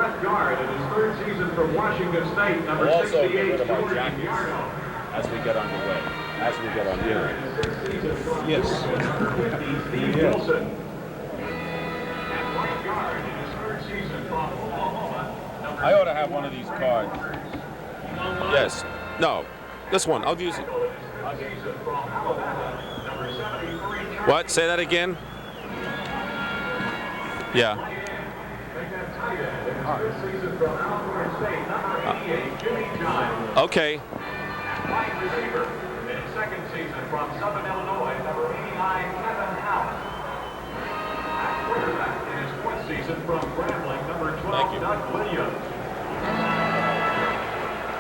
left guard in his third season from Washington State, number We'll also 68, get rid of our Jordan jackets Yarno. as we get underway, as we get on here. Yes. Steve Wilson. At right guard in his third season from Oklahoma, number I ought to have one of these cards. Yes. No. This one. I'll use it. What? Say that again? Yeah. Okay. wide receiver. In his second season from Southern Illinois, number 89, Kevin House. At quarterback in his fourth season from Grambling, number 12, Doug Williams.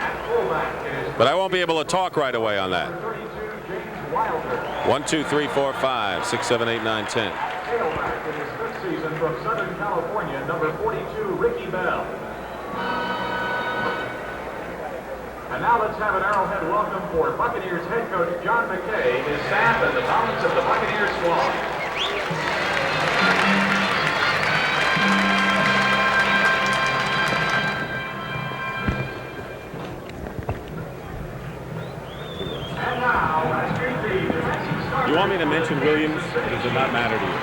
At fullback in his But I won't be able to talk right away on that. 32, James Wilder. 1, 2, 3, 4, 5, 6, 7, 8, 9, 10. Tailback in his fifth season from Southern California, number 42, Ricky Bell. And now let's have an Arrowhead welcome for Buccaneers head coach John McKay, his staff, and the balance of the Buccaneers squad. And now, let's meet the defensive starter. You want me to mention Williams? Or does it not matter to you?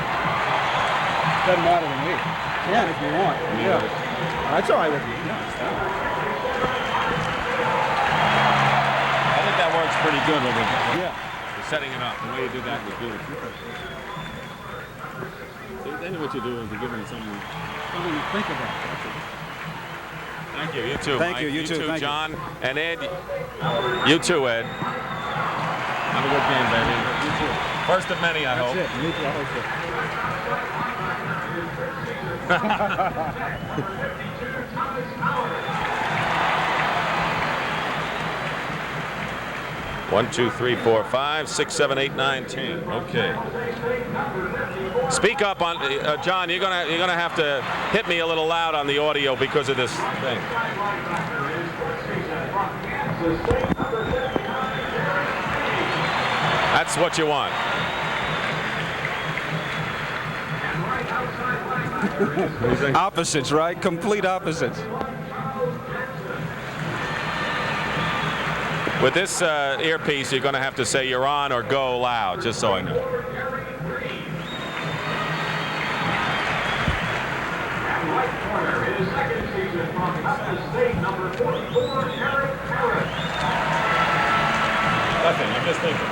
Doesn't matter to me. Yeah, if you want. Yeah. That's all right with me. I think that works pretty good with it. Yeah. Setting it up, the way you did that was beautiful. So then what you're doing is you're giving someone. Something to think about. Thank you. You too. Thank Mike. you. You too. Thank you. John and Ed. You too, Ed. Have a good game, baby. You too. First of many, I That's hope. it. Me too. I hope so. 1, 2, 3, 4, 5, 6, 7, 8, 9, 10. Okay. Speak up on John. You're gonna have to hit me a little loud on the audio because of this thing. That's what you want. Opposites, right? Complete opposites. With this earpiece, you're going to have to say you're on or go loud, just so I know. At right corner in his second season from Utah State, number 44, Eric Harris. Nothing. I'm just thinking.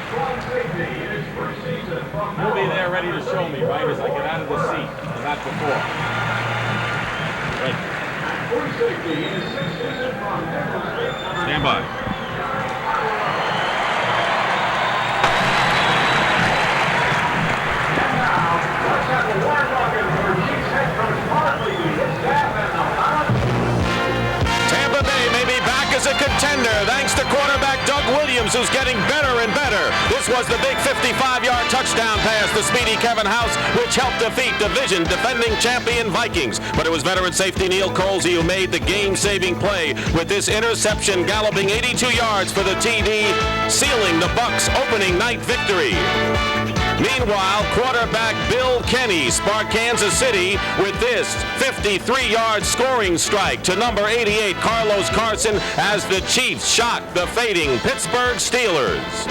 Strong safety in his first season from You'll be there ready to show me right as I get out of the seat, and not before. Right. Free safety in his sixth season from Texas State, number Stand by. And now, let's have a warm welcome for Chiefs head coach Mark Levy, his staff, and the balance. Tampa Bay may be back as a contender thanks to quarterback Doug Williams, who's getting better and better. This was the big 55-yard touchdown pass to speedy Kevin House, which helped defeat division defending champion Vikings. But it was veteran safety Neil Colsey who made the game-saving play with this interception, galloping 82 yards for the TD, sealing the Bucs' opening night victory. Meanwhile, quarterback Bill Kenny sparked Kansas City with this 53-yard scoring strike to number 88 Carlos Carson as the Chiefs shocked the fading Pittsburgh Steelers.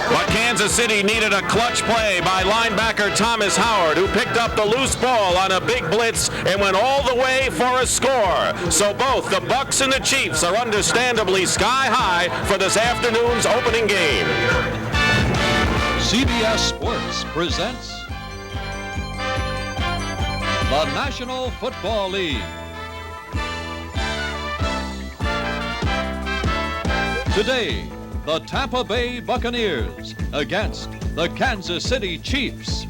But Kansas City needed a clutch play by linebacker Thomas Howard, who picked up the loose ball on a big blitz and went all the way for a score. So both the Bucs and the Chiefs are understandably sky high for this afternoon's opening game. CBS Sports presents the National Football League. Today, the Tampa Bay Buccaneers against the Kansas City Chiefs.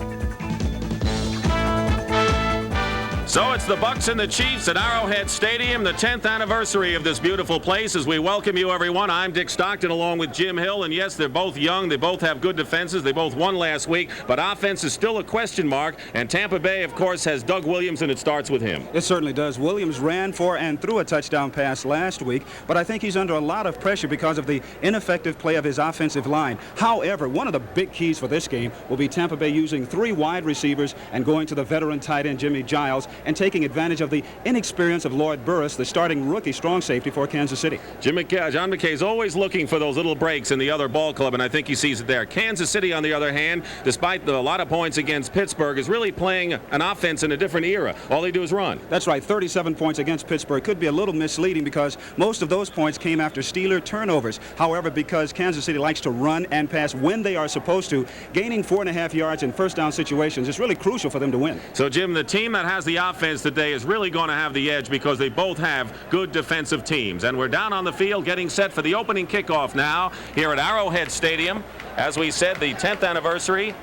So it's the Bucs and the Chiefs at Arrowhead Stadium, the 10th anniversary of this beautiful place. As we welcome you, everyone, I'm Dick Stockton along with Jim Hill. And yes, they're both young. They both have good defenses. They both won last week. But offense is still a question mark. And Tampa Bay, of course, has Doug Williams, and it starts with him. It certainly does. Williams ran for and threw a touchdown pass last week, but I think he's under a lot of pressure because of the ineffective play of his offensive line. However, one of the big keys for this game will be Tampa Bay using 3 wide receivers and going to the veteran tight end Jimmy Giles and taking advantage of the inexperience of Lloyd Burris, the starting rookie strong safety for Kansas City. John McKay's always looking for those little breaks in the other ball club, and I think he sees it there. Kansas City, on the other hand, despite a lot of points against Pittsburgh, is really playing an offense in a different era. All they do is run. That's right. 37 points against Pittsburgh could be a little misleading because most of those points came after Steeler turnovers. However, because Kansas City likes to run and pass when they are supposed to, gaining 4.5 yards in first down situations is really crucial for them to win. So, Jim, the team that has the offense today is really going to have the edge because they both have good defensive teams. And we're down on the field getting set for the opening kickoff now here at Arrowhead Stadium. As we said, the 10th anniversary.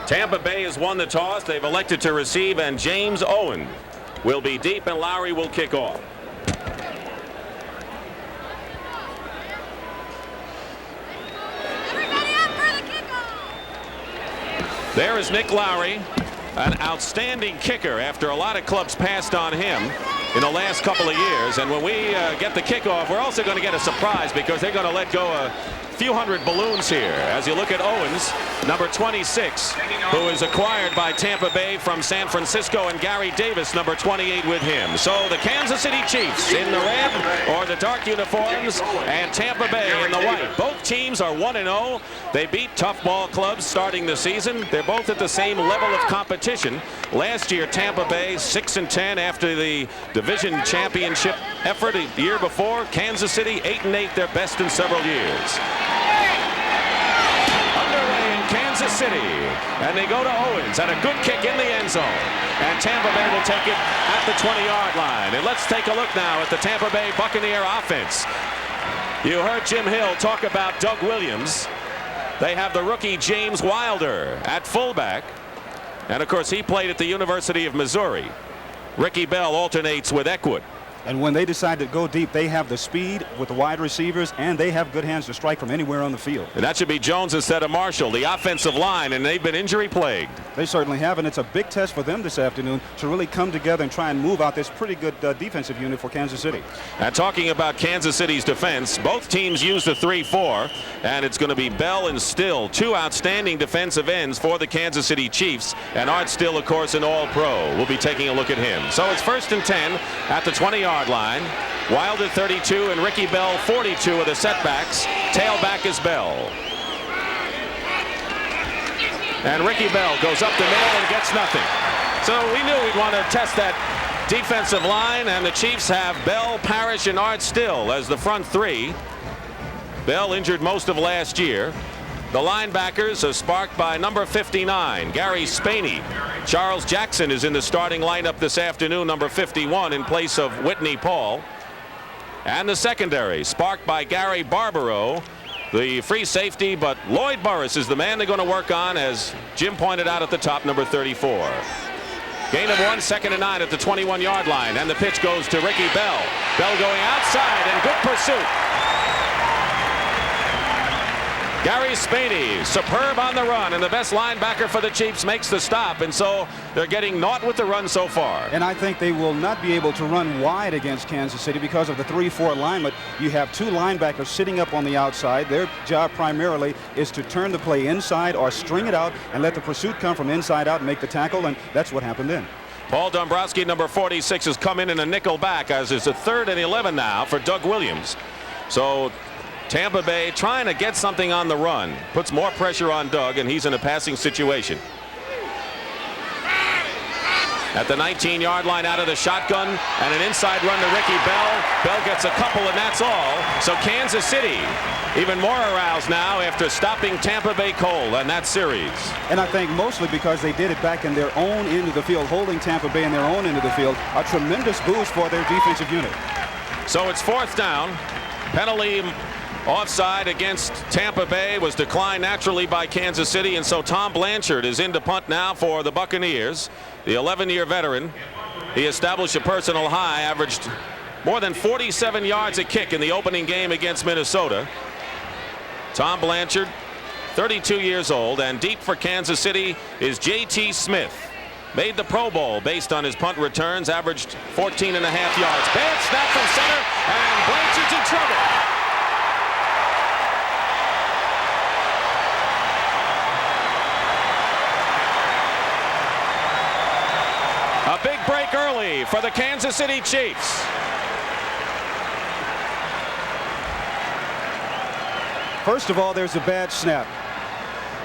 Tampa Bay has won the toss. They've elected to receive, and James Owen will be deep, and Lowry will kick off. Everybody up for the kickoff. There is Nick Lowry, an outstanding kicker after a lot of clubs passed on him in the last couple of years. And when we get the kickoff, we're also going to get a surprise because they're going to let go a few hundred balloons here. As you look at Owens, number 26, who is acquired by Tampa Bay from San Francisco, and Gary Davis, number 28, with him. So the Kansas City Chiefs in the red or the dark uniforms, and Tampa Bay in the white. Both teams are 1-0. They beat tough ball clubs starting the season. They're both at the same level of competition. Last year, Tampa Bay 6-10 after the division championship effort the year before. Kansas City 8-8, their best in several years. Underway in Kansas City, and they go to Owens, and a good kick in the end zone, and Tampa Bay will take it at the 20-yard line. And let's take a look now at the Tampa Bay Buccaneer offense. You heard Jim Hill talk about Doug Williams. They have the rookie James Wilder at fullback, and of course he played at the University of Missouri. Ricky Bell alternates with Eckwood. And when they decide to go deep, they have the speed with the wide receivers, and they have good hands to strike from anywhere on the field. And that should be Jones instead of Marshall, the offensive line, and they've been injury plagued. They certainly have, and it's a big test for them this afternoon to really come together and try and move out this pretty good defensive unit for Kansas City. And talking about Kansas City's defense, both teams use the 3-4, and it's going to be Bell and Still, 2 outstanding defensive ends for the Kansas City Chiefs, and Art Still, of course, an All-Pro. We'll be taking a look at him. So it's 1st and 10 at the 20-yard line. Wilder 32 and Ricky Bell 42 of the setbacks. Tailback is Bell. And Ricky Bell goes up the middle and gets nothing. So we knew we'd want to test that defensive line, and the Chiefs have Bell, Parrish, and Art Still as the front 3. Bell injured most of last year. The linebackers are sparked by number 59, Gary Spaney. Charles Jackson is in the starting lineup this afternoon, number 51, in place of Whitney Paul. And the secondary, sparked by Gary Barbaro, the free safety, but Lloyd Burris is the man they're going to work on, as Jim pointed out at the top, number 34. Gain of 1, 2nd and 9 at the 21-yard line, and the pitch goes to Ricky Bell. Bell going outside, and good pursuit. Gary Spaney, superb on the run, and the best linebacker for the Chiefs makes the stop, and so they're getting naught with the run so far. And I think they will not be able to run wide against Kansas City because of the 3-4 alignment. You have 2 linebackers sitting up on the outside. Their job primarily is to turn the play inside or string it out and let the pursuit come from inside out and make the tackle, and that's what happened then. Paul Dombrowski, number 46, has come in a nickel back, as is a 3rd and 11 now for Doug Williams. So Tampa Bay trying to get something on the run, puts more pressure on Doug, and he's in a passing situation. At the 19-yard line out of the shotgun, and an inside run to Ricky Bell. Bell gets a couple, and that's all. So Kansas City even more aroused now after stopping Tampa Bay cold on that series. And I think mostly because they did it back in their own end of the field, holding Tampa Bay in their own end of the field. A tremendous boost for their defensive unit. So it's 4th down. Penalty Offside against Tampa Bay was declined naturally by Kansas City, and so Tom Blanchard is in to punt now for the Buccaneers. The 11-year veteran. He established a personal high, averaged more than 47 yards a kick in the opening game against Minnesota. Tom Blanchard, 32 years old, and deep for Kansas City is J.T. Smith. Made the Pro Bowl based on his punt returns, averaged 14.5 yards. Bad snap from center, and Blanchard's in trouble. A big break early for the Kansas City Chiefs. First of all, there's a bad snap.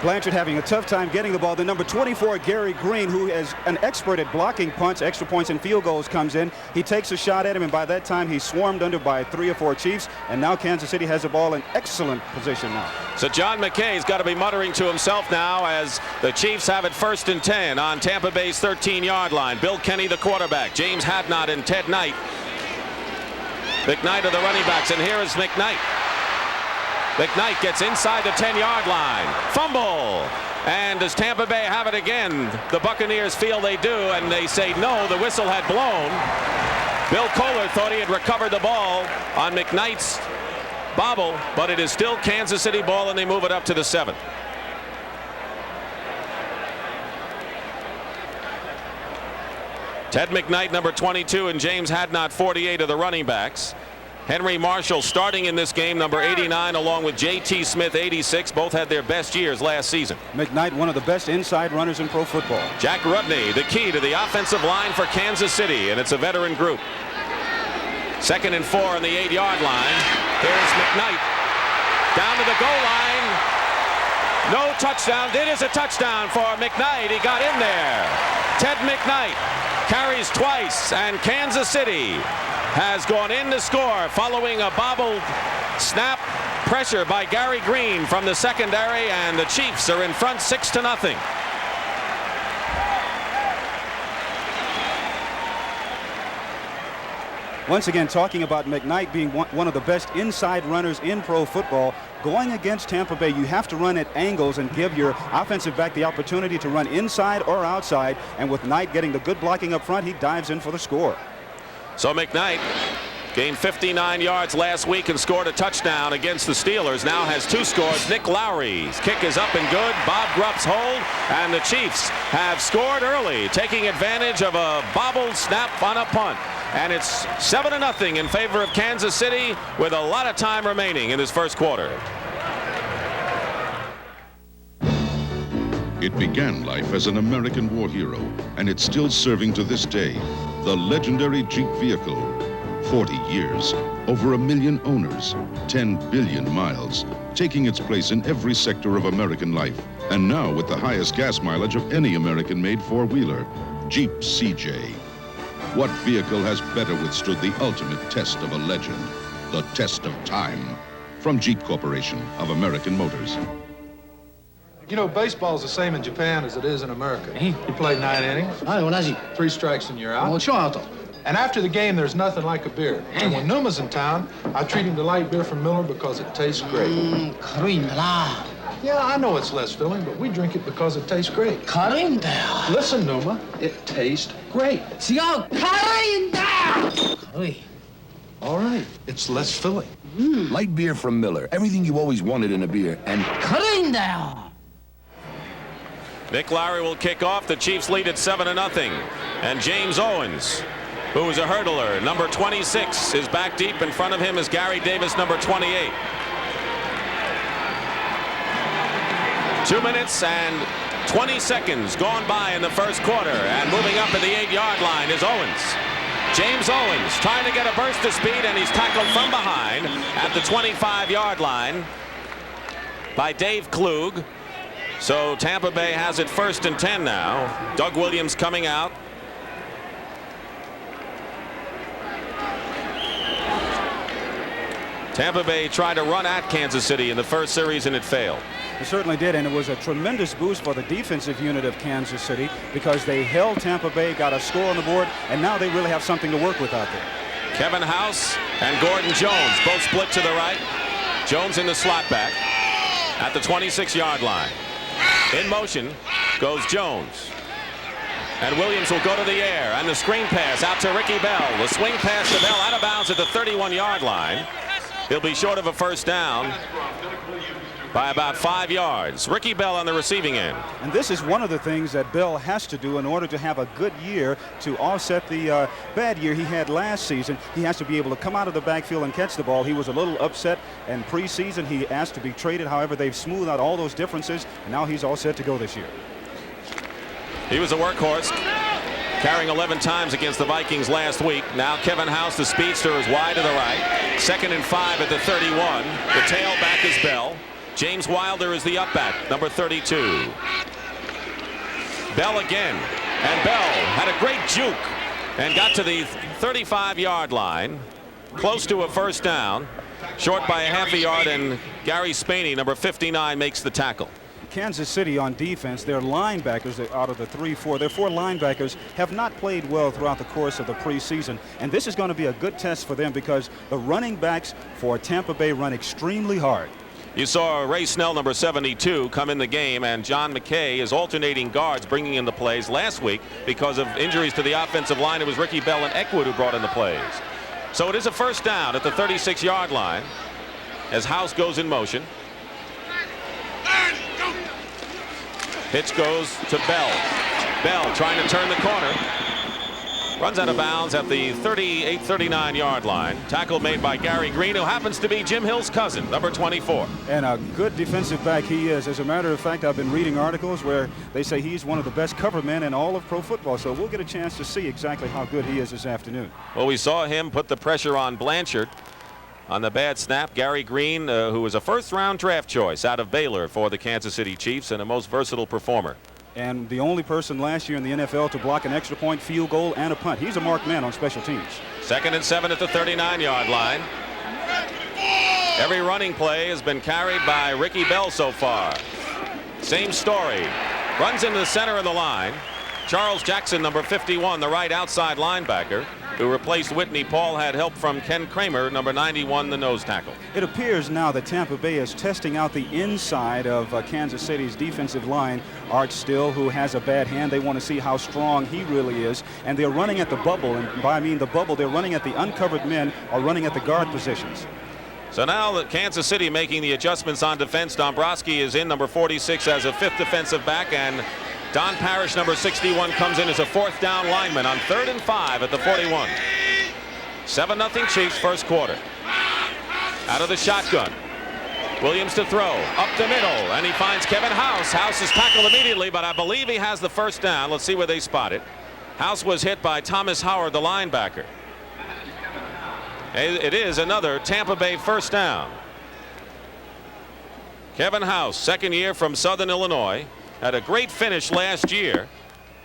Blanchard having a tough time getting the ball. The number 24, Gary Green, who is an expert at blocking punts, extra points, and field goals, comes in. He takes a shot at him, and by that time, he's swarmed under by 3 or 4 Chiefs, and now Kansas City has the ball in excellent position now. So John McKay's got to be muttering to himself now as the Chiefs have it 1st and 10 on Tampa Bay's 13-yard line. Bill Kenny, the quarterback. James Hadnot and Ted Knight. McKnight are the running backs, and here is McKnight. McKnight gets inside the 10-yard line. Fumble. And does Tampa Bay have it again? The Buccaneers feel they do, and they say no. The whistle had blown. Bill Kohler thought he had recovered the ball on McKnight's bobble, but it is still Kansas City ball, and they move it up to the 7. Ted McKnight, number 22, and James Hadnot, 48, of the running backs. Henry Marshall starting in this game, number 89, along with J.T. Smith, 86. Both had their best years last season. McKnight, one of the best inside runners in pro football. Jack Rudney, the key to the offensive line for Kansas City, and it's a veteran group. 2nd and 4 on the 8-yard line. Here's McKnight. Down to the goal line. No touchdown. It is a touchdown for McKnight. He got in there. Ted McKnight carries twice, and Kansas City has gone in to score following a bobbled snap. Pressure by Gary Green from the secondary, and the Chiefs are in front 6-0. Once again, talking about McKnight being one of the best inside runners in pro football. Going against Tampa Bay, you have to run at angles and give your offensive back the opportunity to run inside or outside. And with Knight getting the good blocking up front, he dives in for the score. So McKnight gained 59 yards last week and scored a touchdown against the Steelers. Now has 2 scores. Nick Lowry's kick is up and good. Bob Grupp's hold, and the Chiefs have scored early, taking advantage of a bobbled snap on a punt. And it's 7-0 in favor of Kansas City with a lot of time remaining in this first quarter. It began life as an American war hero, and it's still serving to this day. The legendary Jeep vehicle. 40 years, over 1 million owners, 10 billion miles, taking its place in every sector of American life. And now with the highest gas mileage of any American-made four-wheeler, Jeep CJ. What vehicle has better withstood the ultimate test of a legend? The test of time. From Jeep Corporation of American Motors. You know, baseball's the same in Japan as it is in America. You play 9 innings, 3 strikes and you're out. And after the game, there's nothing like a beer. And when Numa's in town, I treat him to light beer from Miller because it tastes great. Yeah, I know it's less filling, but we drink it because it tastes great. Listen, Numa, it tastes great. All right, it's less filling. Light beer from Miller. Everything you always wanted in a beer. And Nick Lowry will kick off. The Chiefs lead at 7-0. And James Owens, who is a hurdler, number 26, is back deep. In front of him is Gary Davis, number 28. 2 minutes and 20 seconds gone by in the first quarter, and moving up at the 8-yard line is Owens. James Owens trying to get a burst of speed, and he's tackled from behind at the 25-yard line by Dave Klug. So Tampa Bay has it 1st and 10 now. Doug Williams coming out. Tampa Bay tried to run at Kansas City in the first series, and it failed. It certainly did, and it was a tremendous boost for the defensive unit of Kansas City because they held Tampa Bay, got a score on the board, and now they really have something to work with out there. Kevin House and Gordon Jones both split to the right. Jones in the slot back at the 26-yard line. In motion goes Jones. And Williams will go to the air, and the screen pass out to Ricky Bell. The swing pass to Bell out of bounds at the 31-yard line. He'll be short of a first down by about 5 yards. Ricky Bell on the receiving end. And this is one of the things that Bell has to do in order to have a good year to offset the bad year he had last season. He has to be able to come out of the backfield and catch the ball. He was a little upset in preseason. He asked to be traded. However, they've smoothed out all those differences, and now he's all set to go this year. He was a workhorse, carrying 11 times against the Vikings last week. Now Kevin House, the speedster, is wide to the right. 2nd and 5 at the 31. The tailback is Bell. James Wilder is the upback, number 32. Bell again, and Bell had a great juke and got to the 35-yard line, close to a first down, short by a half a yard, and Gary Spaney, number 59, makes the tackle. Kansas City on defense, their linebackers out of the 3-4, their 4 linebackers have not played well throughout the course of the preseason, and this is going to be a good test for them because the running backs for Tampa Bay run extremely hard. You saw Ray Snell, number 72, come in the game, and John McKay is alternating guards, bringing in the plays. Last week, because of injuries to the offensive line, it was Ricky Bell and Eckwood who brought in the plays. So it is a first down at the 36-yard line as House goes in motion. Pitch goes to Bell. Bell trying to turn the corner. Runs out of bounds at the 38-39-yard line. Tackle made by Gary Green, who happens to be Jim Hill's cousin, number 24. And a good defensive back he is. As a matter of fact, I've been reading articles where they say he's one of the best cover men in all of pro football. So we'll get a chance to see exactly how good he is this afternoon. Well, we saw him put the pressure on Blanchard on the bad snap. Gary Green, who was a first-round draft choice out of Baylor for the Kansas City Chiefs and a most versatile performer. And the only person last year in the NFL to block an extra point, field goal, and a punt. He's a marked man on special teams. 2nd and 7 at the 39-yard line. Every running play has been carried by Ricky Bell so far. Same story. Runs into the center of the line. Charles Jackson, number 51, the right outside linebacker, who replaced Whitney Paul, had help from Ken Kramer, number 91, the nose tackle. It appears now that Tampa Bay is testing out the inside of Kansas City's defensive line. Art Still, who has a bad hand, they want to see how strong he really is. And they're running at the bubble, and by I mean the bubble, they're running at the uncovered men or running at the guard positions. So now that Kansas City making the adjustments on defense, Dombrowski is in, number 46, as a 5th defensive back, and Don Parrish, number 61, comes in as a 4th down lineman on 3rd and 5 at the 41. 7-0 Chiefs, first quarter. Out of the shotgun. Williams to throw. Up the middle. And he finds Kevin House. House is tackled immediately, but I believe he has the first down. Let's see where they spot it. House was hit by Thomas Howard, the linebacker. It is another Tampa Bay first down. Kevin House, 2nd year from Southern Illinois. Had a great finish last year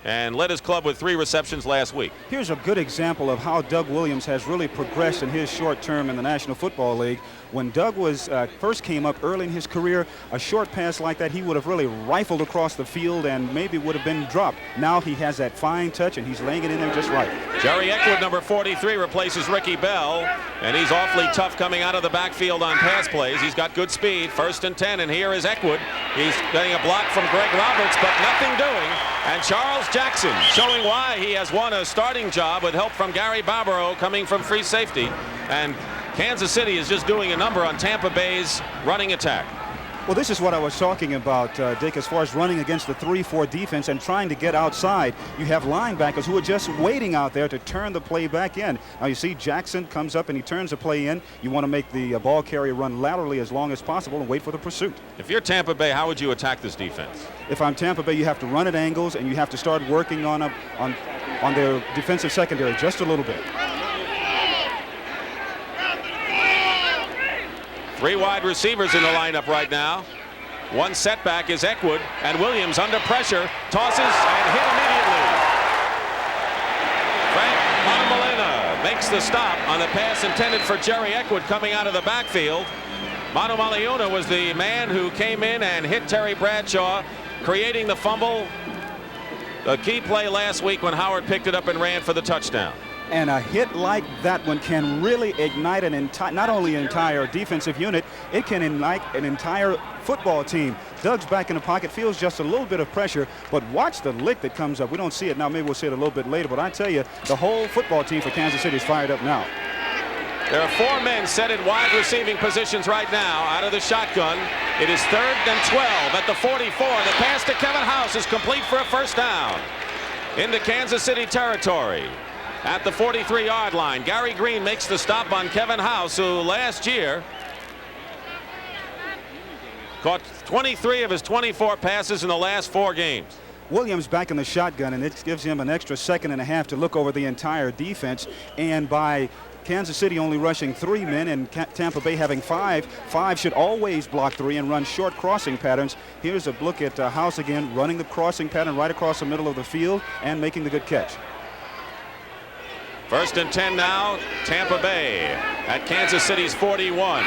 and led his club with 3 receptions last week. Here's a good example of how Doug Williams has really progressed in his short term in the National Football League. When Doug was first came up early in his career, a short pass like that, he would have really rifled across the field and maybe would have been dropped. Now he has that fine touch, and he's laying it in there just right. Jerry Eckwood, number 43, replaces Ricky Bell, and he's awfully tough coming out of the backfield on pass plays. He's got good speed. 1st and 10, and here is Eckwood. He's getting a block from Greg Roberts, but nothing doing. And Charles Jackson showing why he has won a starting job with help from Gary Barbaro coming from free safety. And Kansas City is just doing a number on Tampa Bay's running attack. Well, this is what I was talking about, Dick, as far as running against the 3-4 defense and trying to get outside. You have linebackers who are just waiting out there to turn the play back in. Now, you see Jackson comes up and he turns the play in. You want to make the ball carrier run laterally as long as possible and wait for the pursuit. If you're Tampa Bay, how would you attack this defense? If I'm Tampa Bay, you have to run at angles, and you have to start working on their defensive secondary just a little bit. 3 wide receivers in the lineup right now. One setback is Eckwood, and Williams under pressure tosses and hit immediately. Frank Montemolina makes the stop on a pass intended for Jerry Eckwood coming out of the backfield. Montemolina was the man who came in and hit Terry Bradshaw, creating the fumble. A key play last week when Howard picked it up and ran for the touchdown. And a hit like that one can really ignite not only an entire defensive unit, it can ignite an entire football team. Doug's back in the pocket, feels just a little bit of pressure, but watch the lick that comes up. We don't see it now. Maybe we'll see it a little bit later, but I tell you, the whole football team for Kansas City is fired up now. There are 4 men set in wide receiving positions right now out of the shotgun. It is 3rd and 12 at the 44. The pass to Kevin House is complete for a first down into Kansas City territory. At the 43-yard line, Gary Green makes the stop on Kevin House, who last year caught 23 of his 24 passes in the last 4 games. Williams back in the shotgun, and it gives him an extra 1.5 seconds to look over the entire defense. And by Kansas City only rushing 3 men and Tampa Bay having 5 should always block 3 and run short crossing patterns. Here's a look at House again, running the crossing pattern right across the middle of the field and making the good catch. 1st and 10 now, Tampa Bay at Kansas City's 41.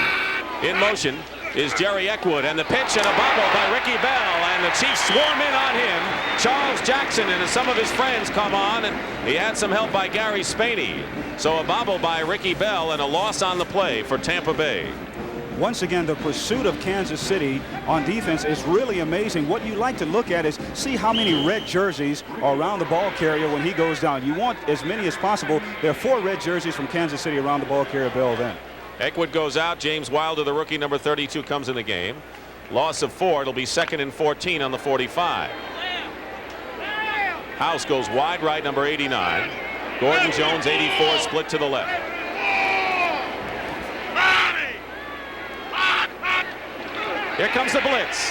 In motion is Jerry Eckwood, and the pitch and a bobble by Ricky Bell, and the Chiefs swarm in on him. Charles Jackson and some of his friends come on, and he had some help by Gary Spaney. So a bobble by Ricky Bell and a loss on the play for Tampa Bay. Once again, the pursuit of Kansas City on defense is really amazing. What you like to look at is see how many red jerseys are around the ball carrier when he goes down. You want as many as possible. There are 4 red jerseys from Kansas City around the ball carrier Bell then. Eckwood goes out. James Wilder, the rookie, number 32, comes in the game. Loss of 4. It'll be 2nd and 14 on the 45. House goes wide right, number 89. Gordon Jones, 84, split to the left. Here comes the blitz.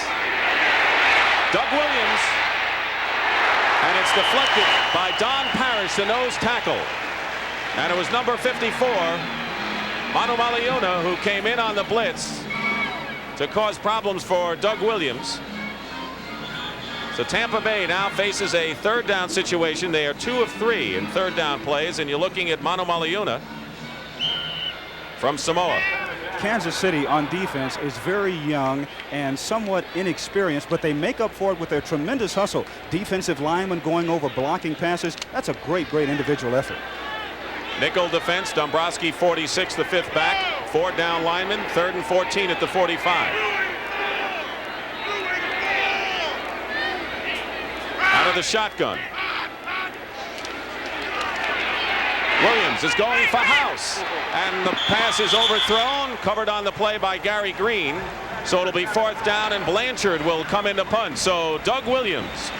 Doug Williams. And it's deflected by Don Parrish, the nose tackle. And it was number 54, Manu Maliona, who came in on the blitz to cause problems for Doug Williams. So Tampa Bay now faces a 3rd down situation. They are 2 of 3 in 3rd down plays, and you're looking at Manu Maliona from Samoa. Kansas City on defense is very young and somewhat inexperienced, but they make up for it with their tremendous hustle. Defensive linemen going over blocking passes. That's a great individual effort. Nickel defense, Dombrowski 46, the 5th back. 4 down linemen, 3rd and 14 at the 45. Out of the shotgun. Williams is going for House, and the pass is overthrown, covered on the play by Gary Green. So it'll be 4th down, and Blanchard will come into punt. So Doug Williams,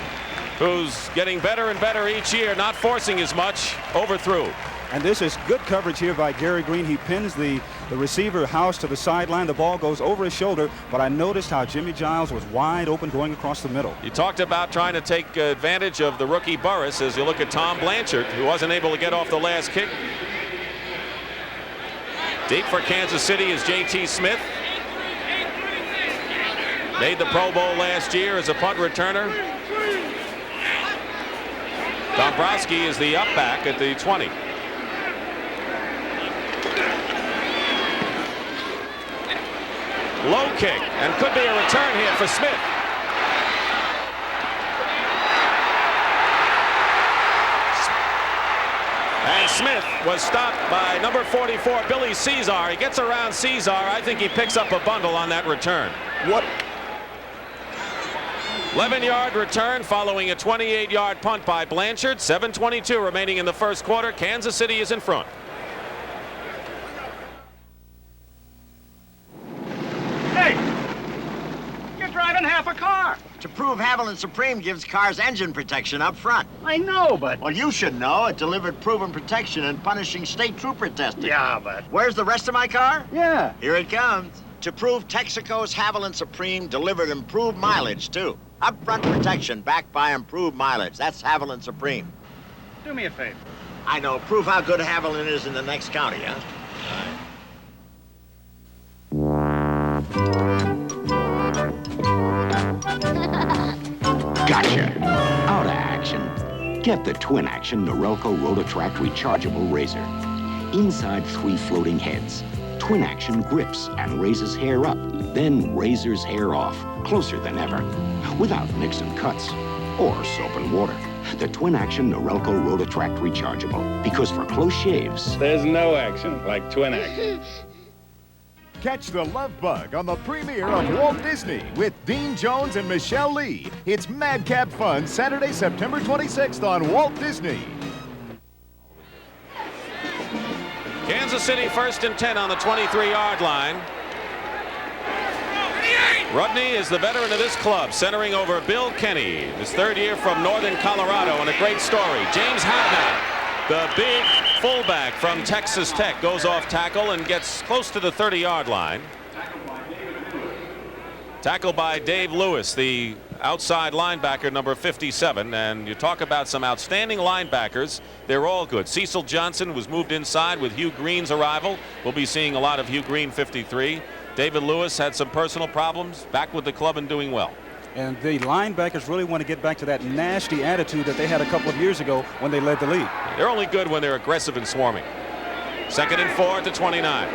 who's getting better and better each year, not forcing as much, overthrew. And this is good coverage here by Gary Green. He pins the receiver House to the sideline. The ball goes over his shoulder, but I noticed how Jimmy Giles was wide open going across the middle. You talked about trying to take advantage of the rookie Burris as you look at Tom Blanchard, who wasn't able to get off the last kick. Deep for Kansas City is J.T. Smith. Made the Pro Bowl last year as a punt returner. Dombrowski is the up back at the 20. Low kick, and could be a return here for Smith. And Smith was stopped by number 44, Billy Caesar. He gets around Caesar. I think he picks up a bundle on that return. What? 11-yard return following a 28-yard punt by Blanchard. 7:22 remaining in the 1st quarter. Kansas City is in front. Driving half a car. To prove Haviland Supreme gives cars engine protection up front. I know, but... Well, you should know. It delivered proven protection in punishing state trooper testing. Yeah, but... Where's the rest of my car? Yeah. Here it comes. To prove Texaco's Haviland Supreme delivered improved mileage, too. Upfront protection backed by improved mileage. That's Haviland Supreme. Do me a favor. I know. Prove how good Haviland is in the next county, huh? All right. Gotcha. Out of action. Get the twin action Norelco Rototract rechargeable razor. Inside 3 floating heads. Twin action grips and raises hair up, then razors hair off, closer than ever, without nicks and cuts or soap and water. the twin-action Norelco Rototract Rechargeable. Because for close shaves... There's no action like twin action. Catch the love bug on the premiere of Walt Disney with Dean Jones and Michelle Lee. It's Madcap Fun, Saturday, September 26th on Walt Disney. Kansas City 1st and 10 on the 23-yard line. Rudney is the veteran of this club, centering over Bill Kenny, his 3rd year from Northern Colorado, and a great story. James Hadnot, the big fullback from Texas Tech, goes off tackle and gets close to the 30-yard line. Tackled by Dave Lewis, the outside linebacker, number 57. And you talk about some outstanding linebackers. They're all good. Cecil Johnson was moved inside with Hugh Green's arrival. We'll be seeing a lot of Hugh Green, 53. David Lewis had some personal problems, back with the club and doing well. And the linebackers really want to get back to that nasty attitude that they had a couple of years ago when they led the league. They're only good when they're aggressive and swarming. 2nd and 4 at the 29.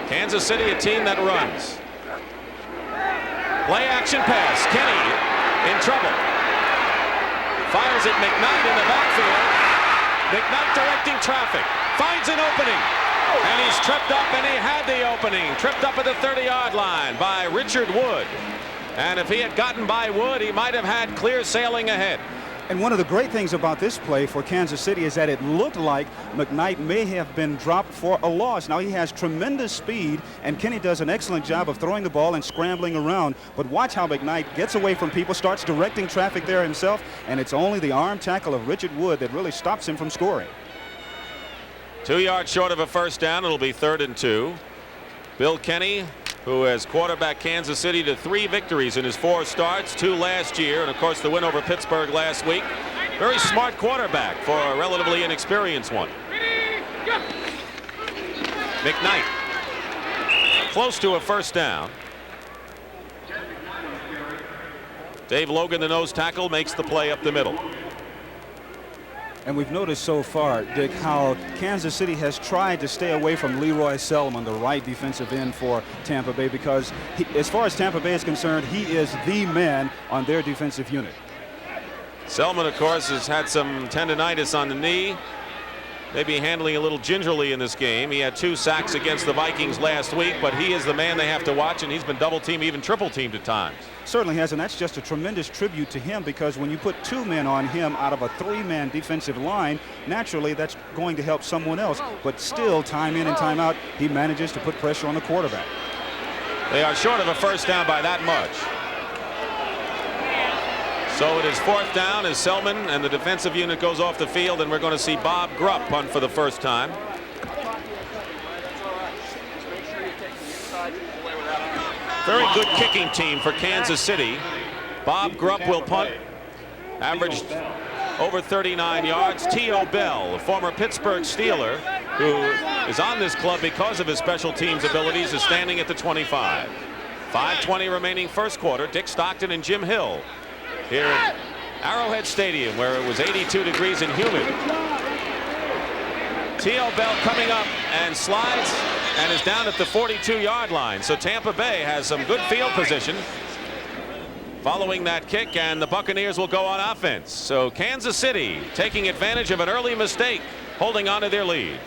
Kansas City, a team that runs. Play action pass. Kenny in trouble. Fires at McKnight in the backfield. McKnight directing traffic. Finds an opening. And he's tripped up, and he had the opening. Tripped up at the 30-yard line by Richard Wood. And if he had gotten by Wood, he might have had clear sailing ahead. And one of the great things about this play for Kansas City is that it looked like McKnight may have been dropped for a loss. Now he has tremendous speed, and Kenny does an excellent job of throwing the ball and scrambling around. But watch how McKnight gets away from people, starts directing traffic there himself, and it's only the arm tackle of Richard Wood that really stops him from scoring. 2 yards short of a first down. It'll be 3rd and 2. Bill Kenny, who has quarterbacked Kansas City to 3 victories in his 4 starts, 2 last year, and of course the win over Pittsburgh last week. Very smart quarterback for a relatively inexperienced one. McKnight close to a first down. Dave Logan, the nose tackle, makes the play up the middle. And we've noticed so far, Dick, how Kansas City has tried to stay away from Leroy Selman, the right defensive end for Tampa Bay, because as far as Tampa Bay is concerned, he is the man on their defensive unit. Selman, of course, has had some tendonitis on the knee. Maybe handling a little gingerly in this game. He had 2 sacks against the Vikings last week, but he is the man they have to watch, and he's been double-teamed, even triple-teamed at times. Certainly has, and that's just a tremendous tribute to him, because when you put 2 men on him out of a 3-man defensive line, naturally that's going to help someone else. But still, time in and time out, he manages to put pressure on the quarterback. They are short of a first down by that much. So it is 4th down as Selman and the defensive unit goes off the field, and we're going to see Bob Grupp punt for the first time. Very good kicking team for Kansas City. Bob Grupp will punt. Averaged over 39 yards. T.O. Bell, a former Pittsburgh Steeler, who is on this club because of his special teams abilities, is standing at the 25. 5:20 remaining first quarter. Dick Stockton and Jim Hill here at Arrowhead Stadium, where it was 82 degrees and humid. T.O. Bell coming up and slides and is down at the 42-yard line. So Tampa Bay has some good field position following that kick, and the Buccaneers will go on offense. So Kansas City taking advantage of an early mistake, holding on to their lead.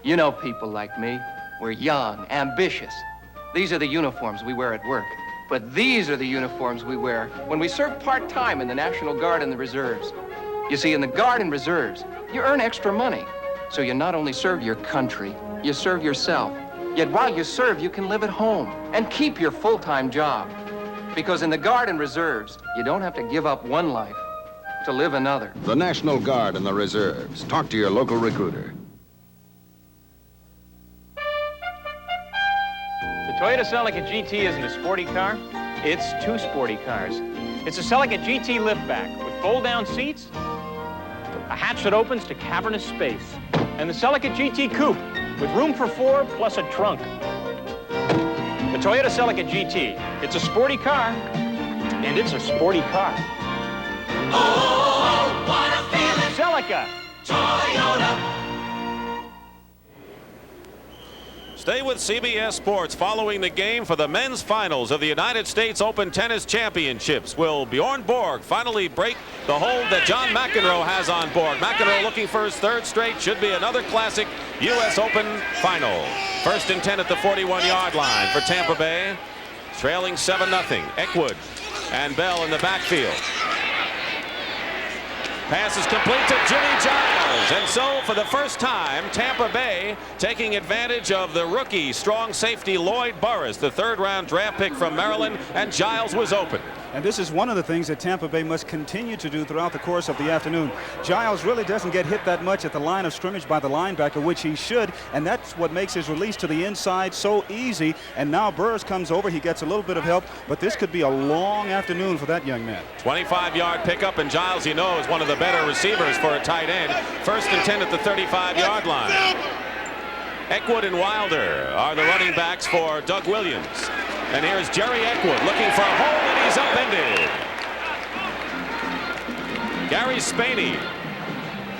You know people like me. We're young, ambitious. These are the uniforms we wear at work. But these are the uniforms we wear when we serve part-time in the National Guard and the Reserves. You see, in the Guard and Reserves, you earn extra money. So you not only serve your country, you serve yourself. Yet while you serve, you can live at home and keep your full-time job. Because in the Guard and Reserves, you don't have to give up one life to live another. The National Guard and the Reserves. Talk to your local recruiter. The Toyota Celica GT isn't a sporty car. It's 2 sporty cars. It's a Celica GT liftback with fold-down seats, a hatch that opens to cavernous space, and the Celica GT Coupe with room for 4 plus a trunk. The Toyota Celica GT. It's a sporty car, and it's a sporty car. Oh, what a feeling! Celica. Toyota. Stay with CBS Sports. Following the game for the men's finals of the United States Open Tennis Championships, will Bjorn Borg finally break the hold that John McEnroe has on Borg? McEnroe looking for his 3rd straight. Should be another classic U.S. Open final. 1st and 10 at the 41-yard line for Tampa Bay. Trailing 7-0. Eckwood and Bell in the backfield. Pass is complete to Jimmy Giles. And so for the first time, Tampa Bay taking advantage of the rookie strong safety Lloyd Burris, the 3rd-round draft pick from Maryland, and Giles was open. And this is one of the things that Tampa Bay must continue to do throughout the course of the afternoon. Giles really doesn't get hit that much at the line of scrimmage by the linebacker, which he should, and that's what makes his release to the inside so easy. And now Burris comes over. He gets a little bit of help, but this could be a long afternoon for that young man. 25-yard pickup, and Giles, you know, is one of the better receivers for a tight end. 1st and 10 at the 35-yard line. Eckwood and Wilder are the running backs for Doug Williams. And here's Jerry Eckwood looking for a hole, and he's upended. Gary Spaney,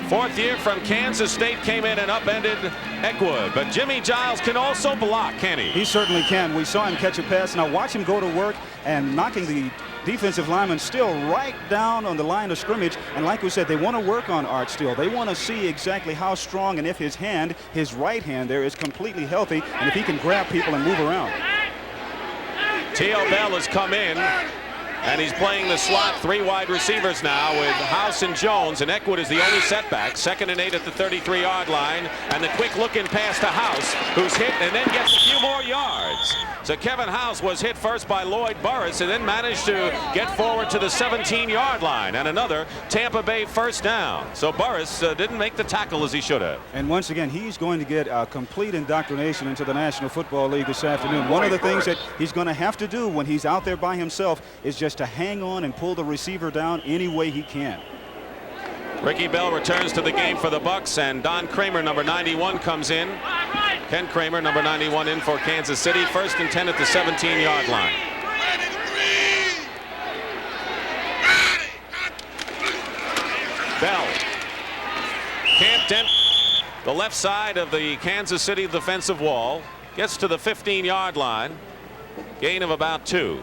4th year from Kansas State, came in and upended Eckwood. But Jimmy Giles can also block, can he? He certainly can. We saw him catch a pass. Now watch him go to work and knocking the defensive lineman still right down on the line of scrimmage. And like we said, they want to work on Art Still. They want to see exactly how strong and if his hand, his right hand there, is completely healthy, and if he can grab people and move around. T.O. Bell has come in, and he's playing the slot, 3 wide receivers now with House and Jones, and Eckwood is the only setback. 2nd and 8 at the 33-yard line, and the quick looking pass to House, who's hit and then gets a few more yards. So Kevin House was hit first by Lloyd Burris and then managed to get forward to the 17-yard line, and another Tampa Bay 1st down. So Burris didn't make the tackle as he should have. And once again, he's going to get a complete indoctrination into the National Football League this afternoon. One of the things that he's going to have to do when he's out there by himself is just to hang on and pull the receiver down any way he can. Ricky Bell returns to the game for the Bucks, and Don Kramer, number 91, comes in. Ken Kramer, number 91, in for Kansas City. 1st and 10 at the 17-yard line. Bell can't dent the left side of the Kansas City defensive wall. Gets to the 15-yard line. Gain of about 2.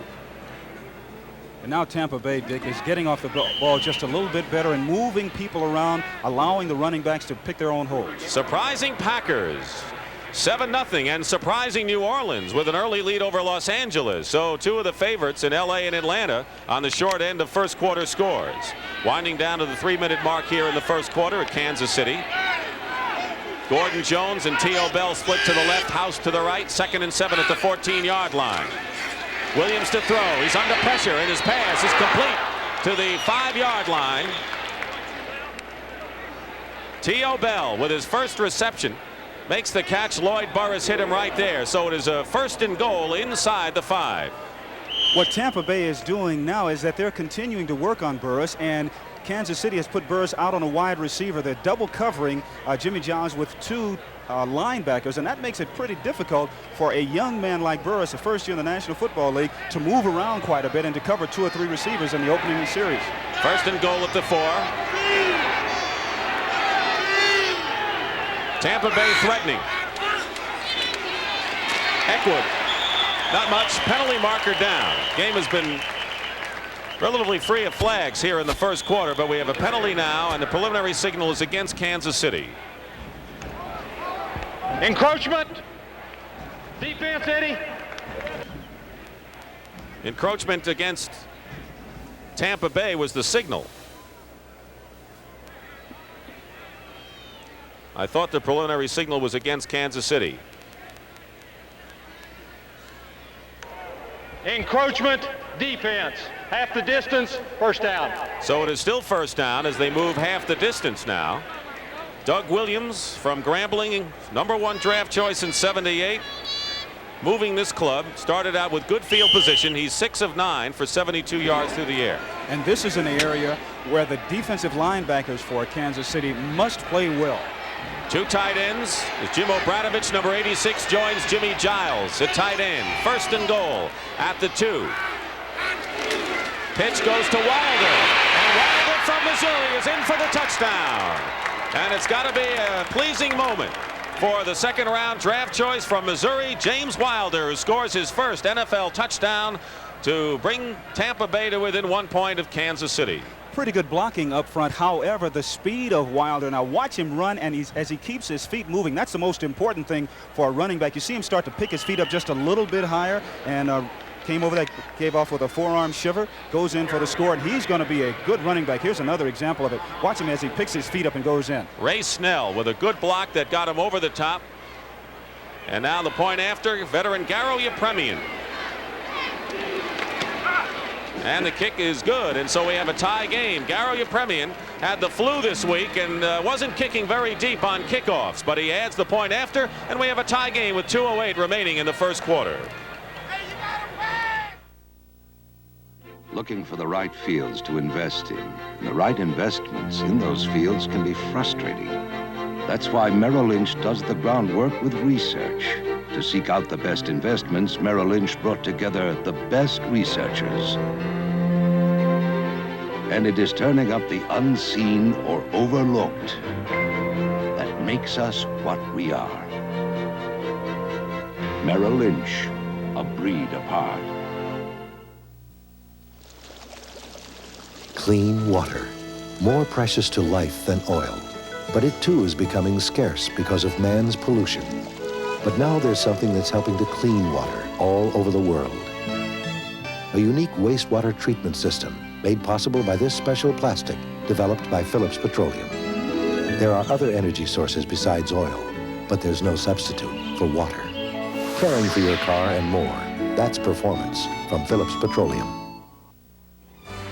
And now Tampa Bay, Dick, is getting off the ball just a little bit better and moving people around, allowing the running backs to pick their own holes. Surprising Packers, 7-0, and surprising New Orleans with an early lead over Los Angeles. So 2 of the favorites in L.A. and Atlanta on the short end of first quarter scores. Winding down to the 3-minute mark here in the first quarter at Kansas City. Gordon Jones and T.O. Bell split to the left, House to the right. 2nd and 7 at the 14-yard line. Williams to throw. He's under pressure, and his pass is complete to the 5-yard line. T.O. Bell with his first reception makes the catch. Lloyd Burris hit him right there. So it is a 1st and goal inside the 5. What Tampa Bay is doing now is that they're continuing to work on Burris, and Kansas City has put Burris out on a wide receiver. They're double covering Jimmy Giles with 2 linebackers, and that makes it pretty difficult for a young man like Burris, a 1st year in the National Football League, to move around quite a bit and to cover 2 or 3 receivers in the opening series. 1st and goal at the 4. Tampa Bay threatening. Eckwood, not much. Penalty marker down. Game has been relatively free of flags here in the first quarter, but we have a penalty now, and the preliminary signal is against Kansas City. Encroachment. Defense, Eddie. Encroachment against Tampa Bay was the signal. I thought the preliminary signal was against Kansas City. Encroachment. Defense. Half the distance. 1st down. So it is still 1st down as they move half the distance now. Doug Williams from Grambling, number 1 draft choice in '78. Moving this club, started out with good field position. He's 6 of 9 for 72 yards through the air. And this is an area where the defensive linebackers for Kansas City must play well. 2 tight ends. As Jim Obradovich, number 86, joins Jimmy Giles at tight end. 1st and goal at the 2. Pitch goes to Wilder. And Wilder from Missouri is in for the touchdown. And it's got to be a pleasing moment for the second-round draft choice from Missouri, James Wilder, who scores his first NFL touchdown to bring Tampa Bay to within 1 point of Kansas City. Pretty good blocking up front. However, the speed of Wilder, now watch him run, and as he keeps his feet moving, that's the most important thing for a running back. You see him start to pick his feet up just a little bit higher, and came over that, gave off with a forearm shiver, goes in for the score, and he's going to be a good running back. Here's another example of it. Watch him as he picks his feet up and goes in. Ray Snell with a good block that got him over the top. And now the point after, veteran Garo Yepremian. And the kick is good, and so we have a tie game. Garo Yepremian had the flu this week and wasn't kicking very deep on kickoffs, but he adds the point after, and we have a tie game with 2:08 remaining in the first quarter. Looking for the right fields to invest in. And the right investments in those fields can be frustrating. That's why Merrill Lynch does the groundwork with research. To seek out the best investments, Merrill Lynch brought together the best researchers. And it is turning up the unseen or overlooked that makes us what we are. Merrill Lynch, a breed apart. Clean water, more precious to life than oil. But it too is becoming scarce because of man's pollution. But now there's something that's helping to clean water all over the world. A unique wastewater treatment system made possible by this special plastic developed by Phillips Petroleum. There are other energy sources besides oil, but there's no substitute for water. Caring for your car and more, that's performance from Phillips Petroleum.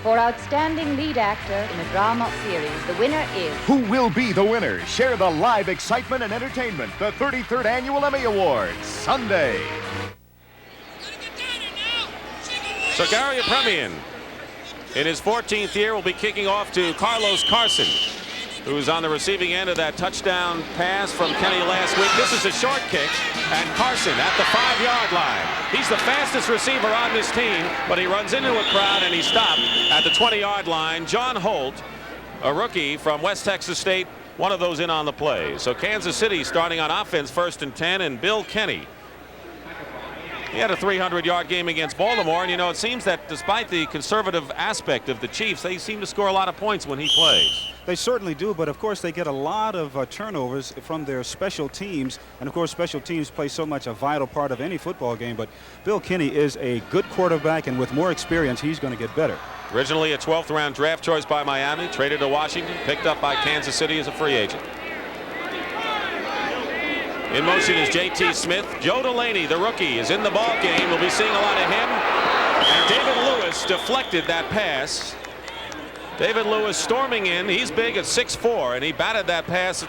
For outstanding lead actor in a drama series, the winner is... Who will be the winner? Share the live excitement and entertainment. The 33rd Annual Emmy Awards, Sunday. So Garo Yepremian, in his 14th year, will be kicking off to Carlos Carson, who's on the receiving end of that touchdown pass from Kenny last week. This is a short kick, and Carson at the 5-yard line. He's the fastest receiver on this team, but he runs into a crowd and he stopped at the 20-yard line. John Holt, a rookie from West Texas State, one of those in on the play. So Kansas City starting on offense, 1st and 10, and Bill Kenny. He had a 300-yard game against Baltimore, and you know, it seems that despite the conservative aspect of the Chiefs, they seem to score a lot of points when he plays. They certainly do, but of course they get a lot of turnovers from their special teams, and of course special teams play so much a vital part of any football game. But Bill Kenny is a good quarterback, and with more experience he's going to get better. Originally a 12th round draft choice by Miami, traded to Washington, picked up by Kansas City as a free agent. In motion is J.T. Smith. Joe Delaney, the rookie, is in the ball game. We'll be seeing a lot of him. And David Lewis deflected that pass. David Lewis storming in. He's big at 6'4", and he batted that pass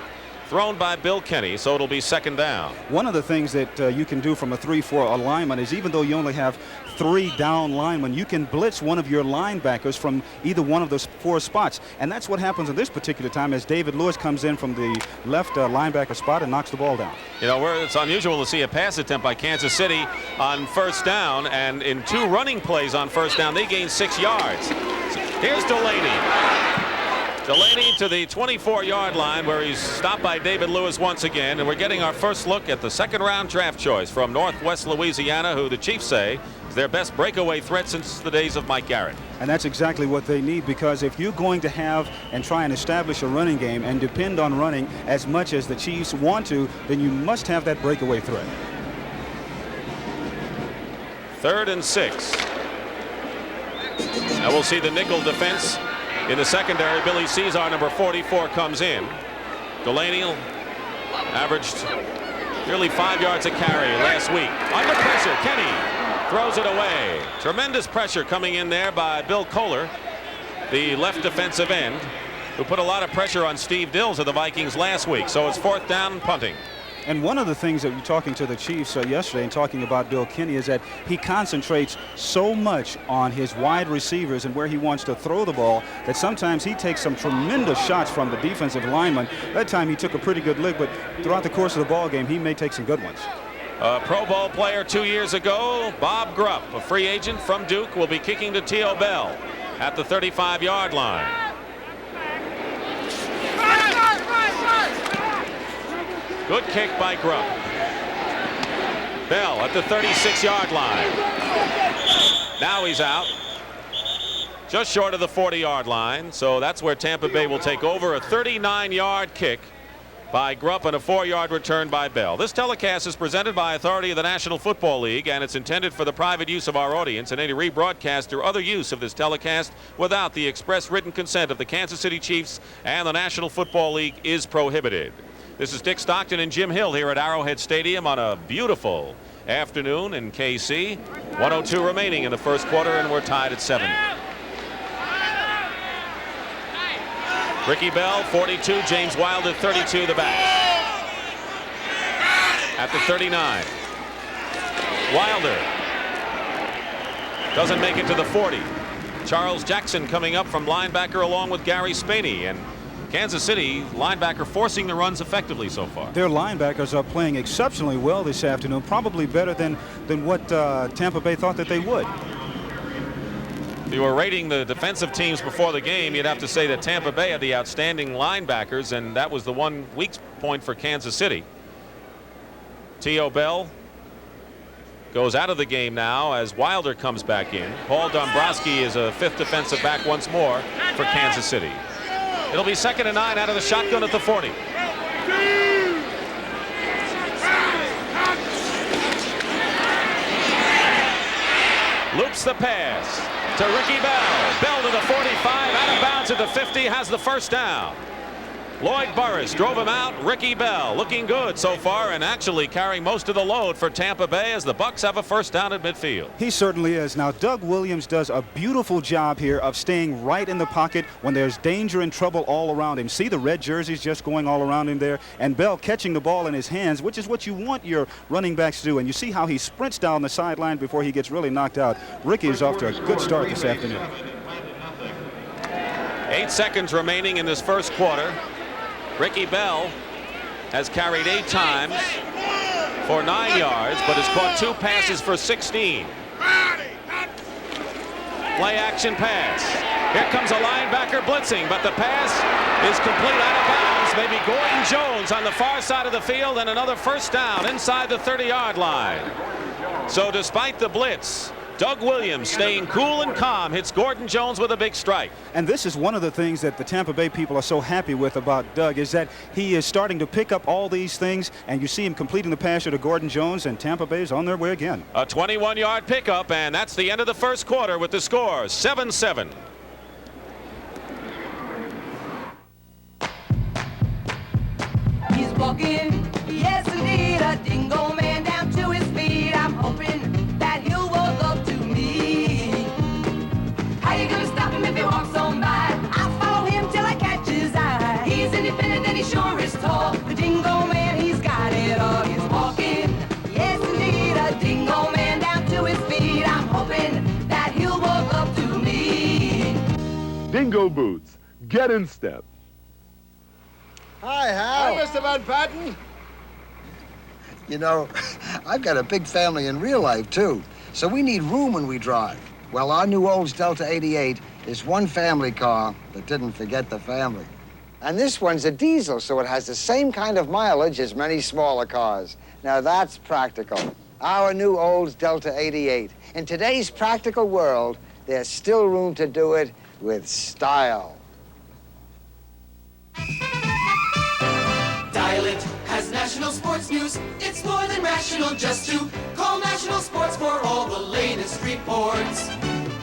thrown by Bill Kenny, so it'll be 2nd down. One of the things that you can do from a 3-4 alignment is, even though you only have 3 down linemen, you can blitz one of your linebackers from either one of those 4 spots. And that's what happens in this particular time as David Lewis comes in from the left linebacker spot and knocks the ball down. You know, it's unusual to see a pass attempt by Kansas City on 1st down, and in 2 running plays on 1st down, they gain 6 yards. Here's Delaney. Delaney to the 24-yard line, where he's stopped by David Lewis once again, and we're getting our first look at the 2nd round draft choice from Northwest Louisiana, who the Chiefs say is their best breakaway threat since the days of Mike Garrett. And that's exactly what they need, because if you're going to have and try and establish a running game and depend on running as much as the Chiefs want to, then you must have that breakaway threat. 3rd and 6. Now we'll see the nickel defense. In the secondary, Billy Cesar, number 44, comes in. Delaney averaged nearly 5 yards a carry last week. Under pressure, Kenny throws it away. Tremendous pressure coming in there by Bill Kohler, the left defensive end, who put a lot of pressure on Steve Dills of the Vikings last week. So it's 4th down, punting. And one of the things that you're talking to the Chiefs yesterday and talking about Bill Kenny is that he concentrates so much on his wide receivers and where he wants to throw the ball that sometimes he takes some tremendous shots from the defensive lineman. That time he took a pretty good lick, but throughout the course of the ball game he may take some good ones. A Pro Bowl player 2 years ago, Bob Grupp, a free agent from Duke, will be kicking to T.O. Bell at the 35-yard line. Good kick by Grubb. Bell at the 36-yard line. Now he's out. Just short of the 40-yard line. So that's where Tampa Bay will take over. A 39-yard kick by Grubb and a 4-yard return by Bell. This telecast is presented by authority of the National Football League, and it's intended for the private use of our audience, and any rebroadcast or other use of this telecast without the express written consent of the Kansas City Chiefs and the National Football League is prohibited. This is Dick Stockton and Jim Hill here at Arrowhead Stadium on a beautiful afternoon in KC. 1:02 remaining in the first quarter, and we're tied at 7. Ricky Bell, 42. James Wilder, 32, the back. At the 39. Wilder doesn't make it to the 40. Charles Jackson coming up from linebacker along with Gary Spaney. And Kansas City linebacker forcing the runs effectively so far. Their linebackers are playing exceptionally well this afternoon, probably better than what Tampa Bay thought that they would. If you were rating the defensive teams before the game, you'd have to say that Tampa Bay had the outstanding linebackers, and that was the one weak point for Kansas City. T.O. Bell goes out of the game now as Wilder comes back in. Paul Dombrowski is a 5th defensive back once more for Kansas City. It'll be 2nd and 9 out of the shotgun at the 40. Loops the pass to Ricky Bell. Bell to the 45, out of bounds at the 50, has the first down. Lloyd Burris drove him out. Ricky Bell looking good so far and actually carrying most of the load for Tampa Bay as the Bucs have a first down at midfield. He certainly is. Now, Doug Williams does a beautiful job here of staying right in the pocket when there's danger and trouble all around him. See the red jerseys just going all around him there, and Bell catching the ball in his hands, which is what you want your running backs to do. And you see how he sprints down the sideline before he gets really knocked out. Ricky is off to a good start this afternoon. 8 seconds remaining in this first quarter. Ricky Bell has carried 8 times for 9 yards, but has caught 2 passes for 16. Play action pass. Here comes a linebacker blitzing, but the pass is complete out of bounds. Maybe Gordon Jones on the far side of the field, and another first down inside the 30-yard line. So despite the blitz, Doug Williams, staying cool and calm, hits Gordon Jones with a big strike. And this is one of the things that the Tampa Bay people are so happy with about Doug, is that he is starting to pick up all these things, and you see him completing the passer to Gordon Jones, and Tampa Bay is on their way again. A 21-yard pickup, and that's the end of the first quarter with the score 7-7. He's walking, yes indeed, a dingo man down to his feet. I'm hoping that he'll walk up to me. How you gonna stop him if he walks on by? I'll follow him till I catch his eye. He's independent and he sure is tall. The dingo man, he's got it all. He's walking, yes indeed, a dingo man down to his feet. I'm hoping that he'll walk up to me. Dingo boots, get in step. Hi, Hal. Hi, Mr. Van Patten. You know, I've got a big family in real life, too. So we need room when we drive. Well, our new Olds Delta 88 is one family car that didn't forget the family. And this one's a diesel, so it has the same kind of mileage as many smaller cars. Now, that's practical. Our new Olds Delta 88. In today's practical world, there's still room to do it with style. Dial it has national sports news. It's more than rational just to call National Sports for all the latest reports.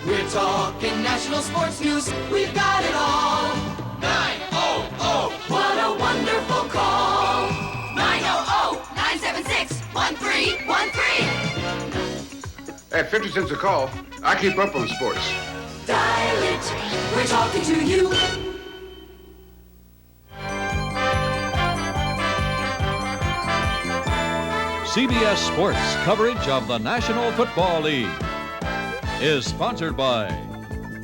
We're talking national sports news. We've got it all. 900. What a wonderful call. 900-976-1313. At 50 cents a call, I keep up on sports. Dial it. We're talking to you. CBS Sports coverage of the National Football League is sponsored by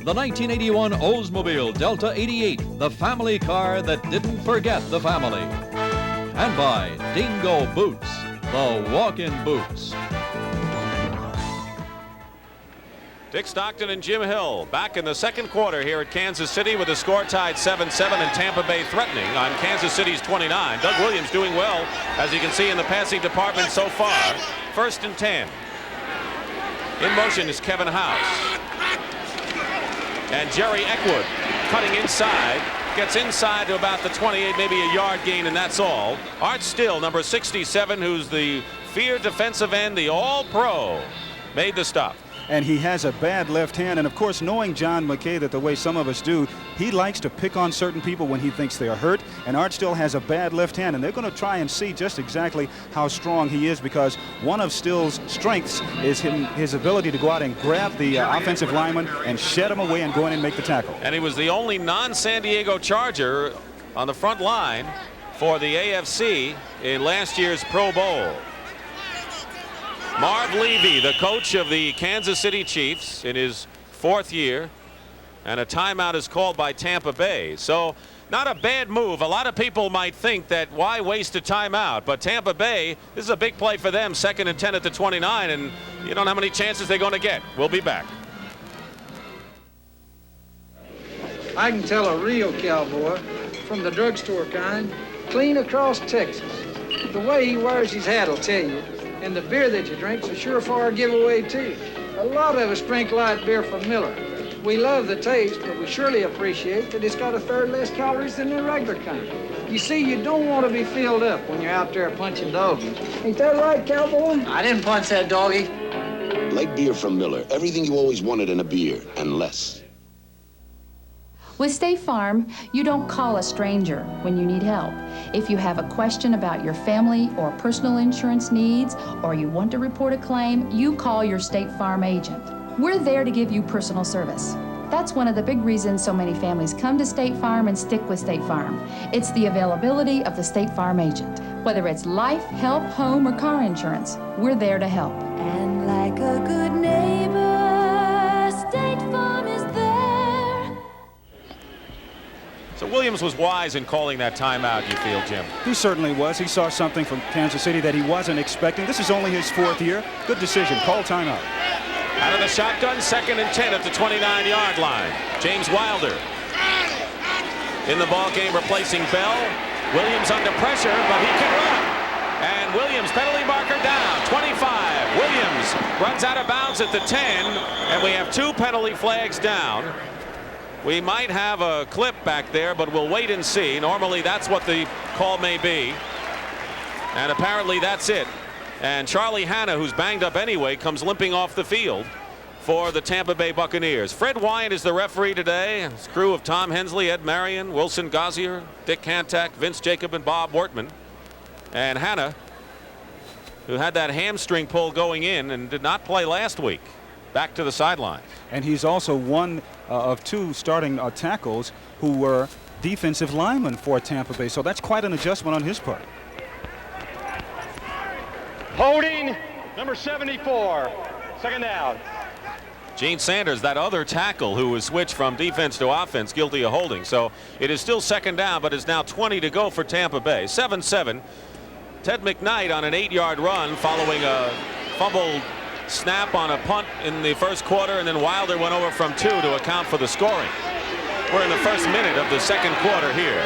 the 1981 Oldsmobile Delta 88, the family car that didn't forget the family, and by Dingo Boots, the walk-in boots. Dick Stockton and Jim Hill back in the second quarter here at Kansas City with the score tied 7-7 and Tampa Bay threatening on Kansas City's 29. Doug Williams doing well, as you can see in the passing department so far. 1st and 10. In motion is Kevin House. And Jerry Eckwood cutting inside. Gets inside to about the 28, maybe a yard gain, and that's all. Art Still, number 67, who's the feared defensive end, the All-Pro, made the stop. And he has a bad left hand, and of course, knowing John McKay that the way some of us do, he likes to pick on certain people when he thinks they are hurt, and Art Still has a bad left hand, and they're going to try and see just exactly how strong he is, because one of Still's strengths is his ability to go out and grab the offensive lineman and shed him away and go in and make the tackle. And he was the only non-San Diego Charger on the front line for the AFC in last year's Pro Bowl. Marv Levy, the coach of the Kansas City Chiefs, in his 4th year, and a timeout is called by Tampa Bay. So not a bad move. A lot of people might think that why waste a timeout, but Tampa Bay, this is a big play for them, 2nd and 10 at the 29, and you don't know how many chances they're going to get. We'll be back. I can tell a real cowboy from the drugstore kind, clean across Texas. The way he wears his hat will tell you. And the beer that you drink's a surefire giveaway, too. A lot of us drink light beer from Miller. We love the taste, but we surely appreciate that it's got a third less calories than the regular kind. You see, you don't want to be filled up when you're out there punching doggies. Ain't that right, cowboy? I didn't punch that doggy. Light beer from Miller. Everything you always wanted in a beer, and less. With State Farm, you don't call a stranger when you need help. If you have a question about your family or personal insurance needs, or you want to report a claim, you call your State Farm agent. We're there to give you personal service. That's one of the big reasons so many families come to State Farm and stick with State Farm. It's the availability of the State Farm agent. Whether it's life, health, home, or car insurance, we're there to help. And like a good neighbor, State Farm is there. So Williams was wise in calling that timeout, you feel, Jim? He certainly was. He saw something from Kansas City that he wasn't expecting. This is only his 4th year. Good decision. Call timeout. Out of the shotgun, 2nd and 10 at the 29-yard line. James Wilder in the ball game replacing Bell. Williams under pressure, but he can run. And Williams, penalty marker down, 25. Williams runs out of bounds at the 10, and we have 2 penalty flags down. We might have a clip back there, but we'll wait and see. Normally, that's what the call may be. And apparently, that's it. And Charlie Hanna, who's banged up anyway, comes limping off the field for the Tampa Bay Buccaneers. Fred Wyant is the referee today. His crew of Tom Hensley, Ed Marion, Wilson Gazier, Dick Cantak, Vince Jacob, and Bob Wortman. And Hanna, who had that hamstring pull going in and did not play last week, back to the sidelines. And he's also one of 2 starting tackles who were defensive linemen for Tampa Bay. So that's quite an adjustment on his part. Holding number 74. 2nd down. Gene Sanders, that other tackle who was switched from defense to offense, guilty of holding. So it is still 2nd down, but it's now 20 to go for Tampa Bay. 7-7. Ted McKnight on an 8-yard run following a fumbled snap on a punt in the 1st quarter, and then Wilder went over from 2 to account for the scoring. We're in the 1st minute of the 2nd quarter here.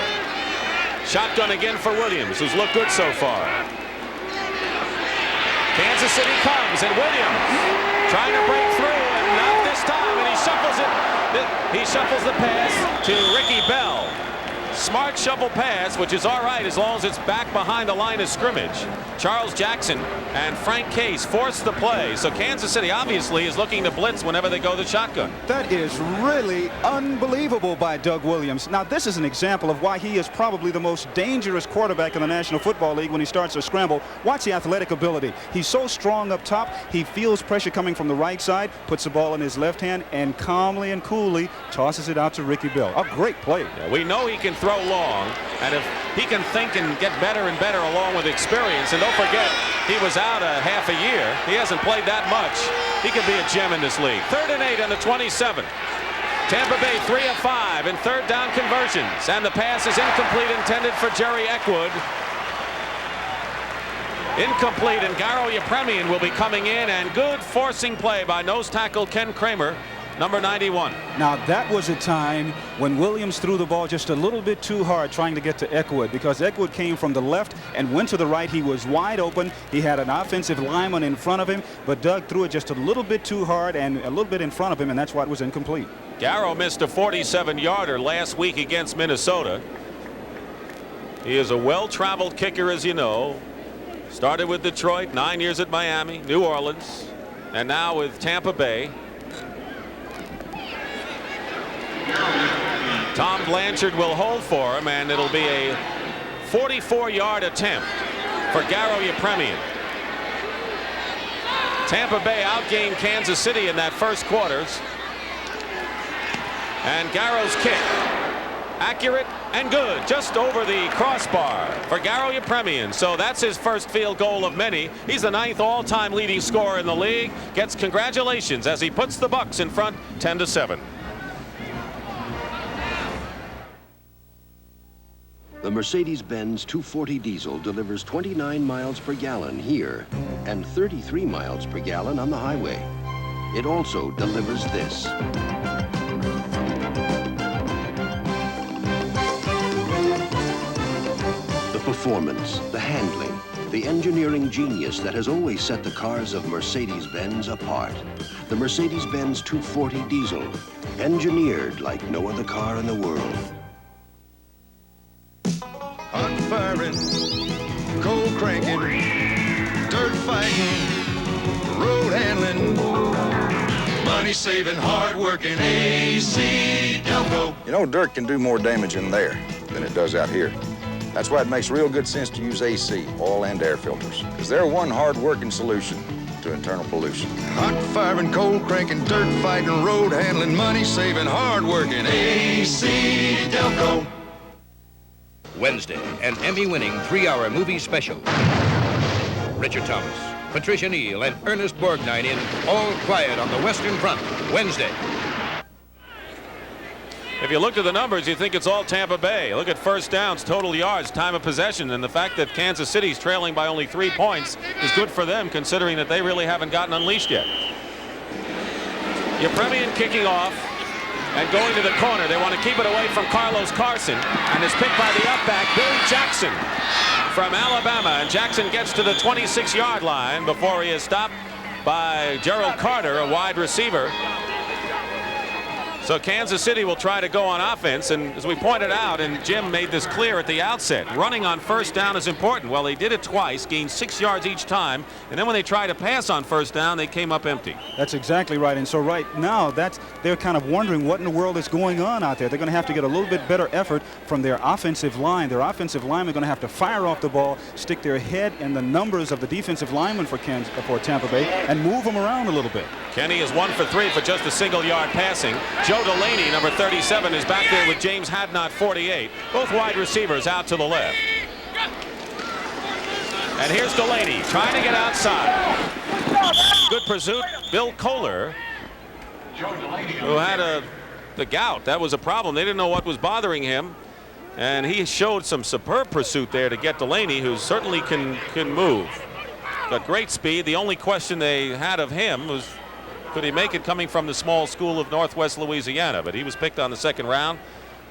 Shotgun again for Williams, who's looked good so far. Kansas City comes, and Williams trying to break through, and not this time, and he shuffles it. He shuffles the pass to Ricky Bell. Smart shuffle pass, which is all right as long as it's back behind the line of scrimmage. Charles Jackson and Frank Case force the play, so Kansas City obviously is looking to blitz whenever they go the shotgun. That is really unbelievable by Doug Williams. Now, this is an example of why he is probably the most dangerous quarterback in the National Football League when he starts to scramble. Watch the athletic ability. He's so strong up top. He feels pressure coming from the right side, puts the ball in his left hand, and calmly and coolly tosses it out to Ricky Bell. A great play. Yeah, we know he can throw long, and if he can think and get better and better along with experience, and don't forget he was out a half a year, he hasn't played that much, he could be a gem in this league. 3rd and 8 on the 27. Tampa Bay 3 of 5 in 3rd down conversions, and the pass is incomplete, intended for Jerry Eckwood. Incomplete, and Garo Yepremian will be coming in, and good forcing play by nose tackle Ken Kramer, number 91. Now, that was a time when Williams threw the ball just a little bit too hard trying to get to Eckwood, because Eckwood came from the left and went to the right. He was wide open. He had an offensive lineman in front of him, but Doug threw it just a little bit too hard and a little bit in front of him, and that's why it was incomplete. Garo missed a 47-yarder last week against Minnesota. He is a well-traveled kicker, as you know. Started with Detroit, 9 years at Miami, New Orleans, and now with Tampa Bay. Tom Blanchard will hold for him, and it'll be a 44-yard attempt for Garo Yepremian. Tampa Bay outgained Kansas City in that first quarters. And Garo's kick, accurate and good, just over the crossbar for Garo Yepremian. So that's his first field goal of many. He's the 9th all-time leading scorer in the league. Gets congratulations as he puts the Bucs in front 10-7. The Mercedes-Benz 240 diesel delivers 29 miles per gallon here and 33 miles per gallon on the highway. It also delivers this. The performance, the handling, the engineering genius that has always set the cars of Mercedes-Benz apart. The Mercedes-Benz 240 diesel, engineered like no other car in the world. Hot firing, cold cranking, dirt fighting, road handling, money saving, hard working, AC Delco. You know, dirt can do more damage in there than it does out here. That's why it makes real good sense to use AC, oil and air filters, because they're one hard-working solution to internal pollution. Hot firing, cold cranking, dirt fighting, road handling, money saving, hard working, AC Delco. Wednesday, an Emmy-winning 3-hour movie special. Richard Thomas, Patricia Neal, and Ernest Borgnine in All Quiet on the Western Front, Wednesday. If you look at the numbers, you think it's all Tampa Bay. Look at first downs, total yards, time of possession, and the fact that Kansas City's trailing by only 3 points is good for them, considering that they really haven't gotten unleashed yet. Yepremian kicking off and going to the corner. They want to keep it away from Carlos Carson, and it's picked by the upback, Bill Jackson from Alabama. And Jackson gets to the 26-yard line before he is stopped by Gerald Carter, a wide receiver. So Kansas City will try to go on offense, and as we pointed out, and Jim made this clear at the outset, running on first down is important. Well, they did it twice, gained 6 yards each time, and then when they tried to pass on first down, they came up empty. That's exactly right. And so right now, they're kind of wondering what in the world is going on out there. They're going to have to get a little bit better effort from their offensive line. Their offensive linemen are going to have to fire off the ball, stick their head in the numbers of the defensive linemen for Tampa Bay, and move them around a little bit. Kenny is 1 for 3 for just a single-yard passing. Joe Delaney, number 37, is back there with James Hadnot, 48. Both wide receivers out to the left. And here's Delaney trying to get outside. Good pursuit. Bill Kohler, who had the gout. That was a problem. They didn't know what was bothering him. And he showed some superb pursuit there to get Delaney, who certainly can move. Got great speed. The only question they had of him was, could he make it coming from the small school of Northwest Louisiana? But he was picked on the second round,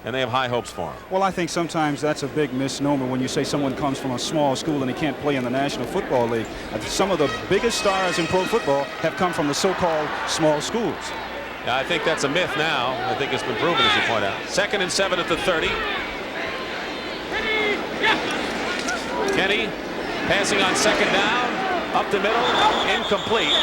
and they have high hopes for him. Well, I think sometimes that's a big misnomer when you say someone comes from a small school and he can't play in the National Football League. Some of the biggest stars in pro football have come from the so-called small schools. Yeah, I think that's a myth now. I think it's been proven, as you point out. 2nd and 7 at the 30. Kenny passing on second down, up the middle, incomplete.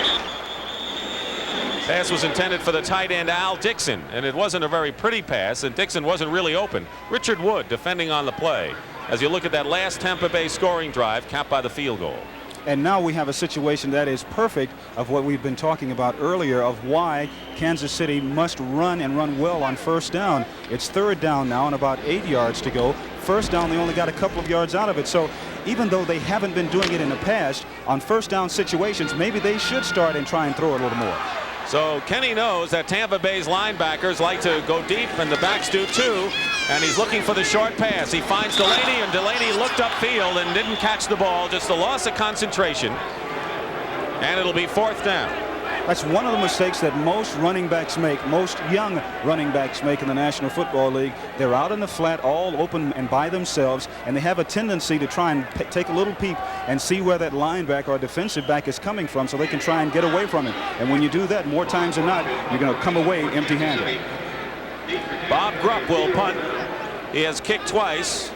Pass was intended for the tight end Al Dixon, and it wasn't a very pretty pass, and Dixon wasn't really open. Richard Wood defending on the play as you look at that last Tampa Bay scoring drive, capped by the field goal. And now we have a situation that is perfect of what we've been talking about earlier, of why Kansas City must run and run well on first down. It's third down now and about 8 yards to go. First down, they only got a couple of yards out of it. So even though they haven't been doing it in the past, on first down situations, maybe they should start and try and throw it a little more. So Kenny knows that Tampa Bay's linebackers like to go deep, and the backs do too. And he's looking for the short pass. He finds Delaney, and Delaney looked upfield and didn't catch the ball. Just a loss of concentration. And it'll be 4th down. That's one of the mistakes that most running backs make, most young running backs make in the National Football League. They're out in the flat, all open and by themselves, and they have a tendency to try and take a little peep and see where that linebacker or defensive back is coming from so they can try and get away from him. And when you do that, more times than not, you're going to come away empty-handed. Bob Grupp will punt. He has kicked twice.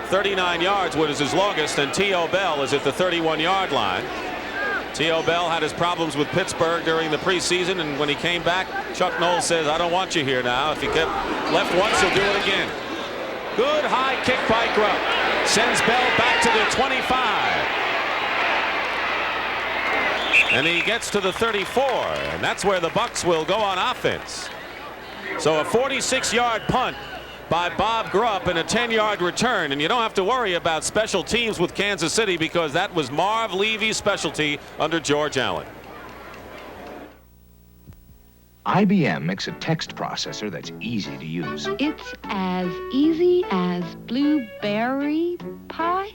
39 yards, which is his longest, and T.O. Bell is at the 31-yard line. T.O. Bell had his problems with Pittsburgh during the preseason, and when he came back, Chuck Knowles says, I don't want you here now. If he kept left once, he'll do it again. Good high kick by Grupp. Sends Bell back to the 25. And he gets to the 34, and that's where the Bucs will go on offense. So a 46-yard punt by Bob Grupp and a 10-yard return, and you don't have to worry about special teams with Kansas City because that was Marv Levy's specialty under George Allen. IBM makes a text processor that's easy to use. It's as easy as blueberry pie.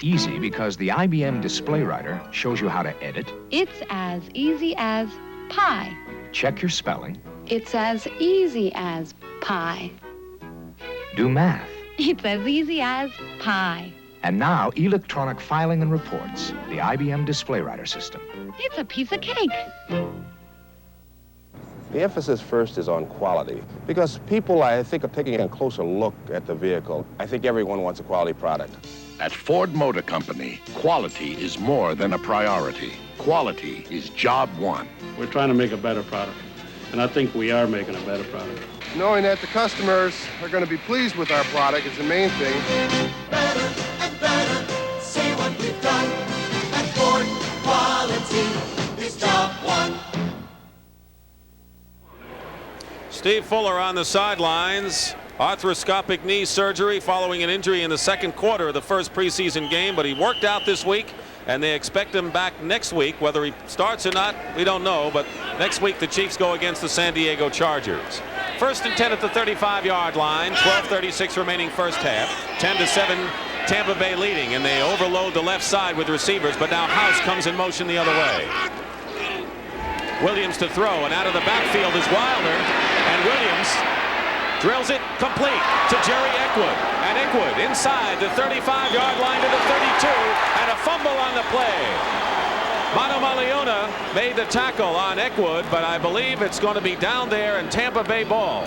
Easy because the IBM Display Writer shows you how to edit. It's as easy as pie. Check your spelling. It's as easy as pie. Do math. It's as easy as pie. And now, electronic filing and reports, the IBM Display Writer system. It's a piece of cake. The emphasis first is on quality, because people, I think, are taking a closer look at the vehicle. I think everyone wants a quality product. At Ford Motor Company, quality is more than a priority. Quality is job one. We're trying to make a better product, and I think we are making a better product. Knowing that the customers are going to be pleased with our product is the main thing. Better and better, see what we've done. And Ford quality is job one. Steve Fuller on the sidelines. Arthroscopic knee surgery following an injury in the second quarter of the first preseason game, but he worked out this week, and they expect him back next week. Whether he starts or not, we don't know, but next week the Chiefs go against the San Diego Chargers. 1st and 10 at the 35-yard line. 12:36 remaining first half. 10-7 Tampa Bay leading, and they overload the left side with receivers, but now House comes in motion the other way. Williams to throw, and out of the backfield is Wilder, and Williams drills it complete to Jerry Eckwood, and Eckwood inside the 35-yard line to the 32, and a fumble on the play. Mano Maliona made the tackle on Eckwood, but I believe it's going to be down there in Tampa Bay ball.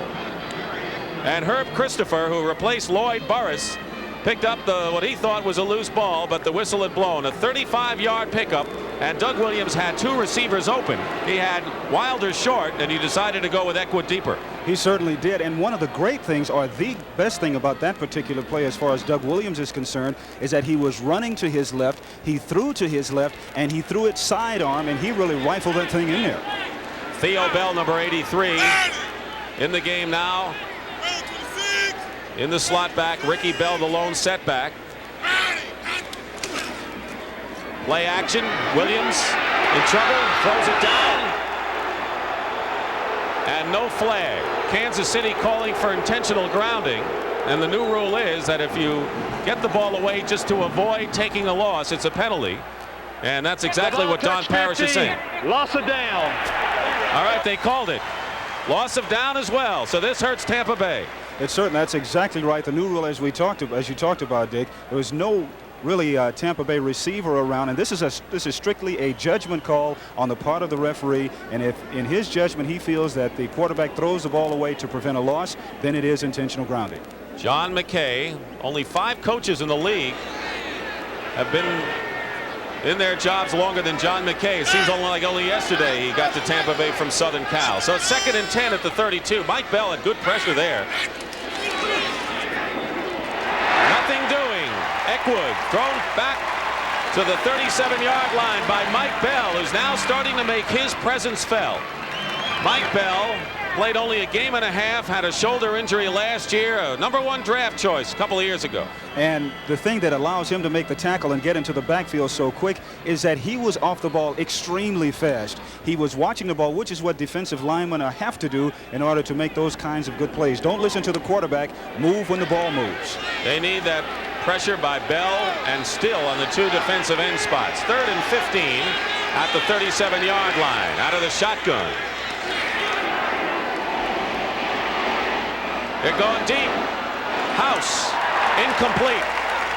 And Herb Christopher, who replaced Lloyd Burris, picked up what he thought was a loose ball, but the whistle had blown. A 35-yard pickup, and Doug Williams had 2 receivers open. He had Wilder short, and he decided to go with Eckwood deeper. He certainly did, and one of the great things, or the best thing about that particular play as far as Doug Williams is concerned, is that he was running to his left, he threw to his left, and he threw it sidearm, and he really rifled that thing in there. Theo Bell, number 83, in the game now. In the slot back, Ricky Bell, the lone setback. Play action, Williams in trouble, throws it down. And no flag. Kansas City calling for intentional grounding. And the new rule is that if you get the ball away just to avoid taking a loss, it's a penalty. And that's exactly what Don Parrish is saying. Loss of down. All right, they called it. Loss of down as well. So this hurts Tampa Bay. It's certain. That's exactly right. The new rule, as you talked about, Dick, there was no really Tampa Bay receiver around, and this is strictly a judgment call on the part of the referee. And if in his judgment he feels that the quarterback throws the ball away to prevent a loss, then it is intentional grounding. John McKay, only 5 coaches in the league have been in their jobs longer than John McKay. It seems only yesterday he got to Tampa Bay from Southern Cal. So it's 2nd and 10 at the 32. Mike Bell had good pressure there. Nothing doing. Eckwood thrown back to the 37-yard line by Mike Bell, who's now starting to make his presence felt. Mike Bell played only a game and a half, had a shoulder injury last year, a #1 draft choice a couple of years ago. And the thing that allows him to make the tackle and get into the backfield so quick is that he was off the ball extremely fast. He was watching the ball, which is what defensive linemen have to do in order to make those kinds of good plays. Don't listen to the quarterback. Move when the ball moves. They need that pressure by Bell and Still on the 2 defensive end spots. 3rd and 15 at the 37-yard line out of the shotgun. They're going deep. House incomplete.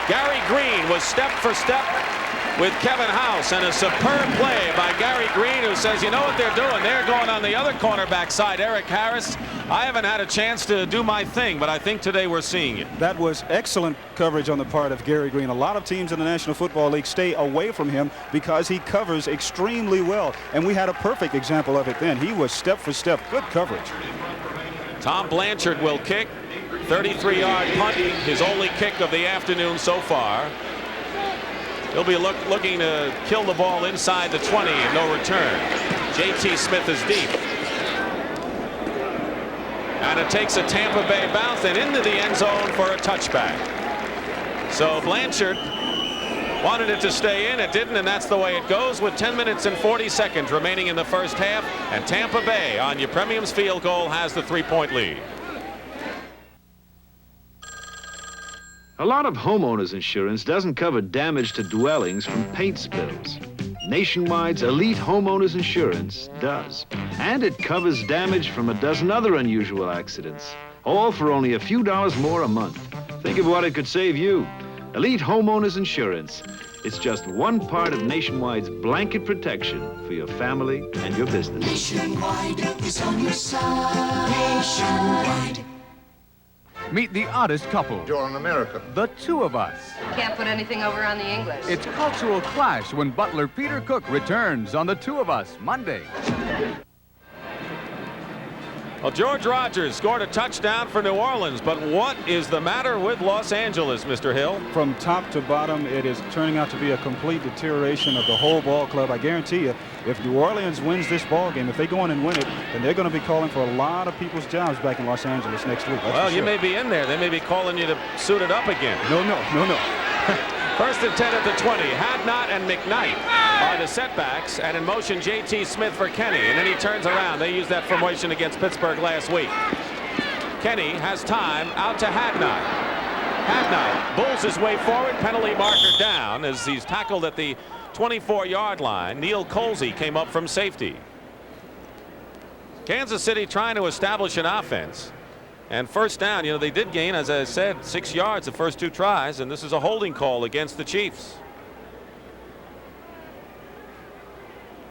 Gary Green was step for step with Kevin House, and a superb play by Gary Green, who says, you know what they're doing? They're going on the other cornerback side, Eric Harris. I haven't had a chance to do my thing, but I think today we're seeing it. That was excellent coverage on the part of Gary Green. A lot of teams in the National Football League stay away from him because he covers extremely well, and we had a perfect example of it then. He was step for step. Good coverage. Tom Blanchard will kick. 33-yard punt, his only kick of the afternoon so far. He'll be looking to kill the ball inside the 20 and no return. J.T. Smith is deep. And it takes a Tampa Bay bounce and into the end zone for a touchback. So Blanchard wanted it to stay in. It didn't, and that's the way it goes with 10 minutes and 40 seconds remaining in the first half. And Tampa Bay on your Premium's field goal has the 3-point lead. A lot of homeowners insurance doesn't cover damage to dwellings from paint spills. Nationwide's Elite Homeowners Insurance does. And it covers damage from a dozen other unusual accidents, all for only a few dollars more a month. Think of what it could save you. Elite Homeowners Insurance. It's just one part of Nationwide's blanket protection for your family and your business. Nationwide is on your side. Nationwide. Meet the oddest couple. You're an American. The Two of Us. Can't put anything over on the English. It's cultural clash when butler Peter Cook returns on The Two of Us Monday. Well, George Rogers scored a touchdown for New Orleans, but what is the matter with Los Angeles, Mr. Hill? From top to bottom, it is turning out to be a complete deterioration of the whole ball club. I guarantee you, if New Orleans wins this ball game, if they go in and win it, then they're going to be calling for a lot of people's jobs back in Los Angeles next week. Well, you may be in there. They may be calling you to suit it up again. No. First and 10 at the 20. Hadnot and McKnight are the setbacks, and in motion J.T. Smith for Kenny, and then he turns around. They used that formation against Pittsburgh last week. Kenny has time out to Hadnot. Hadnot bulls his way forward, penalty marker down as he's tackled at the 24-yard line. Neil Colsey came up from safety. Kansas City trying to establish an offense. And first down, you know, they did gain, as I said, 6 yards the first 2 tries, and this is a holding call against the Chiefs.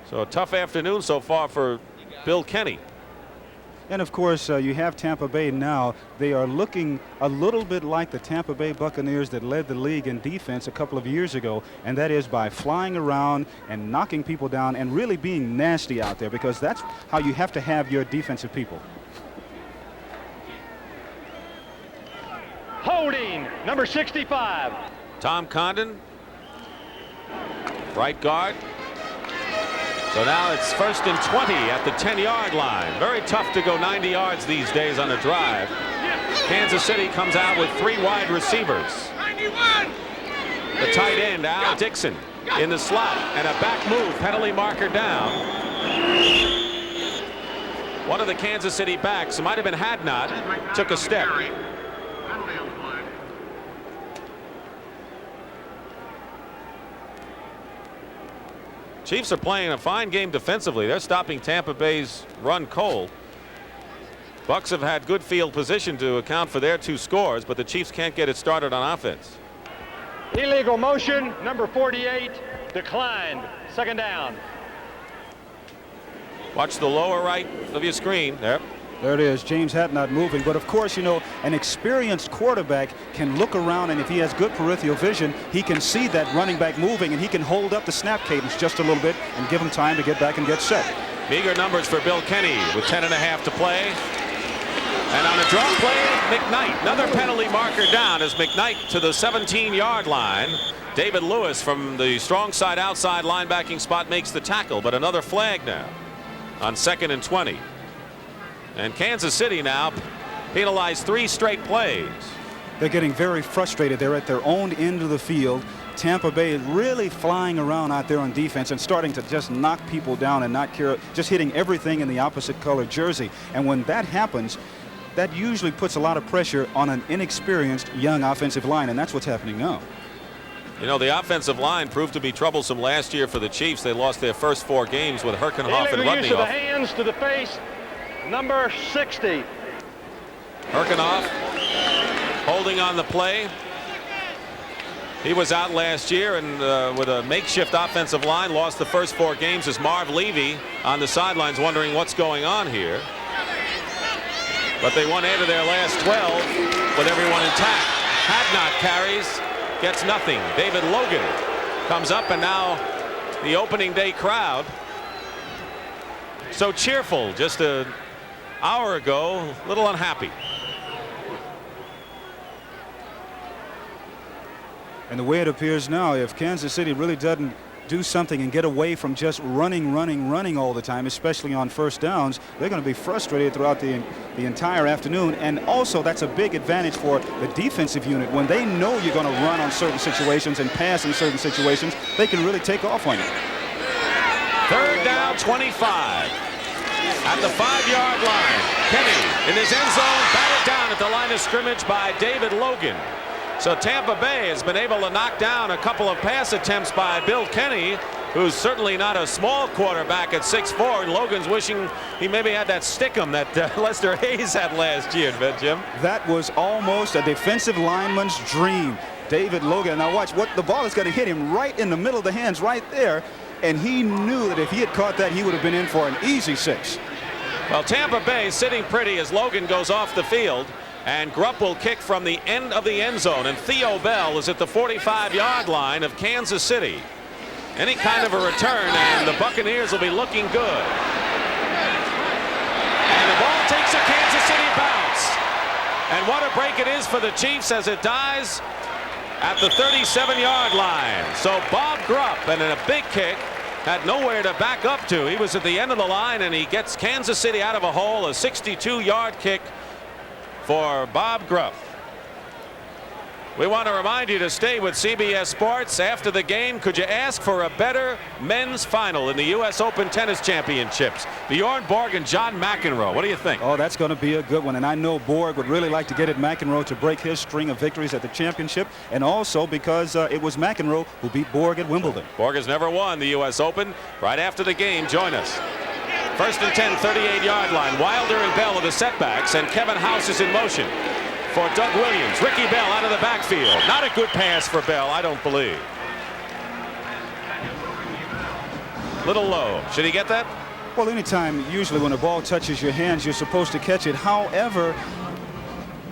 So a tough afternoon so far for Bill Kenny. And of course, you have Tampa Bay now. They are looking a little bit like the Tampa Bay Buccaneers that led the league in defense a couple of years ago, and that is by flying around and knocking people down and really being nasty out there, because that's how you have to have your defensive people. Holding, number 65. Tom Condon, right guard. So now it's first and 20 at the 10-yard line. Very tough to go 90 yards these days on a drive. Kansas City comes out with 3 wide receivers. The tight end, Al Dixon, in the slot, and a back move, penalty marker down. One of the Kansas City backs, it might have been Hadnot, took a step. Chiefs are playing a fine game defensively. They're stopping Tampa Bay's run cold. Bucks have had good field position to account for their 2 scores, but the Chiefs can't get it started on offense. Illegal motion, number 48, declined. Second down. Watch the lower right of your screen. Yep. There it is, James Hadnot moving. But of course, you know, an experienced quarterback can look around, and if he has good peripheral vision, he can see that running back moving, and he can hold up the snap cadence just a little bit and give him time to get back and get set. Meager numbers for Bill Kenny with 10.5 to play. And on a drop play, McKnight, another penalty marker down as McKnight to the 17-yard line. David Lewis from the strong side outside linebacking spot makes the tackle, but another flag now on 2nd and 20. And Kansas City now penalized 3 straight plays. They're getting very frustrated. They're at their own end of the field. Tampa Bay is really flying around out there on defense and starting to just knock people down and not care, just hitting everything in the opposite color jersey. And when that happens, that usually puts a lot of pressure on an inexperienced young offensive line, and that's what's happening now. You know, the offensive line proved to be troublesome last year for the Chiefs. They lost their first 4 games with Herkenhoff and Illegal use of the Rudnikoff. hands to the face, number 60. Herkenhoff holding on the play. He was out last year and with a makeshift offensive line lost the first 4 games as Marv Levy on the sidelines wondering what's going on here. But they won 8 of their last 12 with everyone intact. Hadnot carries, gets nothing. David Logan comes up, and now the opening day crowd so cheerful just an hour ago, a little unhappy. And the way it appears now, if Kansas City really doesn't do something and get away from just running all the time, especially on first downs, they're going to be frustrated throughout the entire afternoon. And also, that's a big advantage for the defensive unit. When they know you're going to run on certain situations and pass in certain situations, they can really take off on you. 3rd down, 25. At the 5-yard line, Kenny in his end zone, batted down at the line of scrimmage by David Logan. So Tampa Bay has been able to knock down a couple of pass attempts by Bill Kenny, who's certainly not a small quarterback at 6'4". And Logan's wishing he maybe had that stickum that Lester Hayes had last year, Jim. That was almost a defensive lineman's dream. David Logan. Now watch, what the ball is going to hit him right in the middle of the hands right there. And he knew that if he had caught that, he would have been in for an easy 6. Well, Tampa Bay sitting pretty as Logan goes off the field. And Grupp will kick from the end of the end zone. And Theo Bell is at the 45-yard line of Kansas City. Any kind of a return, and the Buccaneers will be looking good. And the ball takes a Kansas City bounce. And what a break it is for the Chiefs as it dies at the 37-yard line. So Bob Grupp, and in a big kick, had nowhere to back up to. He was at the end of the line, and he gets Kansas City out of a hole. A 62-yard kick for Bob Grupp. We want to remind you to stay with CBS Sports. After the game, could you ask for a better men's final in the U.S. Open Tennis Championships? Bjorn Borg and John McEnroe. What do you think? Oh, that's going to be a good one. And I know Borg would really like to get at McEnroe to break his string of victories at the championship. And also because it was McEnroe who beat Borg at Wimbledon. Borg has never won the U.S. Open. Right after the game, join us. 1st and 10, 38-yard line. Wilder and Bell are the setbacks, and Kevin House is in motion for Doug Williams. Ricky Bell out of the backfield. Not a good pass for Bell, I don't believe. Little low. Should he get that? Well, anytime, usually when a ball touches your hands, you're supposed to catch it. However,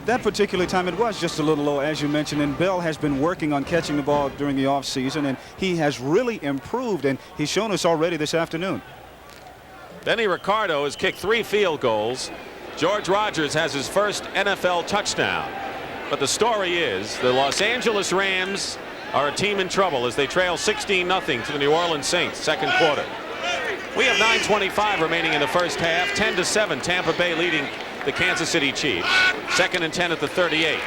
that particular time it was just a little low, as you mentioned, and Bell has been working on catching the ball during the offseason, and he has really improved, and he's shown us already this afternoon. Denny Ricardo has kicked 3 field goals. George Rogers has his first NFL touchdown. But the story is the Los Angeles Rams are a team in trouble as they trail 16-0 to the New Orleans Saints, 2nd quarter. We have 9:25 remaining in the first half. 10-7, Tampa Bay leading the Kansas City Chiefs. 2nd and 10 at the 38.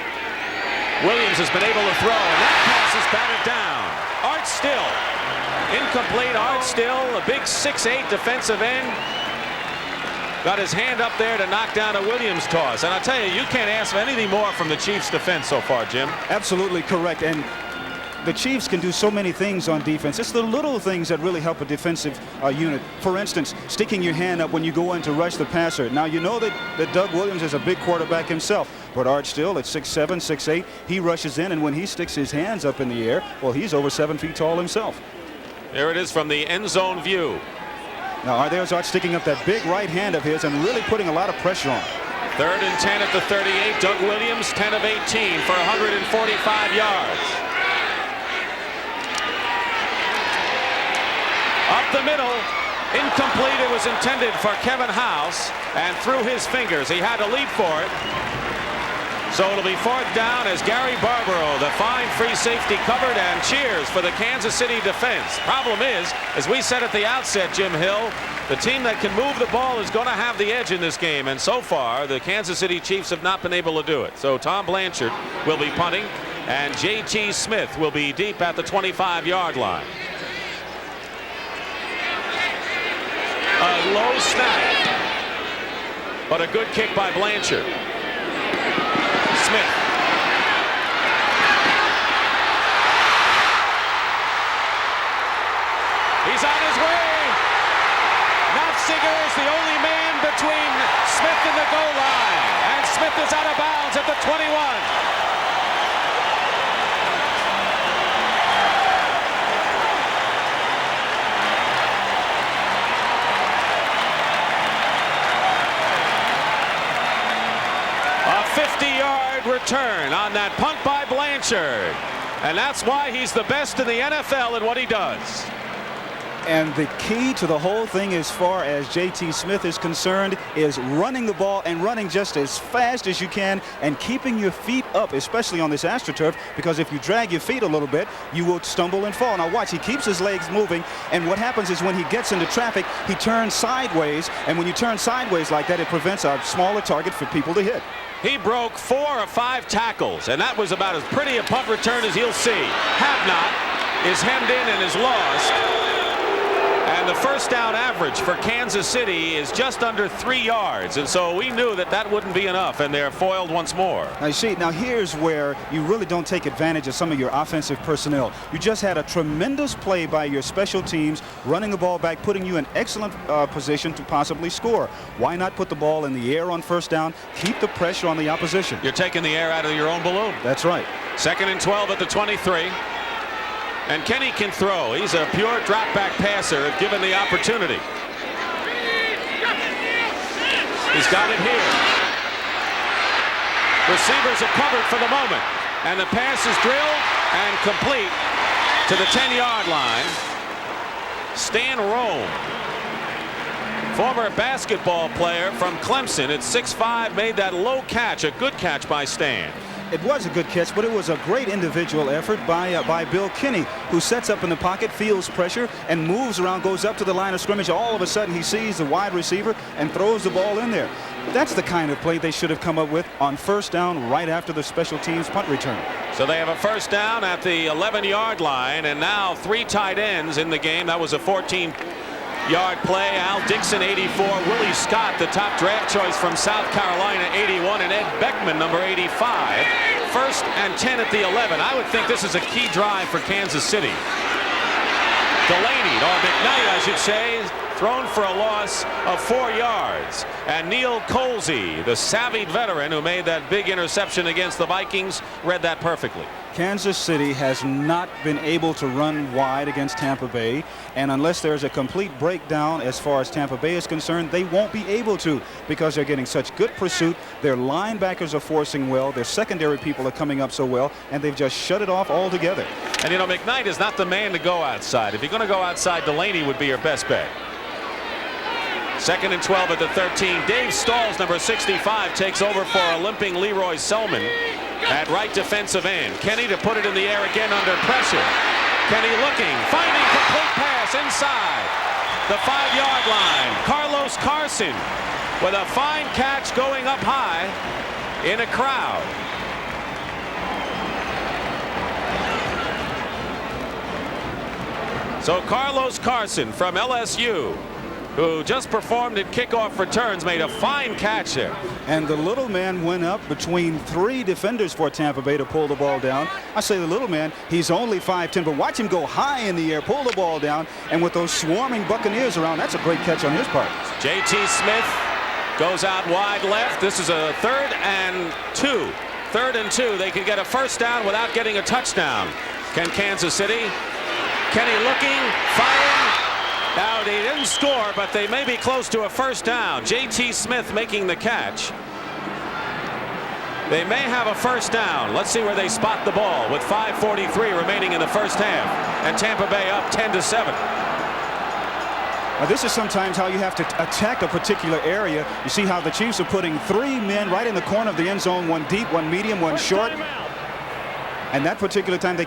Williams has been able to throw, and that pass is batted down. Art Still. Incomplete. Art Still, a big 6'8" defensive end. Got his hand up there to knock down a Williams toss. And I'll tell you, you can't ask for anything more from the Chiefs defense so far, Jim. Absolutely correct. And the Chiefs can do so many things on defense. It's the little things that really help a defensive unit. For instance, sticking your hand up when you go in to rush the passer. Now, you know that Doug Williams is a big quarterback himself. But Art Still at 6'7", 6'8", he rushes in, and when he sticks his hands up in the air, well, he's over 7 feet tall himself. There it is from the end zone view. Now, there's Art sticking up that big right hand of his and really putting a lot of pressure on. 3rd and 10 at the 38. Doug Williams, 10 of 18 for 145 yards. Up the middle. Incomplete. It was intended for Kevin House, and through his fingers. He had to leap for it. So it'll be 4th down as Gary Barbaro, the fine free safety, covered, and cheers for the Kansas City defense. Problem is, as we said at the outset, Jim Hill, The team that can move the ball is going to have the edge in this game, and so far the Kansas City Chiefs have not been able to do it. So Tom Blanchard will be punting, and J.T. Smith will be deep at the 25-yard line. A low snap, but a good kick by Blanchard. Smith. He's on his way. Singer is the only man between Smith and the goal line, and Smith is out of bounds at the 21. A 50-yard return on that punt by Blanchard, and that's why he's the best in the NFL in what he does. And the key to the whole thing as far as J.T. Smith is concerned is running the ball and running just as fast as you can and keeping your feet up, especially on this AstroTurf, because if you drag your feet a little bit, you will stumble and fall. Now watch, he keeps his legs moving, and what happens is when he gets into traffic, he turns sideways, and when you turn sideways like that, it prevents a smaller target for people to hit. He broke 4 or 5 tackles, and that was about as pretty a punt return as you'll see. Havnot is hemmed in and is lost. And the first down average for Kansas City is just under 3 yards. And so we knew that that wouldn't be enough, and they're foiled once more. Now, see, now here's where you really don't take advantage of some of your offensive personnel. You just had a tremendous play by your special teams, running the ball back, putting you in excellent position to possibly score. Why not put the ball in the air on first down, keep the pressure on the opposition? You're taking the air out of your own balloon. That's right. 2nd and 12 at the 23. And Kenny can throw. He's a pure drop-back passer if given the opportunity. He's got it here. Receivers are covered for the moment. And the pass is drilled and complete to the 10-yard line. Stan Rome, former basketball player from Clemson at 6'5", made that low catch, a good catch by Stan. It was a good catch, but it was a great individual effort by Bill Kinney, who sets up in the pocket, feels pressure, and moves around, goes up to the line of scrimmage. All of a sudden, he sees the wide receiver and throws the ball in there. That's the kind of play they should have come up with on first down right after the special teams punt return. So they have a first down at the 11-yard line, and now 3 tight ends in the game. That was a 14-yard play. Al Dixon, 84. Willie Scott, the top draft choice from South Carolina, 81. And Ed Beckman, number 85. 1st and 10 at the 11. I would think this is a key drive for Kansas City. Delaney, or McKnight, I should say, thrown for a loss of 4 yards. And Neil Colsey, the savvy veteran who made that big interception against the Vikings, read that perfectly. Kansas City has not been able to run wide against Tampa Bay, and unless there's a complete breakdown as far as Tampa Bay is concerned, they won't be able to, because they're getting such good pursuit. Their linebackers are forcing well, their secondary people are coming up so well, and they've just shut it off altogether. And you know, McKnight is not the man to go outside. If you're going to go outside, Delaney would be your best bet. 2nd and 12 at the 13. Dave Stalls, number 65, takes over for a limping Leroy Selman at right defensive end. Kenny to put it in the air again under pressure. Kenny looking, finding complete pass inside the 5-yard line. Carlos Carson with a fine catch going up high in a crowd. So Carlos Carson from LSU, who just performed at kickoff returns, made a fine catch there. And the little man went up between 3 defenders for Tampa Bay to pull the ball down. I say the little man, he's only 5'10", but watch him go high in the air, pull the ball down, and with those swarming Buccaneers around, that's a great catch on his part. J.T. Smith goes out wide left. This is a 3rd and 2. 3rd and 2. They can get a first down without getting a touchdown. Can Kansas City? Kenny looking, firing. Now, they didn't score, but they may be close to a first down. J.T. Smith making the catch. They may have a first down. Let's see where they spot the ball with 5:43 remaining in the first half. And Tampa Bay up 10-7. Now, this is sometimes how you have to attack a particular area. You see how the Chiefs are putting 3 men right in the corner of the end zone, 1 deep, 1 medium, 1 short. And that particular time they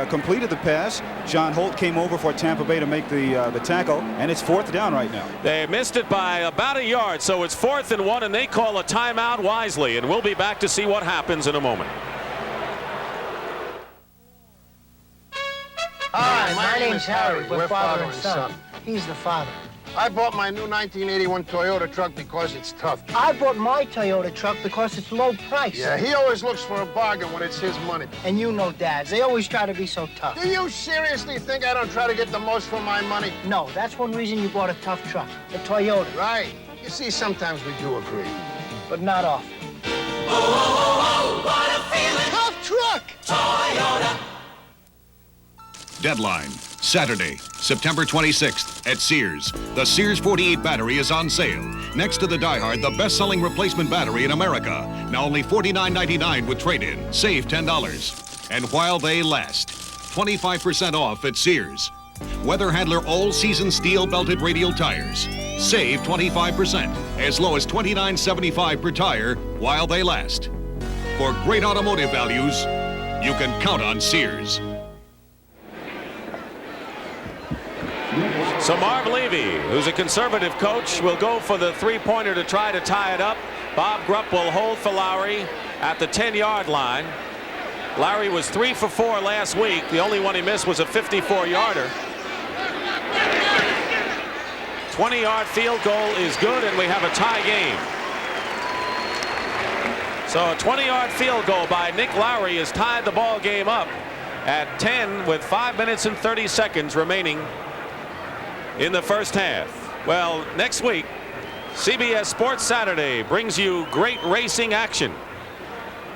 completed the pass. John Holt came over for Tampa Bay to make the tackle, and it's 4th down right now. They missed it by about a yard, so it's 4th and 1, and they call a timeout wisely, and we'll be back to see what happens in a moment. Hi, my name's Harry. We're father and son. He's the father. I bought my new 1981 Toyota truck because it's tough. I bought my Toyota truck because it's low price. Yeah, he always looks for a bargain when it's his money. And you know dads, they always try to be so tough. Do you seriously think I don't try to get the most for my money? No, that's one reason you bought a tough truck, a Toyota. Right. You see, sometimes we do agree. But not often. Oh, oh, oh, what a feeling. Tough truck! Toyota. Deadline, Saturday, September 26th at Sears. The Sears 48 battery is on sale. Next to the Die Hard, the best-selling replacement battery in America. Now only $49.99 with trade-in. Save $10. And while they last, 25% off at Sears. Weather Handler all-season steel belted radial tires. Save 25%, as low as $29.75 per tire while they last. For great automotive values, you can count on Sears. So Marv Levy, who's a conservative coach, will go for the three-pointer to try to tie it up. Bob Grupp will hold for Lowry at the 10-yard line. Lowry was 3 for 4 last week. The only one he missed was a 54-yarder. 20-yard field goal is good, and we have a tie game. So a 20-yard field goal by Nick Lowry has tied the ball game up at 10 with 5 minutes and 30 seconds remaining in the first half. Well, next week, CBS Sports Saturday brings you great racing action.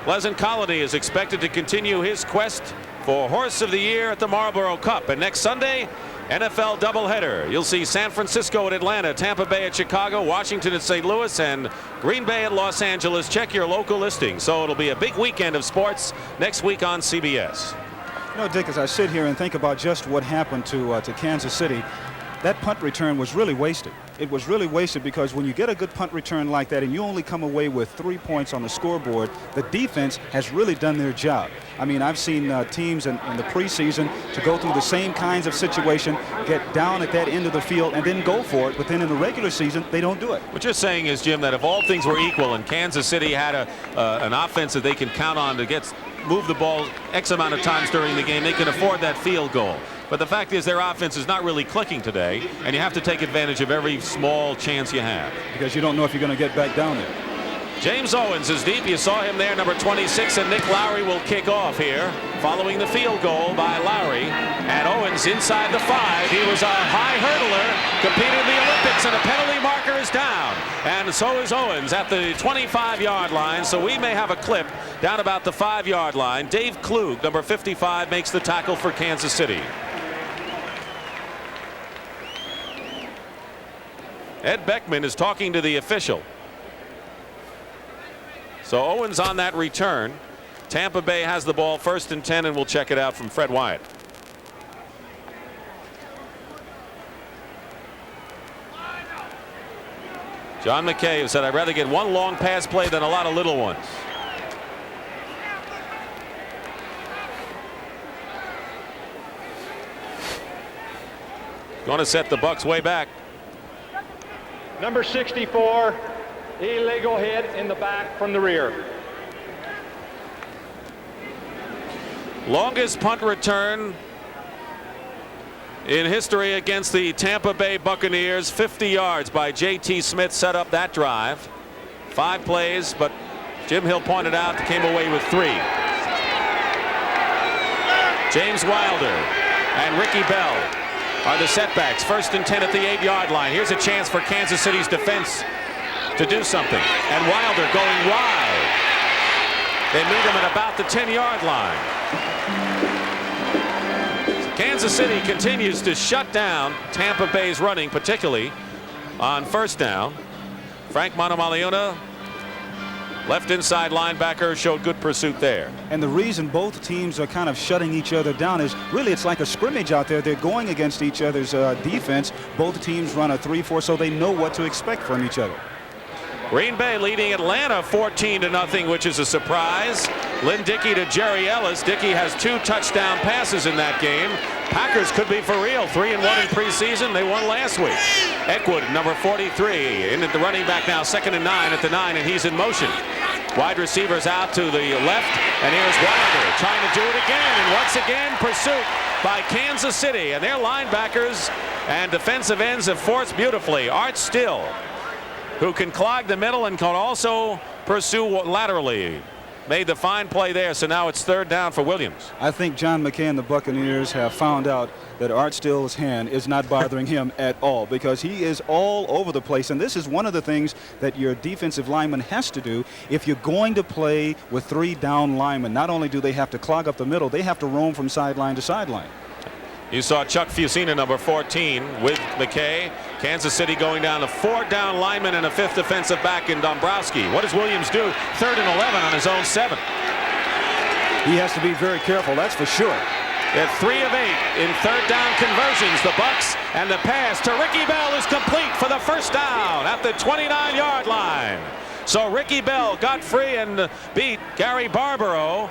Pleasant Colony is expected to continue his quest for Horse of the Year at the Marlboro Cup. And next Sunday, NFL doubleheader. You'll see San Francisco at Atlanta, Tampa Bay at Chicago, Washington at St. Louis, and Green Bay at Los Angeles. Check your local listing. So it'll be a big weekend of sports next week on CBS. You know, Dick, as I sit here and think about just what happened to Kansas City, that punt return was really wasted. It was really wasted because when you get a good punt return like that and you only come away with 3 points on the scoreboard, the defense has really done their job. I mean, I've seen teams in the preseason to go through the same kinds of situation, get down at that end of the field and then go for it, but then in the regular season, they don't do it. What you're saying is, Jim, that if all things were equal and Kansas City had an offense that they can count on to move the ball X amount of times during the game, they can afford that field goal. But the fact is their offense is not really clicking today, and you have to take advantage of every small chance you have. Because you don't know if you're going to get back down there. James Owens is deep. You saw him there, number 26, and Nick Lowry will kick off here following the field goal by Lowry. And Owens inside the 5. He was a high hurdler, competed in the Olympics, and a penalty marker is down. And so is Owens at the 25-yard line, so we may have a clip down about the 5-yard line. Dave Klug, number 55, makes the tackle for Kansas City. Ed Beckman is talking to the official. So Owens on that return. Tampa Bay has the ball, 1st and 10, and we'll check it out from Fred Wyatt. John McKay said, I'd rather get one long pass play than a lot of little ones. Going to set the Bucs way back. Number 64, illegal hit in the back from the rear. Longest punt return in history against the Tampa Bay Buccaneers. 50 yards by J.T. Smith set up that drive. 5 plays, but Jim Hill pointed out they came away with 3. James Wilder and Ricky Bell are the setbacks. 1st and 10 at the 8-yard line. Here's a chance for Kansas City's defense to do something. And Wilder going wide. They meet him at about the 10-yard line. So Kansas City continues to shut down Tampa Bay's running, particularly on 1st down. Frank Montemaliuna, left inside linebacker, showed good pursuit there. And the reason both teams are kind of shutting each other down is really it's like a scrimmage out there. They're going against each other's defense. Both teams run a 3-4, so they know what to expect from each other. Green Bay leading Atlanta 14-0, which is a surprise. Lynn Dickey to Jerry Ellis. Dickey has 2 touchdown passes in that game. Packers could be for real. 3-1 in preseason. They won last week. Eckwood, number 43, in at the running back now, 2nd and 9 at the 9, and he's in motion. Wide receivers out to the left, and here's Wilder trying to do it again, and once again pursuit by Kansas City, and their linebackers and defensive ends have forced beautifully. Art Still, who can clog the middle and can also pursue laterally, made the fine play there. So now it's 3rd down for Williams. I think John McKay and the Buccaneers have found out that Art Still's hand is not bothering him at all, because he is all over the place. And this is one of the things that your defensive lineman has to do if you're going to play with 3 down linemen. Not only do they have to clog up the middle, they have to roam from sideline to sideline. You saw Chuck Fusina, number 14, with McKay. Kansas City going down to 4 down linemen and a 5th defensive back in Dombrowski. What does Williams do? 3rd and 11 on his own 7. He has to be very careful, that's for sure. At 3 of 8 in 3rd down conversions. The Bucs, and the pass to Ricky Bell is complete for the 1st down at the 29-yard line. So Ricky Bell got free and beat Gary Barbaro.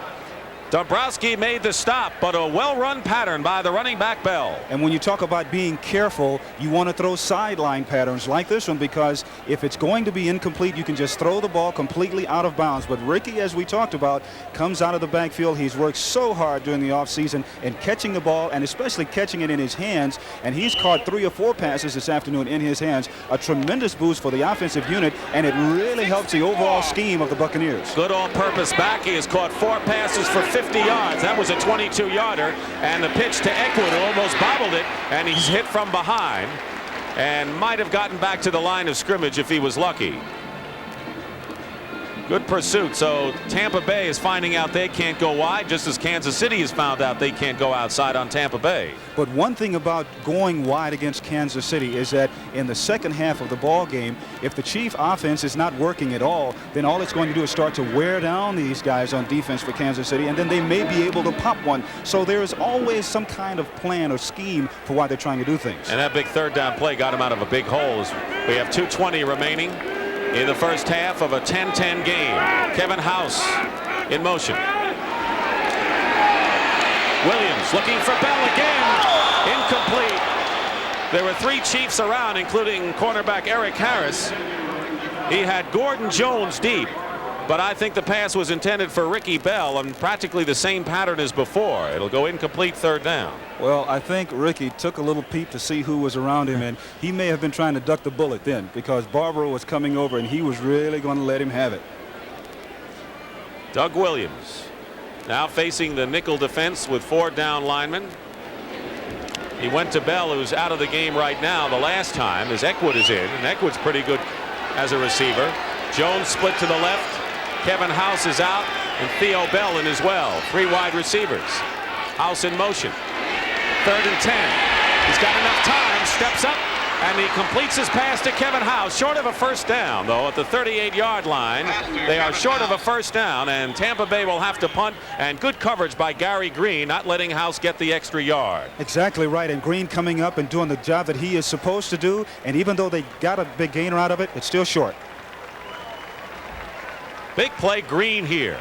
Dombrowski made the stop, but a well-run pattern by the running back Bell. And when you talk about being careful, you want to throw sideline patterns like this one, because if it's going to be incomplete, you can just throw the ball completely out of bounds. But Ricky, as we talked about, comes out of the backfield. He's worked so hard during the offseason in catching the ball, and especially catching it in his hands. And he's caught 3 or 4 passes this afternoon in his hands. A tremendous boost for the offensive unit, and it really helps the overall scheme of the Buccaneers. Good all-purpose back. He has caught 4 passes for 50 yards. That was a 22-yarder, and the pitch to Eckwood, who almost bobbled it, and he's hit from behind and might have gotten back to the line of scrimmage if he was lucky. Good pursuit. So Tampa Bay is finding out they can't go wide, just as Kansas City has found out they can't go outside on Tampa Bay. But one thing about going wide against Kansas City is that in the second half of the ball game, if the Chief offense is not working at all, then all it's going to do is start to wear down these guys on defense for Kansas City, and then they may be able to pop one. So there is always some kind of plan or scheme for why they're trying to do things. And that big 3rd down play got him out of a big hole. We have 2:20 remaining in the first half of a 10-10 game. Kevin House in motion. Williams looking for Bell again. Incomplete. There were 3 Chiefs around, including cornerback Eric Harris. He had Gordon Jones deep, but I think the pass was intended for Ricky Bell, and practically the same pattern as before. It'll go incomplete, 3rd down. Well, I think Ricky took a little peep to see who was around him, and he may have been trying to duck the bullet then, because Barbaro was coming over and he was really going to let him have it. Doug Williams now facing the nickel defense with 4 down linemen. He went to Bell, who's out of the game right now. The last time as Eckwood is in, and Eckwood's pretty good as a receiver. Jones split to the left. Kevin House is out, and Theo Bell in as well. 3 wide receivers. House in motion. 3rd and 10. He's got enough time, steps up, and he completes his pass to Kevin House. Short of a 1st down, though, at the 38-yard line. They are short of a 1st down, and Tampa Bay will have to punt, and good coverage by Gary Green, not letting House get the extra yard. Exactly right, and Green coming up and doing the job that he is supposed to do, and even though they got a big gainer out of it, it's still short. Big play Green here.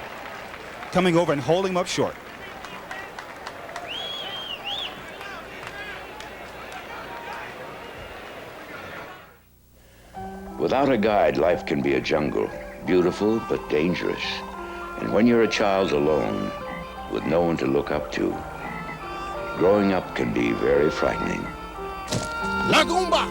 Coming over and holding him up short. Without a guide, life can be a jungle, beautiful but dangerous. And when you're a child alone, with no one to look up to, growing up can be very frightening. La Goomba!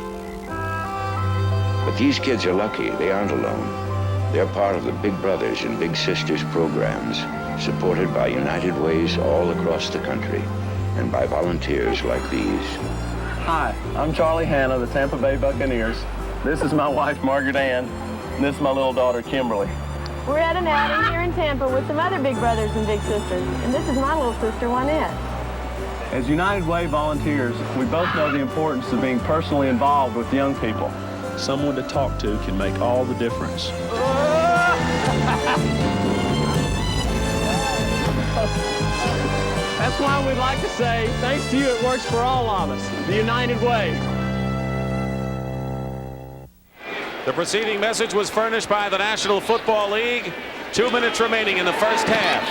But these kids are lucky. They aren't alone. They're part of the Big Brothers and Big Sisters programs, supported by United Ways all across the country, and by volunteers like these. Hi, I'm Charlie Hanna, the Tampa Bay Buccaneers. This is my wife, Margaret Ann, and this is my little daughter, Kimberly. We're at an outing here in Tampa with some other Big Brothers and Big Sisters, and this is my little sister, Juanette. As United Way volunteers, we both know the importance of being personally involved with young people. Someone to talk to can make all the difference. That's why we'd like to say, thanks to you, it works for all of us. The United Way. The preceding message was furnished by the National Football League. 2 minutes remaining in the first half.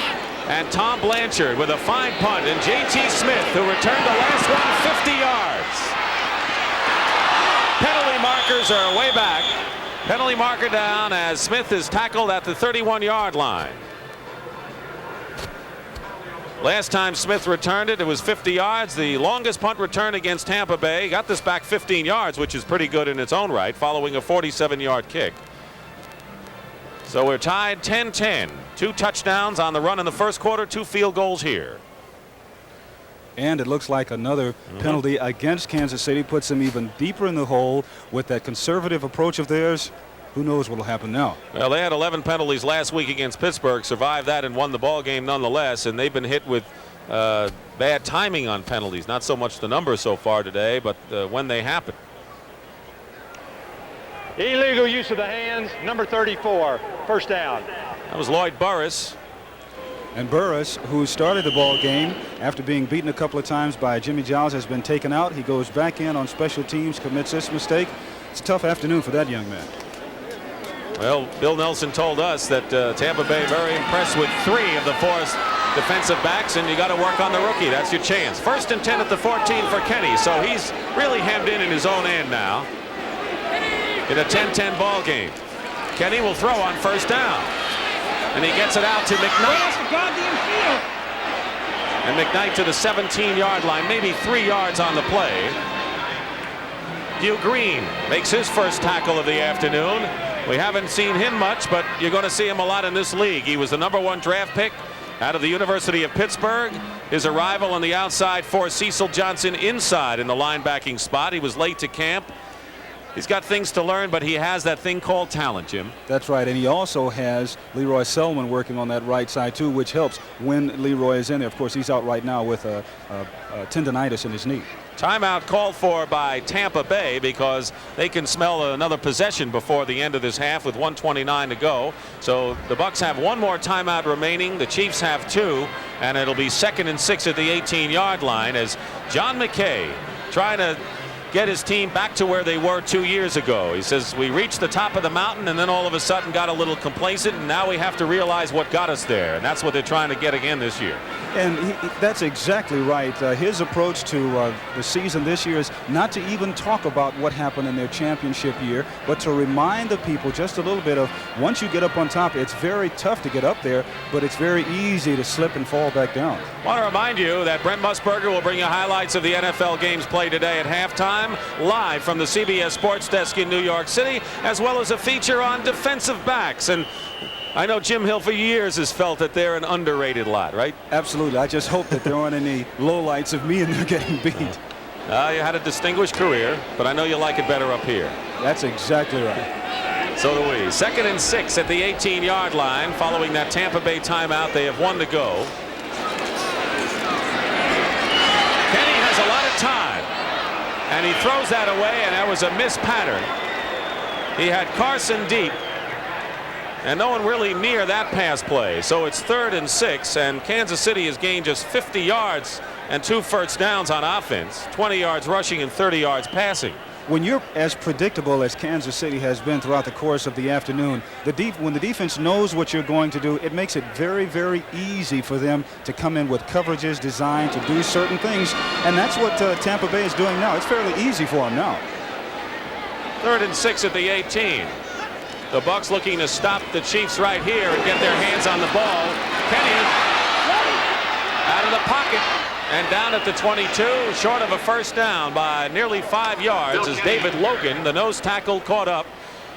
And Tom Blanchard with a fine punt, and J.T. Smith, who returned the last one 50 yards. Penalty markers are way back. Penalty marker down as Smith is tackled at the 31-yard line. Last time Smith returned it, it was 50 yards. The longest punt return against Tampa Bay. Got this back 15 yards, which is pretty good in its own right, following a 47-yard kick. So we're tied 10-10. 2 touchdowns on the run in the first quarter, 2 field goals here. And it looks like another penalty against Kansas City puts them even deeper in the hole with that conservative approach of theirs. Who knows what will happen now? Well, they had 11 penalties last week against Pittsburgh, survived that and won the ball game nonetheless, and they've been hit with bad timing on penalties. Not so much the number so far today, but when they happen. Illegal use of the hands, number 34, first down. That was Lloyd Burris. And Burris, who started the ball game after being beaten a couple of times by Jimmy Giles, has been taken out. He goes back in on special teams, commits this mistake. It's a tough afternoon for that young man. Well, Bill Nelson told us that Tampa Bay very impressed with 3 of the 4 defensive backs, and you got to work on the rookie. That's your chance. 1st and 10 at the 14 for Kenny, so he's really hemmed in his own end now in a 10-10 ball game. Kenny will throw on first down, and he gets it out to McKnight. And McKnight to the 17-yard line, maybe 3 yards on the play. Hugh Green makes his first tackle of the afternoon. We haven't seen him much, but you're going to see him a lot in this league. He was the #1 draft pick out of the University of Pittsburgh. His arrival on the outside for Cecil Johnson inside in the linebacking spot. He was late to camp. He's got things to learn, but he has that thing called talent, Jim. That's right, and he also has Leroy Selman working on that right side too, which helps when Leroy is in there. Of course, he's out right now with a tendonitis in his knee. Timeout called for by Tampa Bay because they can smell another possession before the end of this half with 1:29 to go. So the Bucs have 1 more timeout remaining. The Chiefs have 2, and it'll be 2nd and 6 at the 18-yard line as John McKay trying to get his team back to where they were 2 years ago. He says we reached the top of the mountain and then all of a sudden got a little complacent, and now we have to realize what got us there, and that's what they're trying to get again this year. And that's exactly right. His approach to the season this year is not to even talk about what happened in their championship year, but to remind the people just a little bit of once you get up on top, it's very tough to get up there, but it's very easy to slip and fall back down. I want to remind you that Brent Musburger will bring you highlights of the NFL games played today at halftime, live from the CBS Sports Desk in New York City, as well as a feature on defensive backs. And I know Jim Hill for years has felt that they're an underrated lot, right? Absolutely. I just hope that there aren't any lowlights of me and they're getting beat. You had a distinguished career, but I know you like it better up here. That's exactly right. So do we. 2nd and 6 at the 18-yard line. Following that Tampa Bay timeout, they have 1 to go. Kenny has a lot of time, and he throws that away, and that was a missed pattern. He had Carson deep, and no one really near that pass play. So it's 3rd and 6, and Kansas City has gained just 50 yards and 2 first downs on offense, 20 yards rushing and 30 yards passing. When you're as predictable as Kansas City has been throughout the course of the afternoon, when the defense knows what you're going to do, it makes it very, very easy for them to come in with coverages designed to do certain things, and that's what Tampa Bay is doing now. It's fairly easy for them now. 3rd and 6 at the 18. The Bucs looking to stop the Chiefs right here and get their hands on the ball. Kenny out of the pocket and down at the 22, short of a first down by nearly 5 yards as David Logan, the nose tackle, caught up.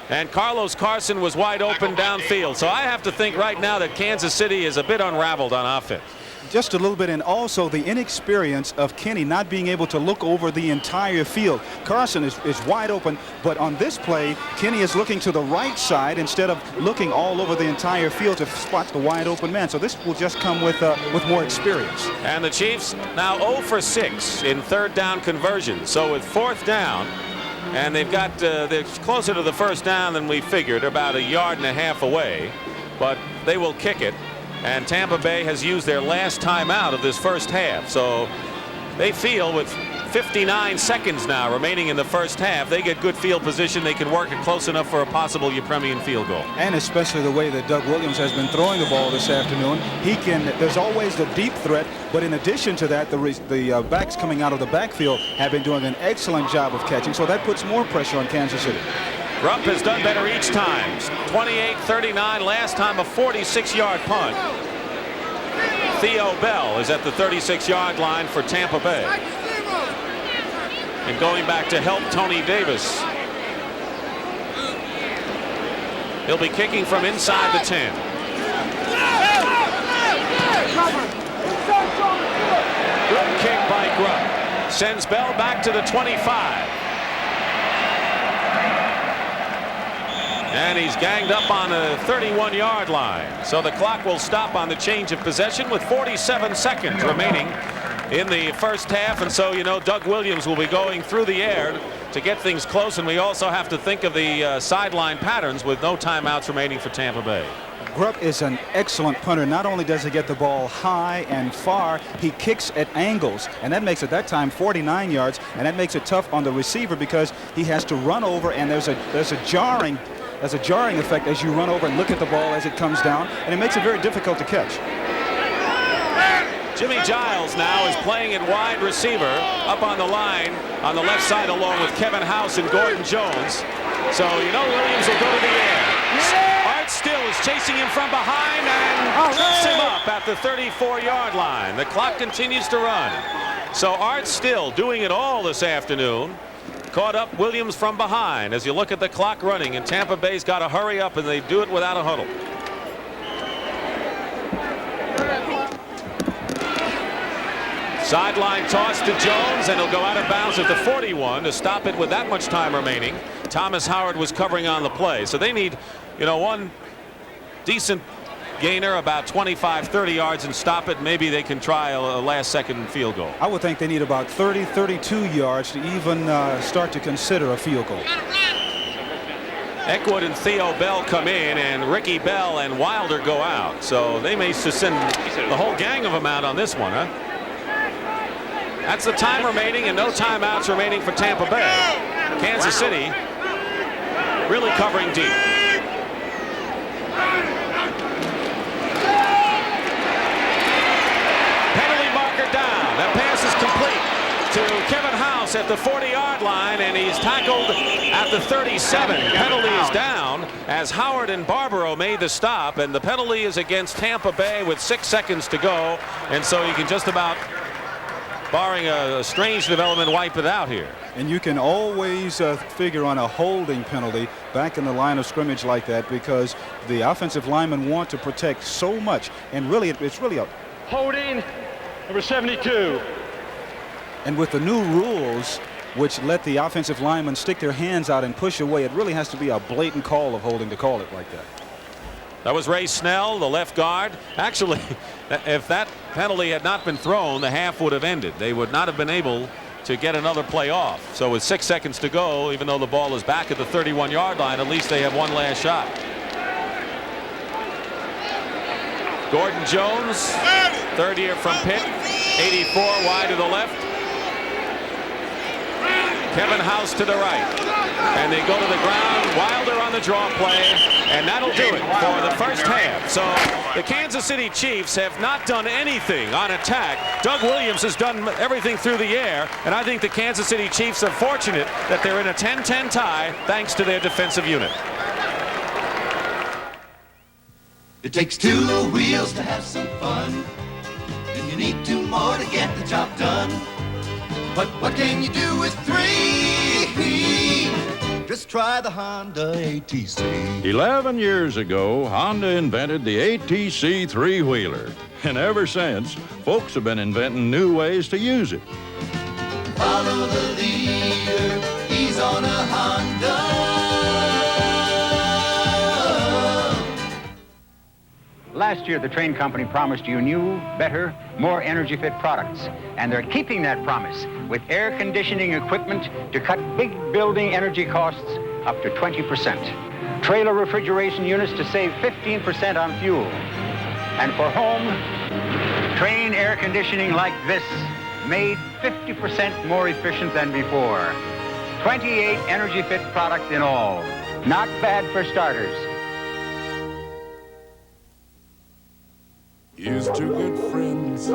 And Carlos Carson was wide open downfield. So I have to think right now that Kansas City is a bit unraveled on offense. Just a little bit, and also the inexperience of Kenny not being able to look over the entire field. Carson is wide open, but on this play, Kenny is looking to the right side instead of looking all over the entire field to spot the wide open man. So this will just come with more experience. And the Chiefs now 0 for 6 in 3rd down conversions. So with 4th down, and they're closer to the first down than we figured, about 1.5 yards away, but they will kick it. And Tampa Bay has used their last timeout of this first half. So they feel with 59 seconds now remaining in the first half. They get good field position. They can work it close enough for a possible Yepremian field goal. And especially the way that Doug Williams has been throwing the ball this afternoon. There's always the deep threat, but in addition to that, the backs coming out of the backfield have been doing an excellent job of catching, so that puts more pressure on Kansas City. Rupp has done better each time. 28-39, last time a 46-yard punt. Theo Bell is at the 36-yard line for Tampa Bay. And going back to help Tony Davis. He'll be kicking from inside the 10. Good kick by Grubb. Sends Bell back to the 25. And he's ganged up on the 31-yard line. So the clock will stop on the change of possession with 47 seconds remaining in the first half. And so, you know, Doug Williams will be going through the air to get things close. And we also have to think of the sideline patterns with no timeouts remaining for Tampa Bay. Grubb is an excellent punter. Not only does he get the ball high and far, he kicks at angles, and that makes at that time 49 yards, and that makes it tough on the receiver because he has to run over, and there's a jarring effect as you run over and look at the ball as it comes down, and it makes it very difficult to catch. Jimmy Giles now is playing at wide receiver up on the line on the left side along with Kevin House and Gordon Jones. So you know Williams will go to the air. Art Still is chasing him from behind and trips him up at the 34-yard line. The clock continues to run. So Art Still doing it all this afternoon. Caught up Williams from behind as you look at the clock running, and Tampa Bay's got to hurry up, and they do it without a huddle. Sideline toss to Jones, and he'll go out of bounds at the 41 to stop it with that much time remaining. Thomas Howard was covering on the play, so they need, you know, one decent gainer about 25-30 yards and stop it. Maybe they can try a last-second field goal. I would think they need about 30-32 yards to even start to consider a field goal. Eckwood and Theo Bell come in, and Ricky Bell and Wilder go out. So they may just send the whole gang of them out on this one, huh? That's the time remaining, and no timeouts remaining for Tampa Bay. Kansas City really covering deep. Penalty marker down. That pass is complete to Kevin House at the 40-yard line, and he's tackled at the 37. Penalty is down as Howard and Barbaro made the stop, and the penalty is against Tampa Bay with 6 seconds to go, and so you can just about, barring a strange development, wipe it out here. And you can always figure on a holding penalty back in the line of scrimmage like that because the offensive linemen want to protect so much, and really it's really a holding number 72. And with the new rules which let the offensive linemen stick their hands out and push away, it really has to be a blatant call of holding to call it like that. That was Ray Snell, the left guard. Actually, if that penalty had not been thrown, the half would have ended. They would not have been able to get another play off. So with 6 seconds to go, even though the ball is back at the 31-yard line, at least they have one last shot. Gordon Jones, third year from Pitt, 84 wide to the left. Kevin House to the right, and they go to the ground. Wilder on the draw play, and that'll do it for the first half. So the Kansas City Chiefs have not done anything on attack. Doug Williams has done everything through the air, and I think the Kansas City Chiefs are fortunate that they're in a 10-10 tie thanks to their defensive unit. It takes 2 wheels to have some fun, and you need 2 more to get the job done. But what can you do with 3? Just try the Honda ATC. 11 years ago, Honda invented the ATC 3-wheeler. And ever since, folks have been inventing new ways to use it. Follow the leader, he's on a Honda. Last year, the Train Company promised you new, better, more energy-fit products. And they're keeping that promise with air conditioning equipment to cut big building energy costs up to 20%. Trailer refrigeration units to save 15% on fuel. And for home, Train air conditioning like this made 50% more efficient than before. 28 Energy Fit products in all. Not bad for starters. Here's to good friends.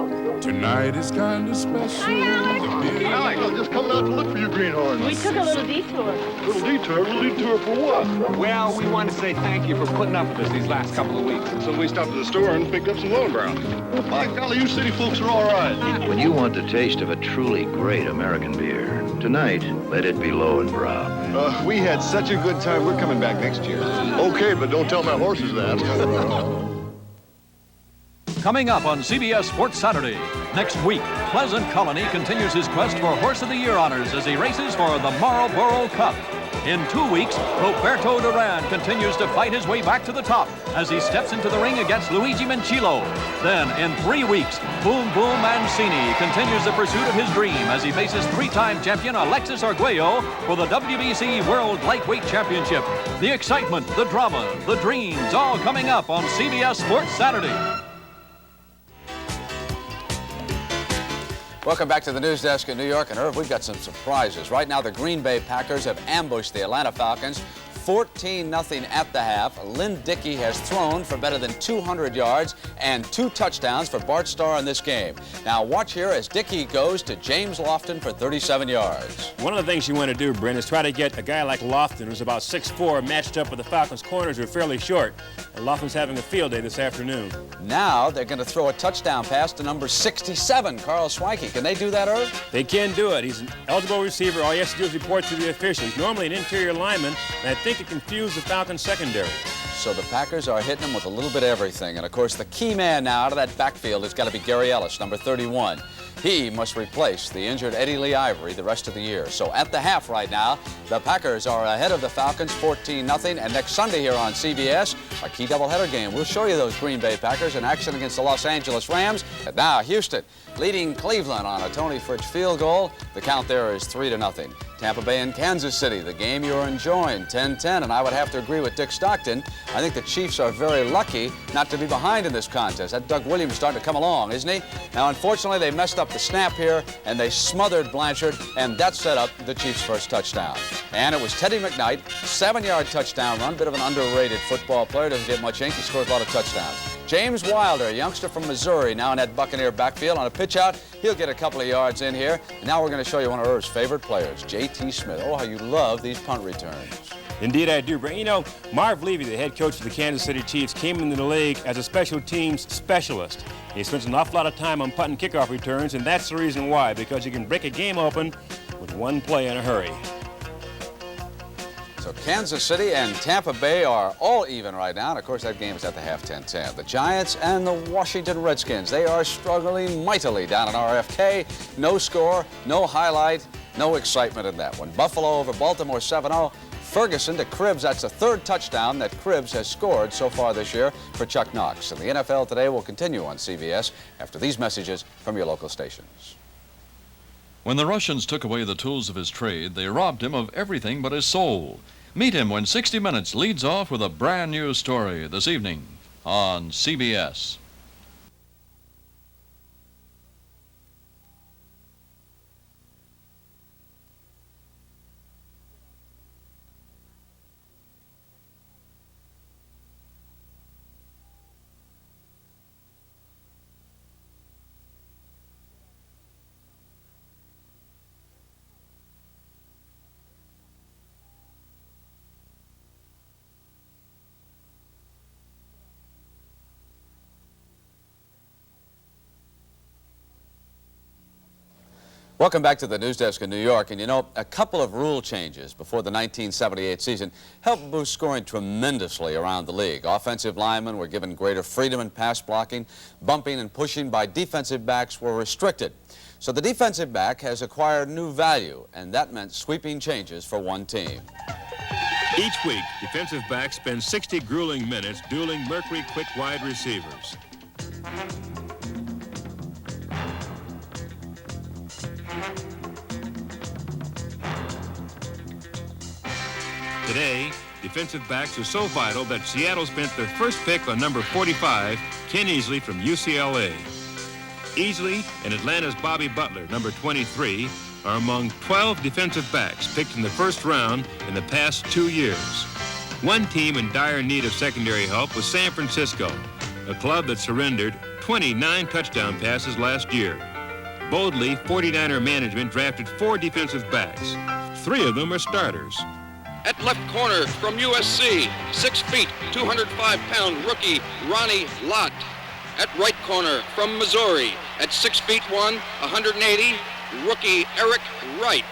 Tonight is kind of special. Alex, I'm just coming out to look for you greenhorns. We took a little detour. Little detour for what? Well, we want to say thank you for putting up with us these last couple of weeks. So we stopped at the store and picked up some Lowenbrow. Well, by golly, you city folks are all right. When you want the taste of a truly great American beer, tonight, let it be Lowenbrow. We had such a good time, we're coming back next year. Okay, but don't tell my horses that. Coming up on CBS Sports Saturday. Next week, Pleasant Colony continues his quest for Horse of the Year honors as he races for the Marlboro Cup. In 2 weeks, Roberto Duran continues to fight his way back to the top as he steps into the ring against Luigi Manchillo. Then, in 3 weeks, Boom Boom Mancini continues the pursuit of his dream as he faces 3-time champion Alexis Arguello for the WBC World Lightweight Championship. The excitement, the drama, the dreams, all coming up on CBS Sports Saturday. Welcome back to the news desk in New York. And Irv, we've got some surprises. Right now, the Green Bay Packers have ambushed the Atlanta Falcons 14-0 at the half. Lynn Dickey has thrown for better than 200 yards and 2 touchdowns for Bart Starr in this game. Now watch here as Dickey goes to James Lofton for 37 yards. One of the things you want to do, Brent, is try to get a guy like Lofton, who's about 6'4", matched up with the Falcons' corners who are fairly short. And Lofton's having a field day this afternoon. Now they're going to throw a touchdown pass to number 67, Carl Schweike. Can they do that, Irv? They can do it. He's an eligible receiver. All he has to do is report to the officials. Normally an interior lineman, and I think it confused the Falcons secondary. So the Packers are hitting him with a little bit of everything. And, of course, the key man now out of that backfield has got to be Gary Ellis, number 31. He must replace the injured Eddie Lee Ivory the rest of the year. So at the half right now, the Packers are ahead of the Falcons 14-0. And next Sunday here on CBS, a key doubleheader game. We'll show you those Green Bay Packers in action against the Los Angeles Rams. And now Houston leading Cleveland on a Tony Fritsch field goal. The count there is 3-0. Tampa Bay and Kansas City, the game you're enjoying, 10-10. And I would have to agree with Dick Stockton. I think the Chiefs are very lucky not to be behind in this contest. That Doug Williams is starting to come along, isn't he? Now, unfortunately, they messed up the snap here, and they smothered Blanchard, and that set up the Chiefs' first touchdown. And it was Teddy McKnight, 7-yard touchdown run, bit of an underrated football player, doesn't get much ink, he scores a lot of touchdowns. James Wilder, a youngster from Missouri, now in that Buccaneer backfield. On a pitch out, he'll get a couple of yards in here. And now we're going to show you one of Irv's favorite players, J.T. Smith. Oh, how you love these punt returns. Indeed, I do. But, you know, Marv Levy, the head coach of the Kansas City Chiefs, came into the league as a special teams specialist. He spends an awful lot of time on punt and kickoff returns, and that's the reason why, because you can break a game open with one play in a hurry. So Kansas City and Tampa Bay are all even right now. And, of course, that game is at the half 10-10. The Giants and the Washington Redskins, they are struggling mightily down in RFK. No score, no highlight, no excitement in that one. Buffalo over Baltimore 7-0. Ferguson to Cribbs. That's the third touchdown that Cribbs has scored so far this year for Chuck Knox. And the NFL Today will continue on CBS after these messages from your local stations. When the Russians took away the tools of his trade, they robbed him of everything but his soul. Meet him when 60 Minutes leads off with a brand new story this evening on CBS. Welcome back to the news desk in New York. And you know, a couple of rule changes before the 1978 season helped boost scoring tremendously around the league. Offensive linemen were given greater freedom in pass blocking. Bumping and pushing by defensive backs were restricted. So the defensive back has acquired new value, and that meant sweeping changes for one team. Each week, defensive backs spend 60 grueling minutes dueling Mercury quick wide receivers. Today, defensive backs are so vital that Seattle spent their first pick on number 45, Ken Easley from UCLA. Easley and Atlanta's Bobby Butler, number 23, are among 12 defensive backs picked in the first round in the past 2 years. One team in dire need of secondary help was San Francisco, a club that surrendered 29 touchdown passes last year. Boldly, 49er management drafted 4 defensive backs. 3 of them are starters. At left corner from USC, 6 feet, 205-pound rookie Ronnie Lott. At right corner from Missouri, at 6 feet 1, 180, rookie Eric Wright.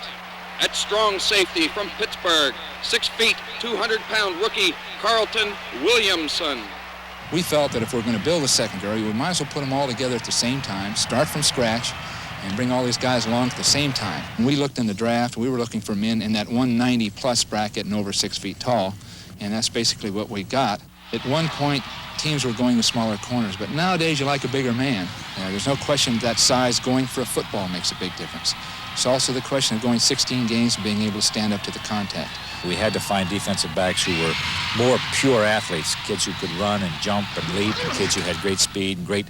At strong safety from Pittsburgh, 6 feet, 200-pound rookie Carlton Williamson. We felt that if we're going to build a secondary, we might as well put them all together at the same time, start from scratch, and bring all these guys along at the same time. When we looked in the draft, we were looking for men in that 190-plus bracket and over 6 feet tall, and that's basically what we got. At one point, teams were going with smaller corners, but nowadays you like a bigger man. There's no question that size going for a football makes a big difference. It's also the question of going 16 games and being able to stand up to the contact. We had to find defensive backs who were more pure athletes, kids who could run and jump and leap, and kids who had great speed and great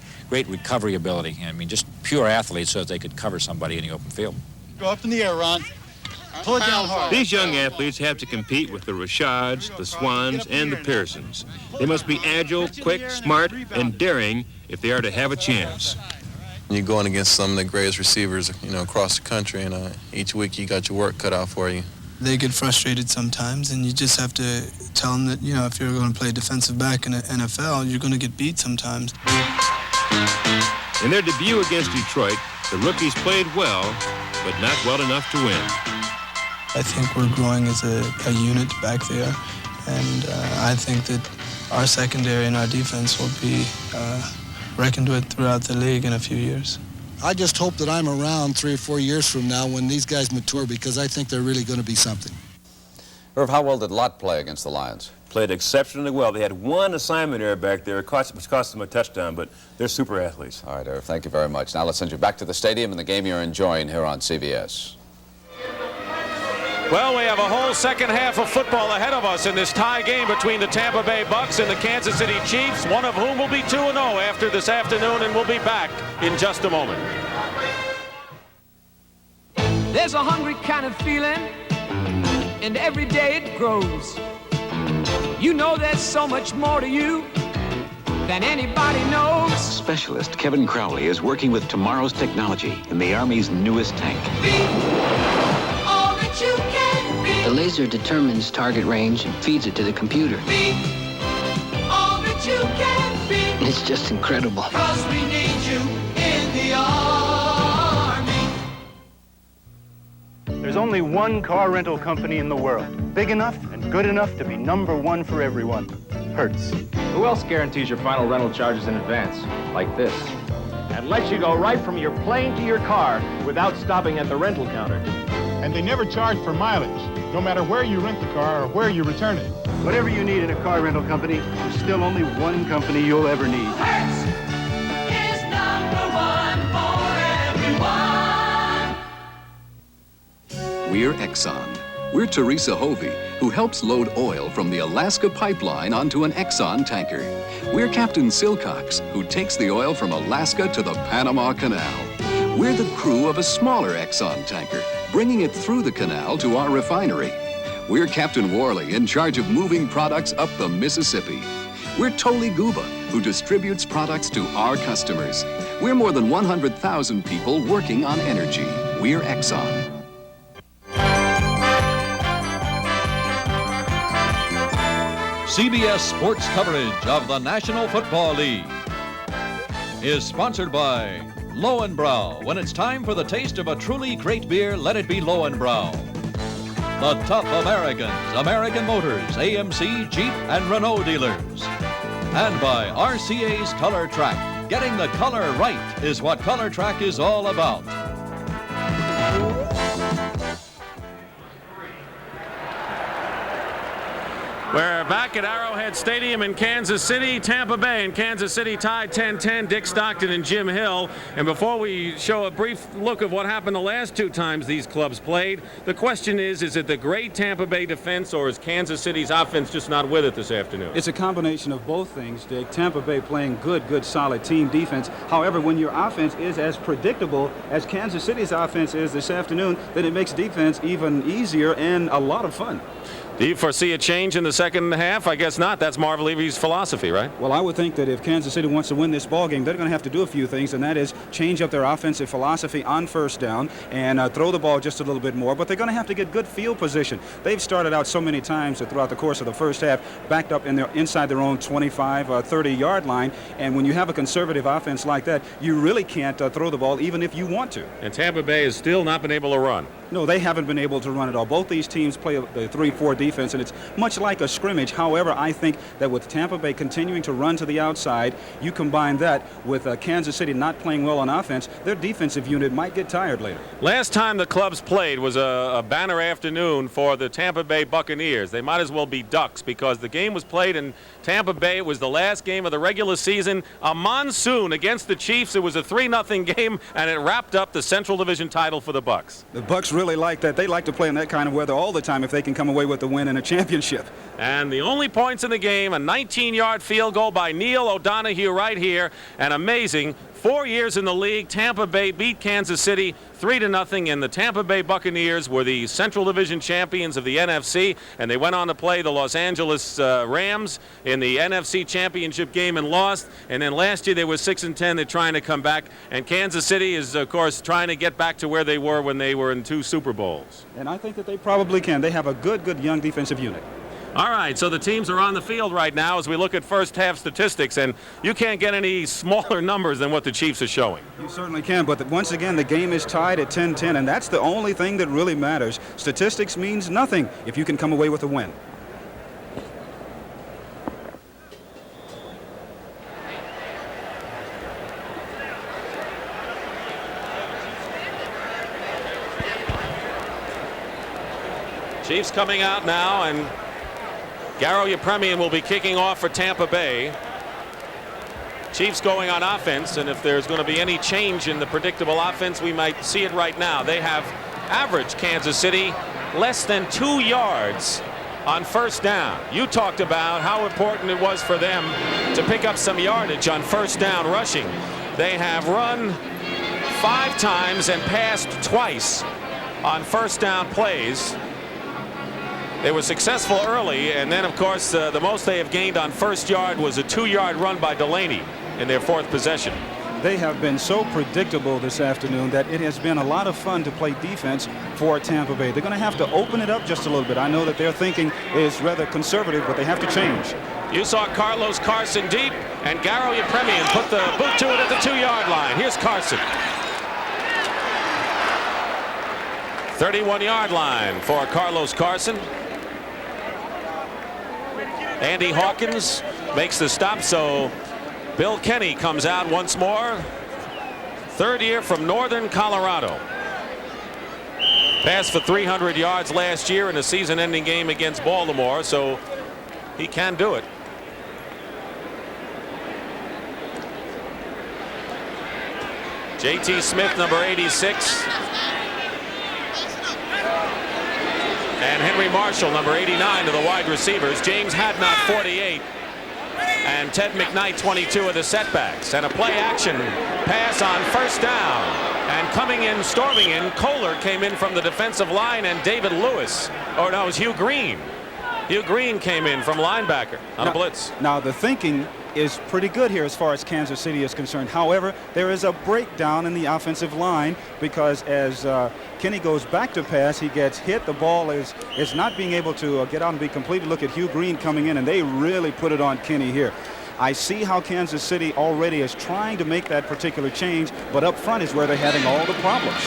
recovery ability. I mean, just pure athletes so that they could cover somebody in the open field. Go up in the air, Ron. Pull it down hard. These young athletes have to compete with the Rashads, the Swans, and the Pearsons. They must be agile, quick, smart, and daring if they are to have a chance. You're going against some of the greatest receivers, across the country, and each week you got your work cut out for you. They get frustrated sometimes, and you just have to tell them that, if you're going to play defensive back in the NFL, you're going to get beat sometimes. In their debut against Detroit, the rookies played well, but not well enough to win. I think we're growing as a unit back there, and I think that our secondary and our defense will be reckoned with throughout the league in a few years. I just hope that I'm around 3 or 4 years from now when these guys mature, because I think they're really going to be something. Irv, how well did Lott play against the Lions? Played exceptionally well. They had one assignment error back there, which cost them a touchdown, but they're super athletes. All right, Irv, thank you very much. Now let's send you back to the stadium and the game you're enjoying here on CBS. Well, we have a whole second half of football ahead of us in this tie game between the Tampa Bay Bucs and the Kansas City Chiefs, one of whom will be 2-0 after this afternoon, and we'll be back in just a moment. There's a hungry kind of feeling, and every day it grows. You know there's so much more to you than anybody knows. Specialist Kevin Crowley is working with tomorrow's technology in the Army's newest tank. You can be. The laser determines target range and feeds it to the computer. Be all that you can be. It's just incredible. 'Cause we need you in the Army. There's only one car rental company in the world, big enough and good enough to be #1 for everyone. Hertz. Who else guarantees your final rental charges in advance, like this? And lets you go right from your plane to your car without stopping at the rental counter. And they never charge for mileage, no matter where you rent the car or where you return it. Whatever you need in a car rental company, there's still only one company you'll ever need. Hertz is #1 for everyone. We're Exxon. We're Teresa Hovey, who helps load oil from the Alaska pipeline onto an Exxon tanker. We're Captain Silcox, who takes the oil from Alaska to the Panama Canal. We're the crew of a smaller Exxon tanker, bringing it through the canal to our refinery. We're Captain Worley, in charge of moving products up the Mississippi. We're Toli Guba, who distributes products to our customers. We're more than 100,000 people working on energy. We're Exxon. CBS sports coverage of the National Football League is sponsored by Lowenbrau. When it's time for the taste of a truly great beer, let it be Lowenbrau. The Tough Americans, American Motors, AMC, Jeep, and Renault dealers. And by RCA's Color Track. Getting the color right is what Color Track is all about. We're back at Arrowhead Stadium in Kansas City. Tampa Bay and Kansas City tied 10-10. Dick Stockton and Jim Hill. And before we show a brief look of what happened the last two times these clubs played, the question is it the great Tampa Bay defense, or is Kansas City's offense just not with it this afternoon? It's a combination of both things, Dick. Tampa Bay playing good, solid team defense. However, when your offense is as predictable as Kansas City's offense is this afternoon, then it makes defense even easier and a lot of fun. Do you foresee a change in the second half? I guess not. That's Marv Levy's philosophy, right? Well, I would think that if Kansas City wants to win this ball game, they're going to have to do a few things, and that is change up their offensive philosophy on first down and throw the ball just a little bit more. But they're going to have to get good field position. They've started out so many times throughout the course of the first half, backed up inside their own 25, 30-yard line. And when you have a conservative offense like that, you really can't throw the ball even if you want to. And Tampa Bay has still not been able to run. No, they haven't been able to run at all. Both these teams play the 3-4 defense, and it's much like a scrimmage. However, I think that with Tampa Bay continuing to run to the outside, you combine that with Kansas City not playing well on offense, their defensive unit might get tired later. Last time the clubs played was a banner afternoon for the Tampa Bay Buccaneers. They might as well be Ducks because the game was played in Tampa Bay. It was the last game of the regular season. A monsoon against the Chiefs. It was a 3-0 game, and it wrapped up the Central Division title for the Bucks. The Bucks really like that. They like to play in that kind of weather all the time if they can come away with the win and a championship. And the only points in the game, a 19-yard field goal by Neil O'Donohue right here. And amazing, 4 years in the league, Tampa Bay beat Kansas City 3-0, and the Tampa Bay Buccaneers were the Central Division champions of the NFC, and they went on to play the Los Angeles Rams in the NFC Championship game and lost. And then last year they were 6-10. They're trying to come back, and Kansas City is, of course, trying to get back to where they were when they were in 2 Super Bowls. And I think that they probably can. They have a good young defensive unit. All right, so the teams are on the field right now as we look at first half statistics, and you can't get any smaller numbers than what the Chiefs are showing. You certainly can, but once again, the game is tied at 10-10, and that's the only thing that really matters. Statistics means nothing if you can come away with a win. Chiefs coming out now, and Garo Yepremian will be kicking off for Tampa Bay. Chiefs going on offense, and if there's going to be any change in the predictable offense, we might see it right now. They have averaged Kansas City less than 2 yards on first down. You talked about how important it was for them to pick up some yardage on first down rushing. They have run 5 times and passed twice on first down plays. They were successful early, and then, of course, the most they have gained on first yard was a 2-yard run by Delaney in their 4th possession. They have been so predictable this afternoon that it has been a lot of fun to play defense for Tampa Bay. They're going to have to open it up just a little bit. I know that their thinking is rather conservative, but they have to change. You saw Carlos Carson deep, and Garo Yepremian put the boot to it at the 2-yard line. Here's Carson. 31-yard line for Carlos Carson. Andy Hawkins makes the stop, so Bill Kenny comes out once more. 3rd year from Northern Colorado. Passed for 300 yards last year in a season-ending game against Baltimore, so he can do it. J.T. Smith, number 86. And Henry Marshall, number 89, to the wide receivers. James Hadnot, 48. And Ted McKnight, 22, of the setbacks. And a play-action pass on first down. And coming in, storming in, Kohler came in from the defensive line, and David Lewis. Oh, no, it was Hugh Green. Hugh Green came in from linebacker on a blitz. Now, the thinking is pretty good here as far as Kansas City is concerned. However, there is a breakdown in the offensive line because as Kenny goes back to pass, he gets hit. The ball is not being able to get out and be completed. Look at Hugh Green coming in, and they really put it on Kenny here. I see how Kansas City already is trying to make that particular change, but up front is where they're having all the problems.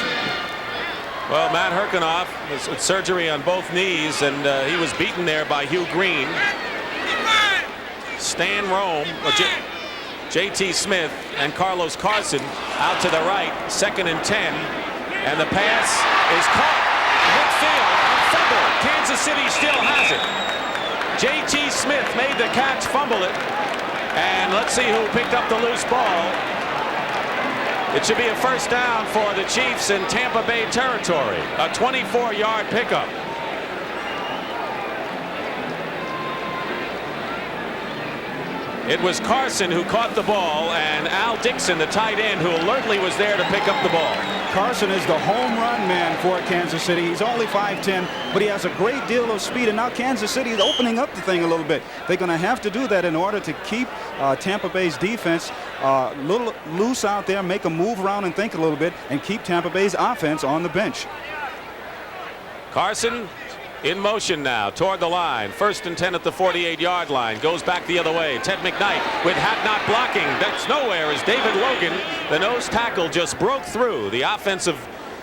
Well, Matt Herkenoff with surgery on both knees, and he was beaten there by Hugh Green. Stan Rome, J.T. Smith, and Carlos Carson out to the right, 2nd and 10. And the pass is caught midfield, fumble. Kansas City still has it. J.T. Smith made the catch, fumbled it. And let's see who picked up the loose ball. It should be a first down for the Chiefs in Tampa Bay territory. A 24-yard pickup. It was Carson who caught the ball, and Al Dixon, the tight end, who alertly was there to pick up the ball. Carson is the home run man for Kansas City. He's only 5'10", but he has a great deal of speed, and now Kansas City is opening up the thing a little bit. They're going to have to do that in order to keep Tampa Bay's defense a little loose out there, make them move around and think a little bit, and keep Tampa Bay's offense on the bench. Carson in motion now toward the line. 1st and 10 at the 48-yard line. Goes back the other way. Ted McKnight with Hatnot blocking. That's nowhere as David Logan, the nose tackle, just broke through the offensive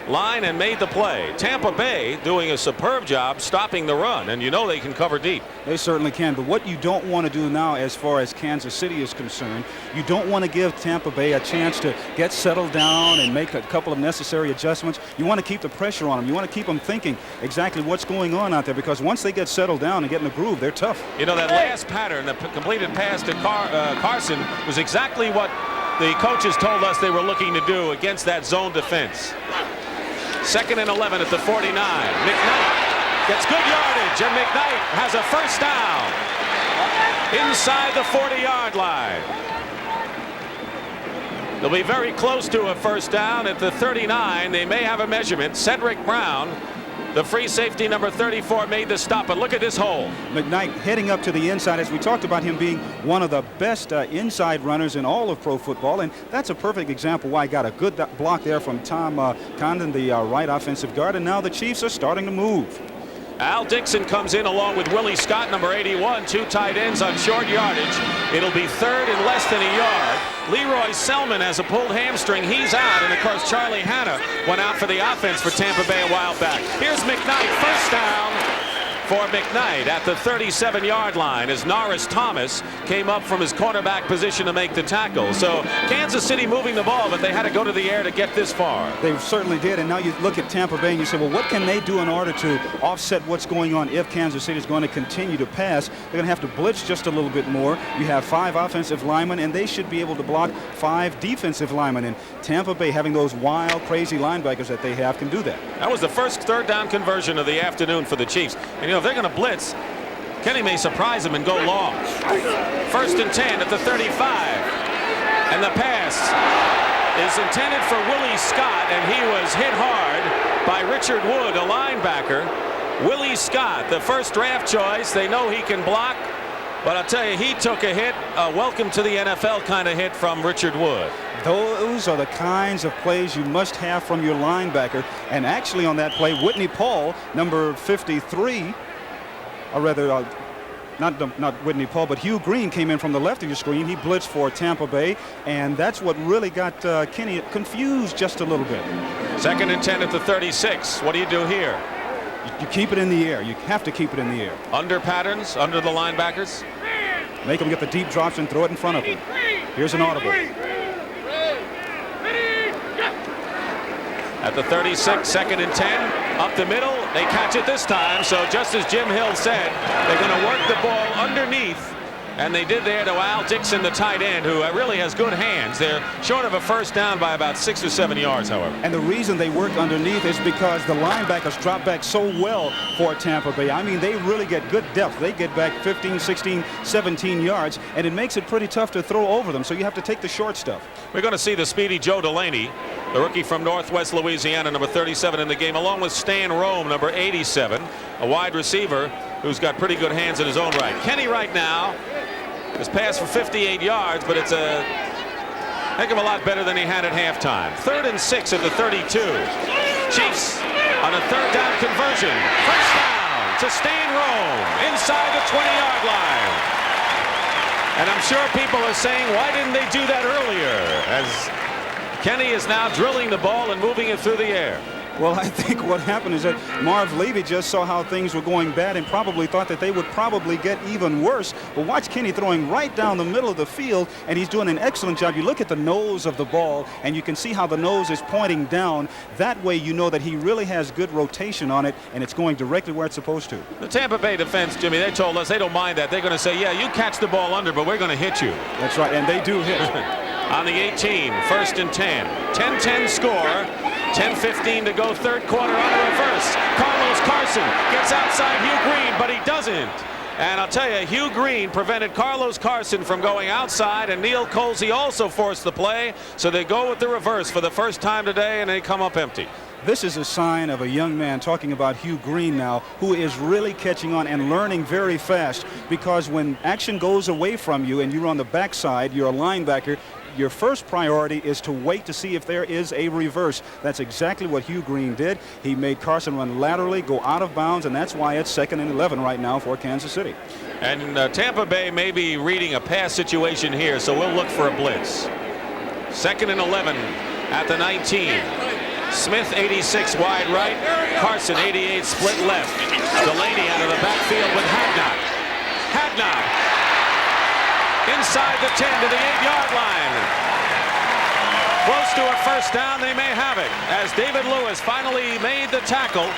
line and made the play. Tampa Bay doing a superb job stopping the run, and you know they can cover deep. They certainly can, but what you don't want to do now as far as Kansas City is concerned, you don't want to give Tampa Bay a chance to get settled down and make a couple of necessary adjustments. You want to keep the pressure on them. You want to keep them thinking exactly what's going on out there, because once they get settled down and get in the groove, they're tough. You know, that last pattern, the completed pass to Carson, was exactly what the coaches told us they were looking to do against that zone defense. 2nd and 11 at the 49. McKnight gets good yardage, and McKnight has a first down inside the 40-yard line. They'll be very close to a first down at the 39. They may have a measurement. Cedric Brown, the free safety number 34, made the stop, but look at this hole. McKnight heading up to the inside, as we talked about him being one of the best inside runners in all of pro football, and that's a perfect example why he got a good block there from Tom Condon, the right offensive guard, and now the Chiefs are starting to move. Al Dixon comes in along with Willie Scott, number 81, 2 tight ends on short yardage. It'll be 3rd and less than a yard. Leroy Selman has a pulled hamstring. He's out, and of course Charlie Hanna went out for the offense for Tampa Bay a while back. Here's McKnight, first down for McKnight at the 37-yard line as Norris Thomas came up from his cornerback position to make the tackle. So Kansas City moving the ball, but they had to go to the air to get this far. They certainly did, and now you look at Tampa Bay and you say, well, what can they do in order to offset what's going on if Kansas City is going to continue to pass? They're going to have to blitz just a little bit more. You have 5 offensive linemen, and they should be able to block 5 defensive linemen, and Tampa Bay, having those wild, crazy linebackers that they have, can do that. That was the first 3rd down conversion of the afternoon for the Chiefs. And if they're going to blitz, Kenny may surprise him and go long. 1st and 10 at the 35. And the pass is intended for Willie Scott, and he was hit hard by Richard Wood, a linebacker. Willie Scott, the first draft choice. They know he can block, but I'll tell you, he took a hit, a welcome to the NFL kind of hit from Richard Wood. Those are the kinds of plays you must have from your linebacker. And actually on that play, Whitney Paul, number 53, or rather, not Whitney Paul, but Hugh Green came in from the left of your screen. He blitzed for Tampa Bay, and that's what really got Kenny confused just a little bit. 2nd and 10 at the 36. What do you do here? You keep it in the air. You have to keep it in the air. Under patterns, under the linebackers. Make them get the deep drops and throw it in front of them. Here's an audible. At the 36, 2nd and 10, up the middle, they catch it this time. So just as Jim Hill said, they're going to work the ball underneath, and they did there to Al Dixon, the tight end, who really has good hands. They're short of a first down by about 6 or 7 yards, however. And the reason they work underneath is because the linebackers drop back so well for Tampa Bay. I mean, they really get good depth. They get back 15, 16, 17 yards, and it makes it pretty tough to throw over them. So you have to take the short stuff. We're going to see the speedy Joe Delaney, the rookie from Northwest Louisiana, number 37 in the game, along with Stan Rome, number 87, a wide receiver who's got pretty good hands in his own right. Kenny right now has passed for 58 yards, but it's a heck of a lot better than he had at halftime. 3rd and 6 at the 32. Chiefs on a 3rd down conversion. First down to Stan Rome inside the 20-yard line. And I'm sure people are saying, why didn't they do that earlier? As Kenny is now drilling the ball and moving it through the air. Well, I think what happened is that Marv Levy just saw how things were going bad and probably thought that they would probably get even worse. But watch Kenny throwing right down the middle of the field, and he's doing an excellent job. You look at the nose of the ball, and you can see how the nose is pointing down. That way you know that he really has good rotation on it, and it's going directly where it's supposed to. The Tampa Bay defense, Jimmy, they told us they don't mind that. They're going to say, yeah, you catch the ball under, but we're going to hit you. That's right, and they do hit. On the 18, 1st and 10. 10-10 score. 10:15 to go, third quarter on the reverse. Carlos Carson gets outside Hugh Green, but he doesn't. And I'll tell you, Hugh Green prevented Carlos Carson from going outside, and Neil Colsey also forced the play. So they go with the reverse for the first time today, and they come up empty. This is a sign of a young man, talking about Hugh Green now, who is really catching on and learning very fast, because when action goes away from you and you're on the backside, you're a linebacker, your first priority is to wait to see if there is a reverse. That's exactly what Hugh Green did. He made Carson run laterally, go out of bounds, and that's why it's 2nd and 11 right now for Kansas City. And Tampa Bay may be reading a pass situation here, so we'll look for a blitz. 2nd and 11 at the 19. Smith 86 wide right, Carson 88 split left. Delaney out of the backfield with Hadnot. Hadnot inside the 10 to the 8-yard line. Close to a first down, they may have it, as David Lewis finally made the tackle.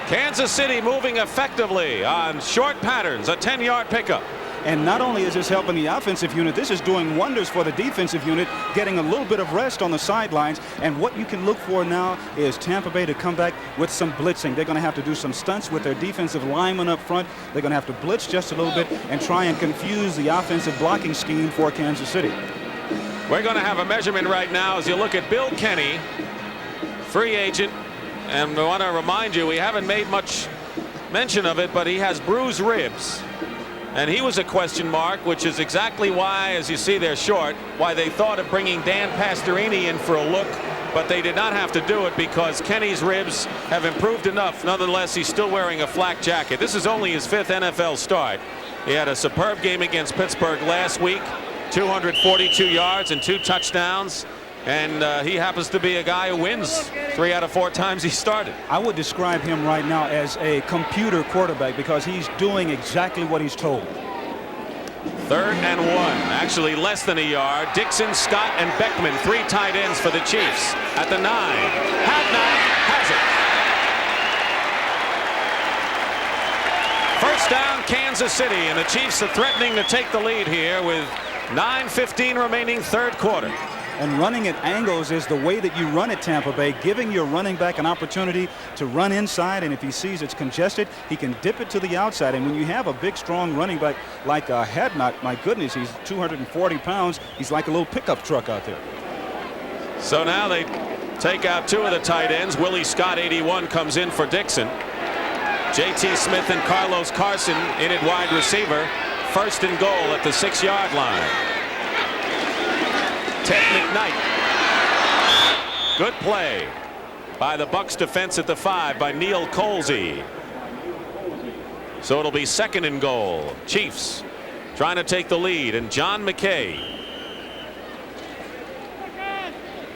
Kansas City moving effectively on short patterns, a 10-yard pickup. And not only is this helping the offensive unit, this is doing wonders for the defensive unit, getting a little bit of rest on the sidelines. And what you can look for now is Tampa Bay to come back with some blitzing. They're going to have to do some stunts with their defensive linemen up front. They're going to have to blitz just a little bit and try and confuse the offensive blocking scheme for Kansas City. We're going to have a measurement right now as you look at Bill Kenny, free agent. And I want to remind you, we haven't made much mention of it, but he has bruised ribs. And he was a question mark, which is exactly why, as you see there short, why they thought of bringing Dan Pastorini in for a look, but they did not have to do it because Kenny's ribs have improved enough. Nonetheless, he's still wearing a flak jacket. This is only his 5th NFL start. He had a superb game against Pittsburgh last week, 242 yards and 2 touchdowns. And he happens to be a guy who wins 3 out of 4 times he started. I would describe him right now as a computer quarterback because he's doing exactly what he's told. 3rd and 1, actually less than a yard. Dixon, Scott, and Beckman, 3 tight ends for the Chiefs. At the 9, Hadnot has it. First down, Kansas City, and the Chiefs are threatening to take the lead here with 9:15 remaining, third quarter. And running at angles is the way that you run at Tampa Bay, giving your running back an opportunity to run inside, and if he sees it's congested, he can dip it to the outside. And when you have a big, strong running back like Hadnot, my goodness, he's 240 pounds. He's like a little pickup truck out there. So now they take out 2 of the tight ends. Willie Scott, 81, comes in for Dixon. J.T. Smith and Carlos Carson in at wide receiver. 1st and goal at the 6-yard line. Ted McKnight. Good play by the Bucs defense at the 5 by Neil Colsey. So it'll be 2nd and goal. Chiefs trying to take the lead, and John McKay.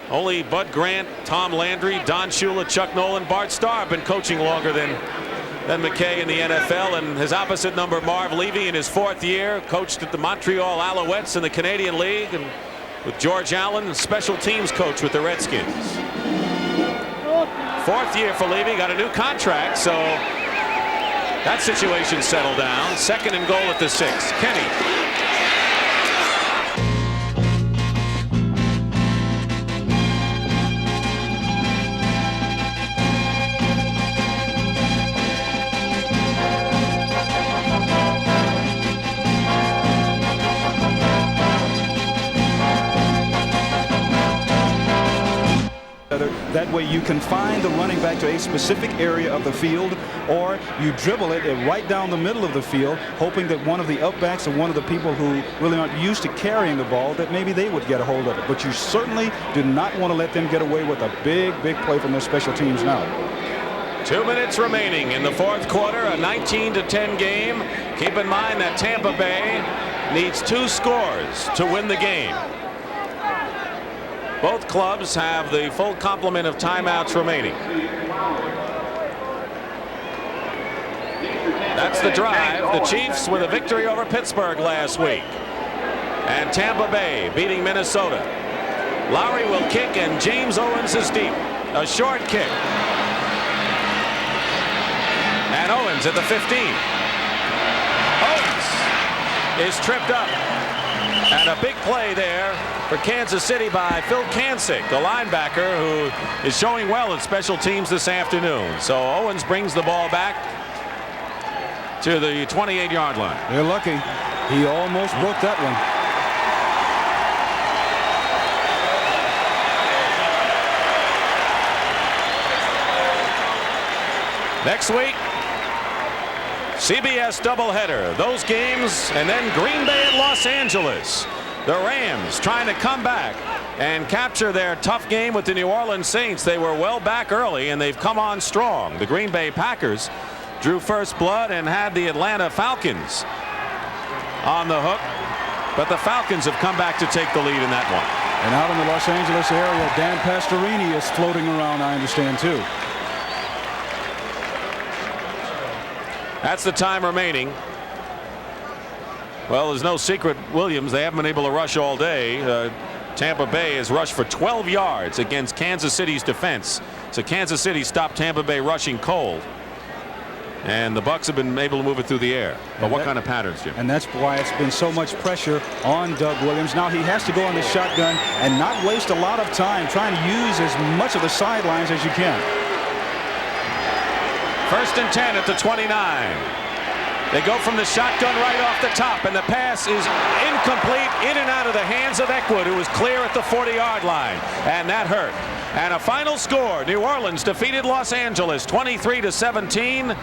Only Bud Grant, Tom Landry, Don Shula, Chuck Nolan, Bart Starr have been coaching longer than McKay in the NFL, and his opposite number, Marv Levy, in his 4th year, coached at the Montreal Alouettes in the Canadian League, and with George Allen, special teams coach with the Redskins. 4th year for Levy, got a new contract, so that situation settled down. 2nd and goal at the 6. Kenny. That way you can find the running back to a specific area of the field, or you dribble it right down the middle of the field, hoping that one of the upbacks or one of the people who really aren't used to carrying the ball, that maybe they would get a hold of it. But you certainly do not want to let them get away with a big play from their special teams now. 2 minutes remaining in the 4th quarter, a 19-10 game. Keep in mind that Tampa Bay needs 2 scores to win the game. Both clubs have the full complement of timeouts remaining. That's the drive. The Chiefs with a victory over Pittsburgh last week. And Tampa Bay beating Minnesota. Lowry will kick, and James Owens is deep. A short kick. And Owens at the 15. Owens is tripped up. And a big play there for Kansas City by Phil Kansick, the linebacker, who is showing well at special teams this afternoon. So Owens brings the ball back to the 28-yard line. They're lucky. He almost broke that one. Next week, CBS doubleheader. Those games, and then Green Bay at Los Angeles. The Rams trying to come back and capture their tough game with the New Orleans Saints. They were well back early, and they've come on strong. The Green Bay Packers drew first blood and had the Atlanta Falcons on the hook, but the Falcons have come back to take the lead in that one. And out in the Los Angeles area, Dan Pastorini is floating around, I understand, too. That's the time remaining. Well, there's no secret, Williams, they haven't been able to rush all day. Tampa Bay has rushed for 12 yards against Kansas City's defense. So Kansas City stopped Tampa Bay rushing cold. And the Bucs have been able to move it through the air. But what kind of patterns, Jim? And that's why it's been so much pressure on Doug Williams. Now he has to go on the shotgun and not waste a lot of time trying to use as much of the sidelines as you can. 1st and 10 at the 29. They go from the shotgun right off the top, and the pass is incomplete, in and out of the hands of Eckwood, who was clear at the 40-yard line, and that hurt. And a final score: New Orleans defeated Los Angeles 23-17.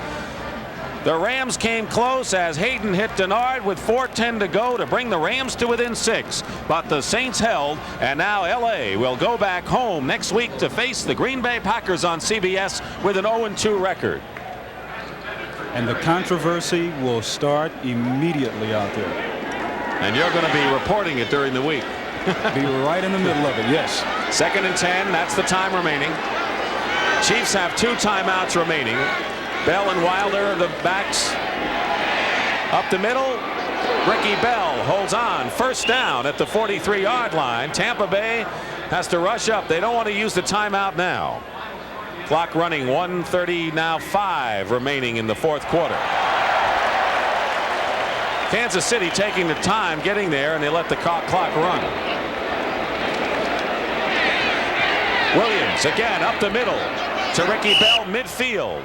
The Rams came close as Hayden hit Denard with 4:10 to go to bring the Rams to within 6, but the Saints held, and now LA will go back home next week to face the Green Bay Packers on CBS with an 0-2 record. And the controversy will start immediately out there. And you're going to be reporting it during the week. Be right in the middle of it, yes. 2nd and 10, that's the time remaining. Chiefs have 2 timeouts remaining. Bell and Wilder, the backs. Up the middle, Ricky Bell holds on. 1st down at the 43-yard line. Tampa Bay has to rush up. They don't want to use the timeout now. Clock running, 1:30 now, 5 remaining in the 4th quarter. Kansas City taking the time getting there, and they let the clock run. Williams again up the middle to Ricky Bell, midfield.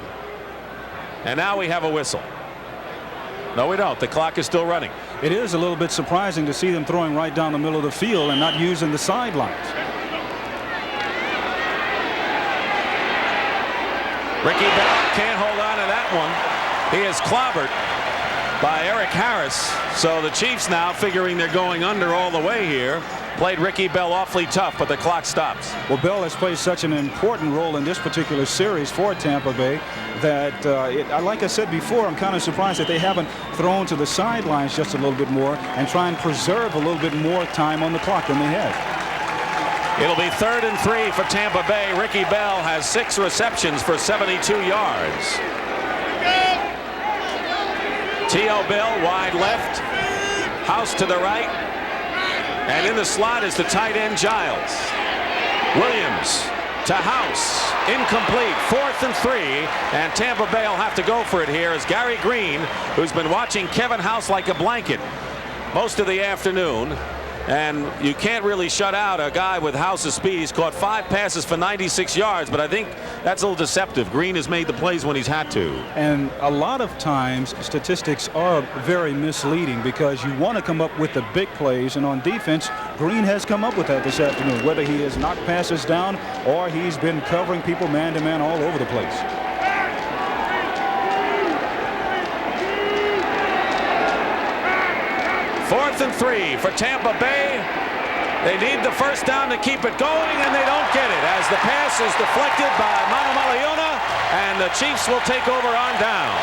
And now we have a whistle. No, we don't. The clock is still running. It is a little bit surprising to see them throwing right down the middle of the field and not using the sidelines. Ricky Bell can't hold on to that one. He is clobbered by Eric Harris. So the Chiefs now, figuring they're going under all the way here, played Ricky Bell awfully tough, but the clock stops. Well, Bell has played such an important role in this particular series for Tampa Bay that, like I said before, I'm kind of surprised that they haven't thrown to the sidelines just a little bit more and try and preserve a little bit more time on the clock than they have. It'll be 3rd and 3 for Tampa Bay. Ricky Bell has 6 receptions for 72 yards. T.O. Bell wide left. House to the right. And in the slot is the tight end Giles. Williams to House. Incomplete. 4th and 3. And Tampa Bay will have to go for it here as Gary Green, who's been watching Kevin House like a blanket most of the afternoon. And you can't really shut out a guy with House's speed. He's caught 5 passes for 96 yards, but I think that's a little deceptive. Green has made the plays when he's had to. And a lot of times statistics are very misleading because you want to come up with the big plays, and on defense, Green has come up with that this afternoon, whether he has knocked passes down or he's been covering people man-to-man all over the place. Fourth and 3 for Tampa Bay. They need the 1st down to keep it going, and they don't get it as the pass is deflected by Manu Maliona, and the Chiefs will take over on downs.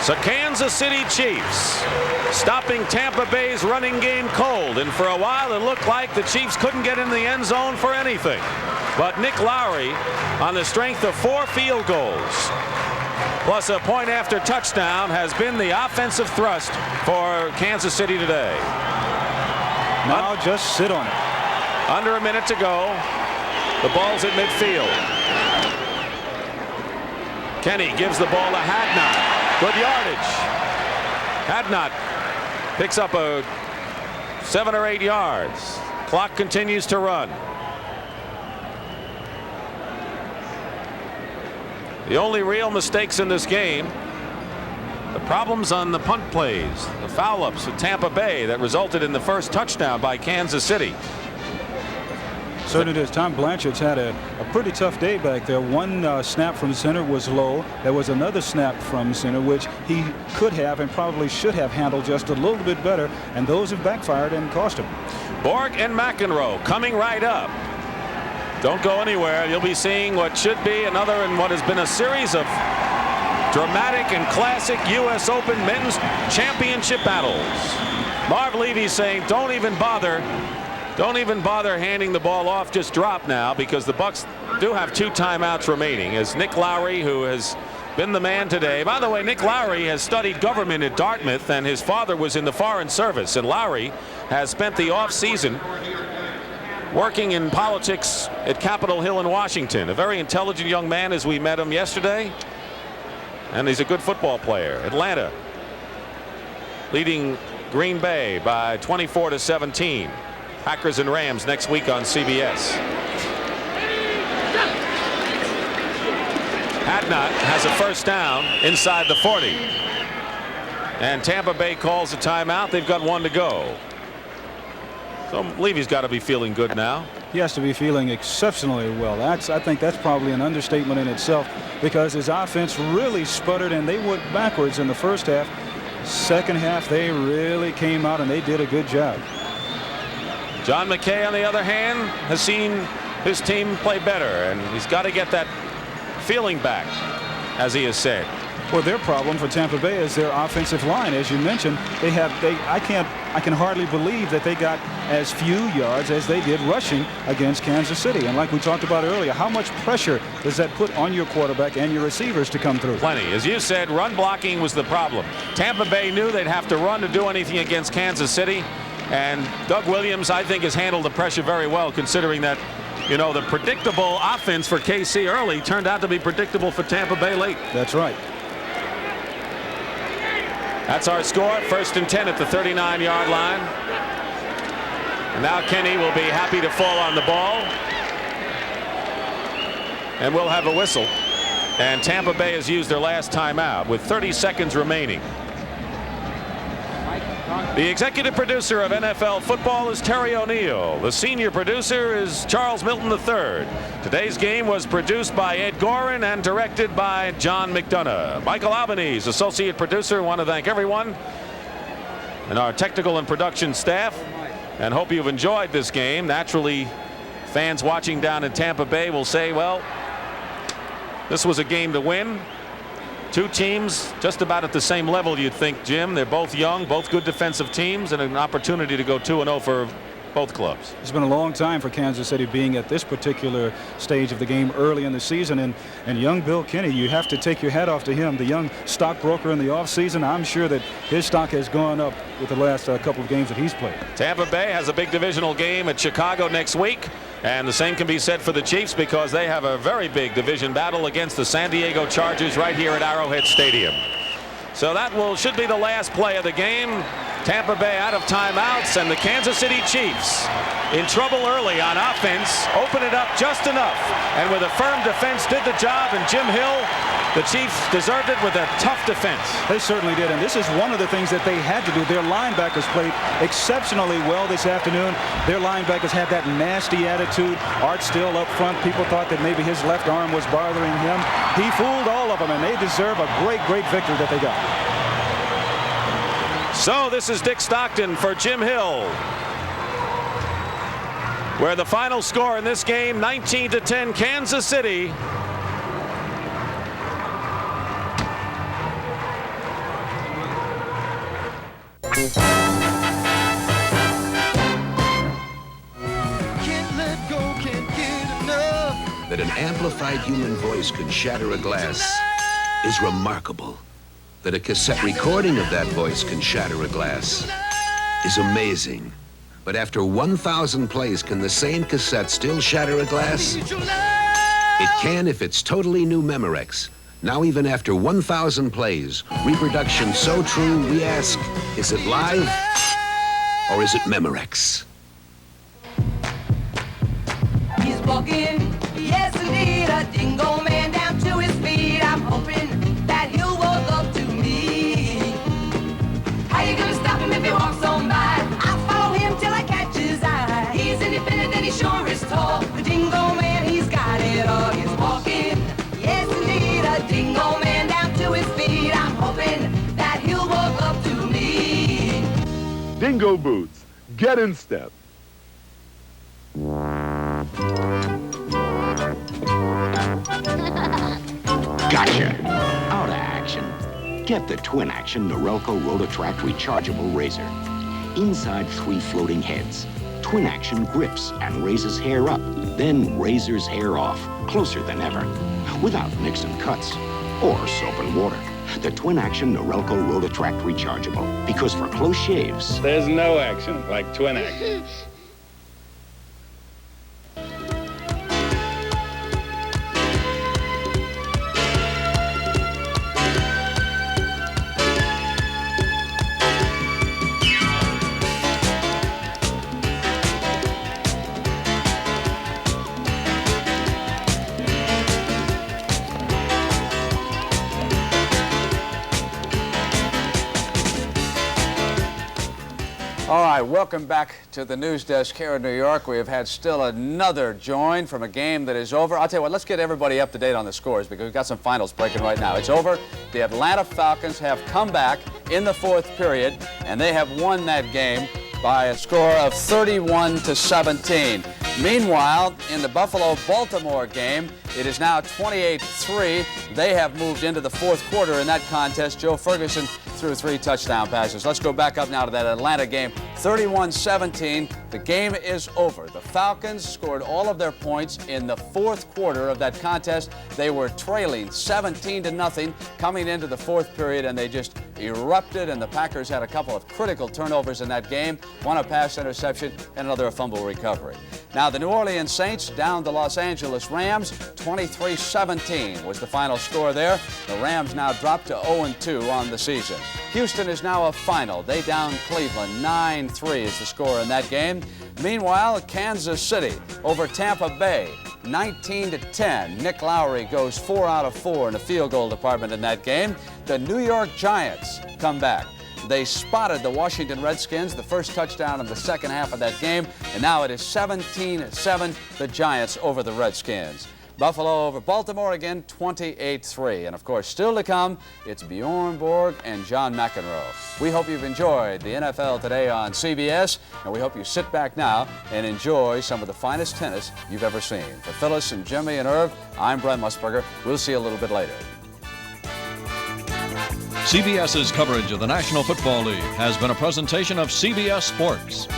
So Kansas City Chiefs stopping Tampa Bay's running game cold. And for a while, it looked like the Chiefs couldn't get in the end zone for anything. But Nick Lowry, on the strength of 4 field goals, plus a point after touchdown, has been the offensive thrust for Kansas City today. Now just sit on it. Under a minute to go. The ball's at midfield. Kenny gives the ball to Hadnot. Good yardage. Hadnot picks up a 7 or 8 yards. Clock continues to run. The only real mistakes in this game, the problems on the punt plays, the foul-ups with Tampa Bay that resulted in the first touchdown by Kansas City. Certainly it is. Tom Blanchard's had a pretty tough day back there. One snap from center was low. There was another snap from center which he could have and probably should have handled just a little bit better, and those have backfired and cost him. Borg and McEnroe coming right up. Don't go anywhere. You'll be seeing what should be another in what has been a series of dramatic and classic U.S. Open men's championship battles. Marv Levy saying don't even bother handing the ball off, just drop now, because the Bucs do have 2 timeouts remaining, as Nick Lowry, who has been the man today. By the way, Nick Lowry has studied government at Dartmouth, and his father was in the Foreign Service, and Lowry has spent the off season working in politics at Capitol Hill in Washington. A very intelligent young man, as we met him yesterday, and he's a good football player. Atlanta leading Green Bay by 24-17. Packers and Rams next week on CBS. Hadnot has a first down inside the 40. And Tampa Bay calls a timeout. They've got 1 to go. So Levy's got to be feeling good now. He has to be feeling exceptionally well. I think that's probably an understatement in itself, because his offense really sputtered and they went backwards in the first half. Second half, they really came out and they did a good job. John McKay, on the other hand, has seen his team play better, and he's got to get that feeling back, as he has said. Well, their problem for Tampa Bay is their offensive line. As you mentioned, I can hardly believe that they got as few yards as they did rushing against Kansas City. And like we talked about earlier, how much pressure does that put on your quarterback and your receivers to come through? Plenty. As you said, run blocking was the problem. Tampa Bay knew they'd have to run to do anything against Kansas City. And Doug Williams, I think, has handled the pressure very well, considering that, you know, the predictable offense for KC early turned out to be predictable for Tampa Bay late. That's right. That's our score. 1st and 10 at the 39-yard line. And now Kenny will be happy to fall on the ball. And we'll have a whistle. And Tampa Bay has used their last timeout with 30 seconds remaining. The executive producer of NFL football is Terry O'Neill. The senior producer is Charles Milton III. Today's game was produced by Ed Gorin and directed by John McDonough. Michael Albanese, associate producer. I want to thank everyone and our technical and production staff, and hope you've enjoyed this game. Naturally, fans watching down in Tampa Bay will say, well, this was a game to win. 2 teams just about at the same level, you'd think, Jim. They're both young, both good defensive teams, and an opportunity to go 2-0 for both clubs. It's been a long time for Kansas City being at this particular stage of the game early in the season, and young Bill Kenny, you have to take your hat off to him. The young stockbroker in the offseason, I'm sure that his stock has gone up with the last couple of games that he's played. Tampa Bay has a big divisional game at Chicago next week. And the same can be said for the Chiefs, because they have a very big division battle against the San Diego Chargers right here at Arrowhead Stadium. So that should be the last play of the game. Tampa Bay out of timeouts, and the Kansas City Chiefs in trouble early on offense. Open it up just enough, and with a firm defense did the job. And Jim Hill, the Chiefs deserved it with a tough defense. They certainly did, and this is one of the things that they had to do. Their linebackers played exceptionally well this afternoon. Their linebackers had that nasty attitude. Art Still up front. People thought that maybe his left arm was bothering him. He fooled all of them, and they deserve a great victory that they got. So this is Dick Stockton for Jim Hill, where the final score in this game, 19-10 Kansas City. That an amplified human voice can shatter a glass is remarkable. That a cassette recording of that voice can shatter a glass is amazing. But after 1,000 plays, can the same cassette still shatter a glass? It can if it's totally new Memorex. Now even after 1,000 plays, reproduction so true, we ask, is it live or is it Memorex? He's walking, yes indeed, a dingo man down to his feet. I'm hoping that he'll walk up to me. How you gonna stop him if he walks on by? I'll follow him till I catch his eye. He's independent and he sure is tall. The dingo man, he's got it all. He's walking, yes indeed, a dingo man down to his feet. I'm hoping that he'll walk up to me. Dingo boots, get in step. Gotcha. Out of action. Get the twin action Norelco Rototract rechargeable razor. Inside 3 floating heads. Twin action grips and raises hair up, then razors hair off, closer than ever, without mixing cuts or soap and water. The twin action Norelco Rototract rechargeable, because for close shaves, There's no action like twin action. All right, welcome back to the news desk here in New York. We have had still another join from a game that is over. I'll tell you what, let's get everybody up to date on the scores because we've got some finals breaking right now. It's over. The Atlanta Falcons have come back in the 4th period, and they have won that game by a score of 31-17. Meanwhile, in the Buffalo-Baltimore game, it is now 28-3. They have moved into the 4th quarter in that contest. Joe Ferguson threw 3 touchdown passes. Let's go back up now to that Atlanta game. 31-17. The game is over. The Falcons scored all of their points in the 4th quarter of that contest. They were trailing 17-0 coming into the 4th period, and they just erupted, and the Packers had a couple of critical turnovers in that game. One a pass interception and another a fumble recovery. Now the New Orleans Saints down the Los Angeles Rams. 23-17 was the final score there. The Rams now dropped to 0-2 on the season. Houston is now a final. They down Cleveland. 9-3 is the score in that game. Meanwhile, Kansas City over Tampa Bay. 19-10. Nick Lowry goes 4 out of 4 in the field goal department in that game. The New York Giants come back. They spotted the Washington Redskins, the first touchdown in the second half of that game, and now it is 17-7, the Giants over the Redskins. Buffalo over Baltimore again, 28-3. And of course, still to come, it's Bjorn Borg and John McEnroe. We hope you've enjoyed the NFL Today on CBS, and we hope you sit back now and enjoy some of the finest tennis you've ever seen. For Phyllis and Jimmy and Irv, I'm Brent Musburger. We'll see you a little bit later. CBS's coverage of the National Football League has been a presentation of CBS Sports.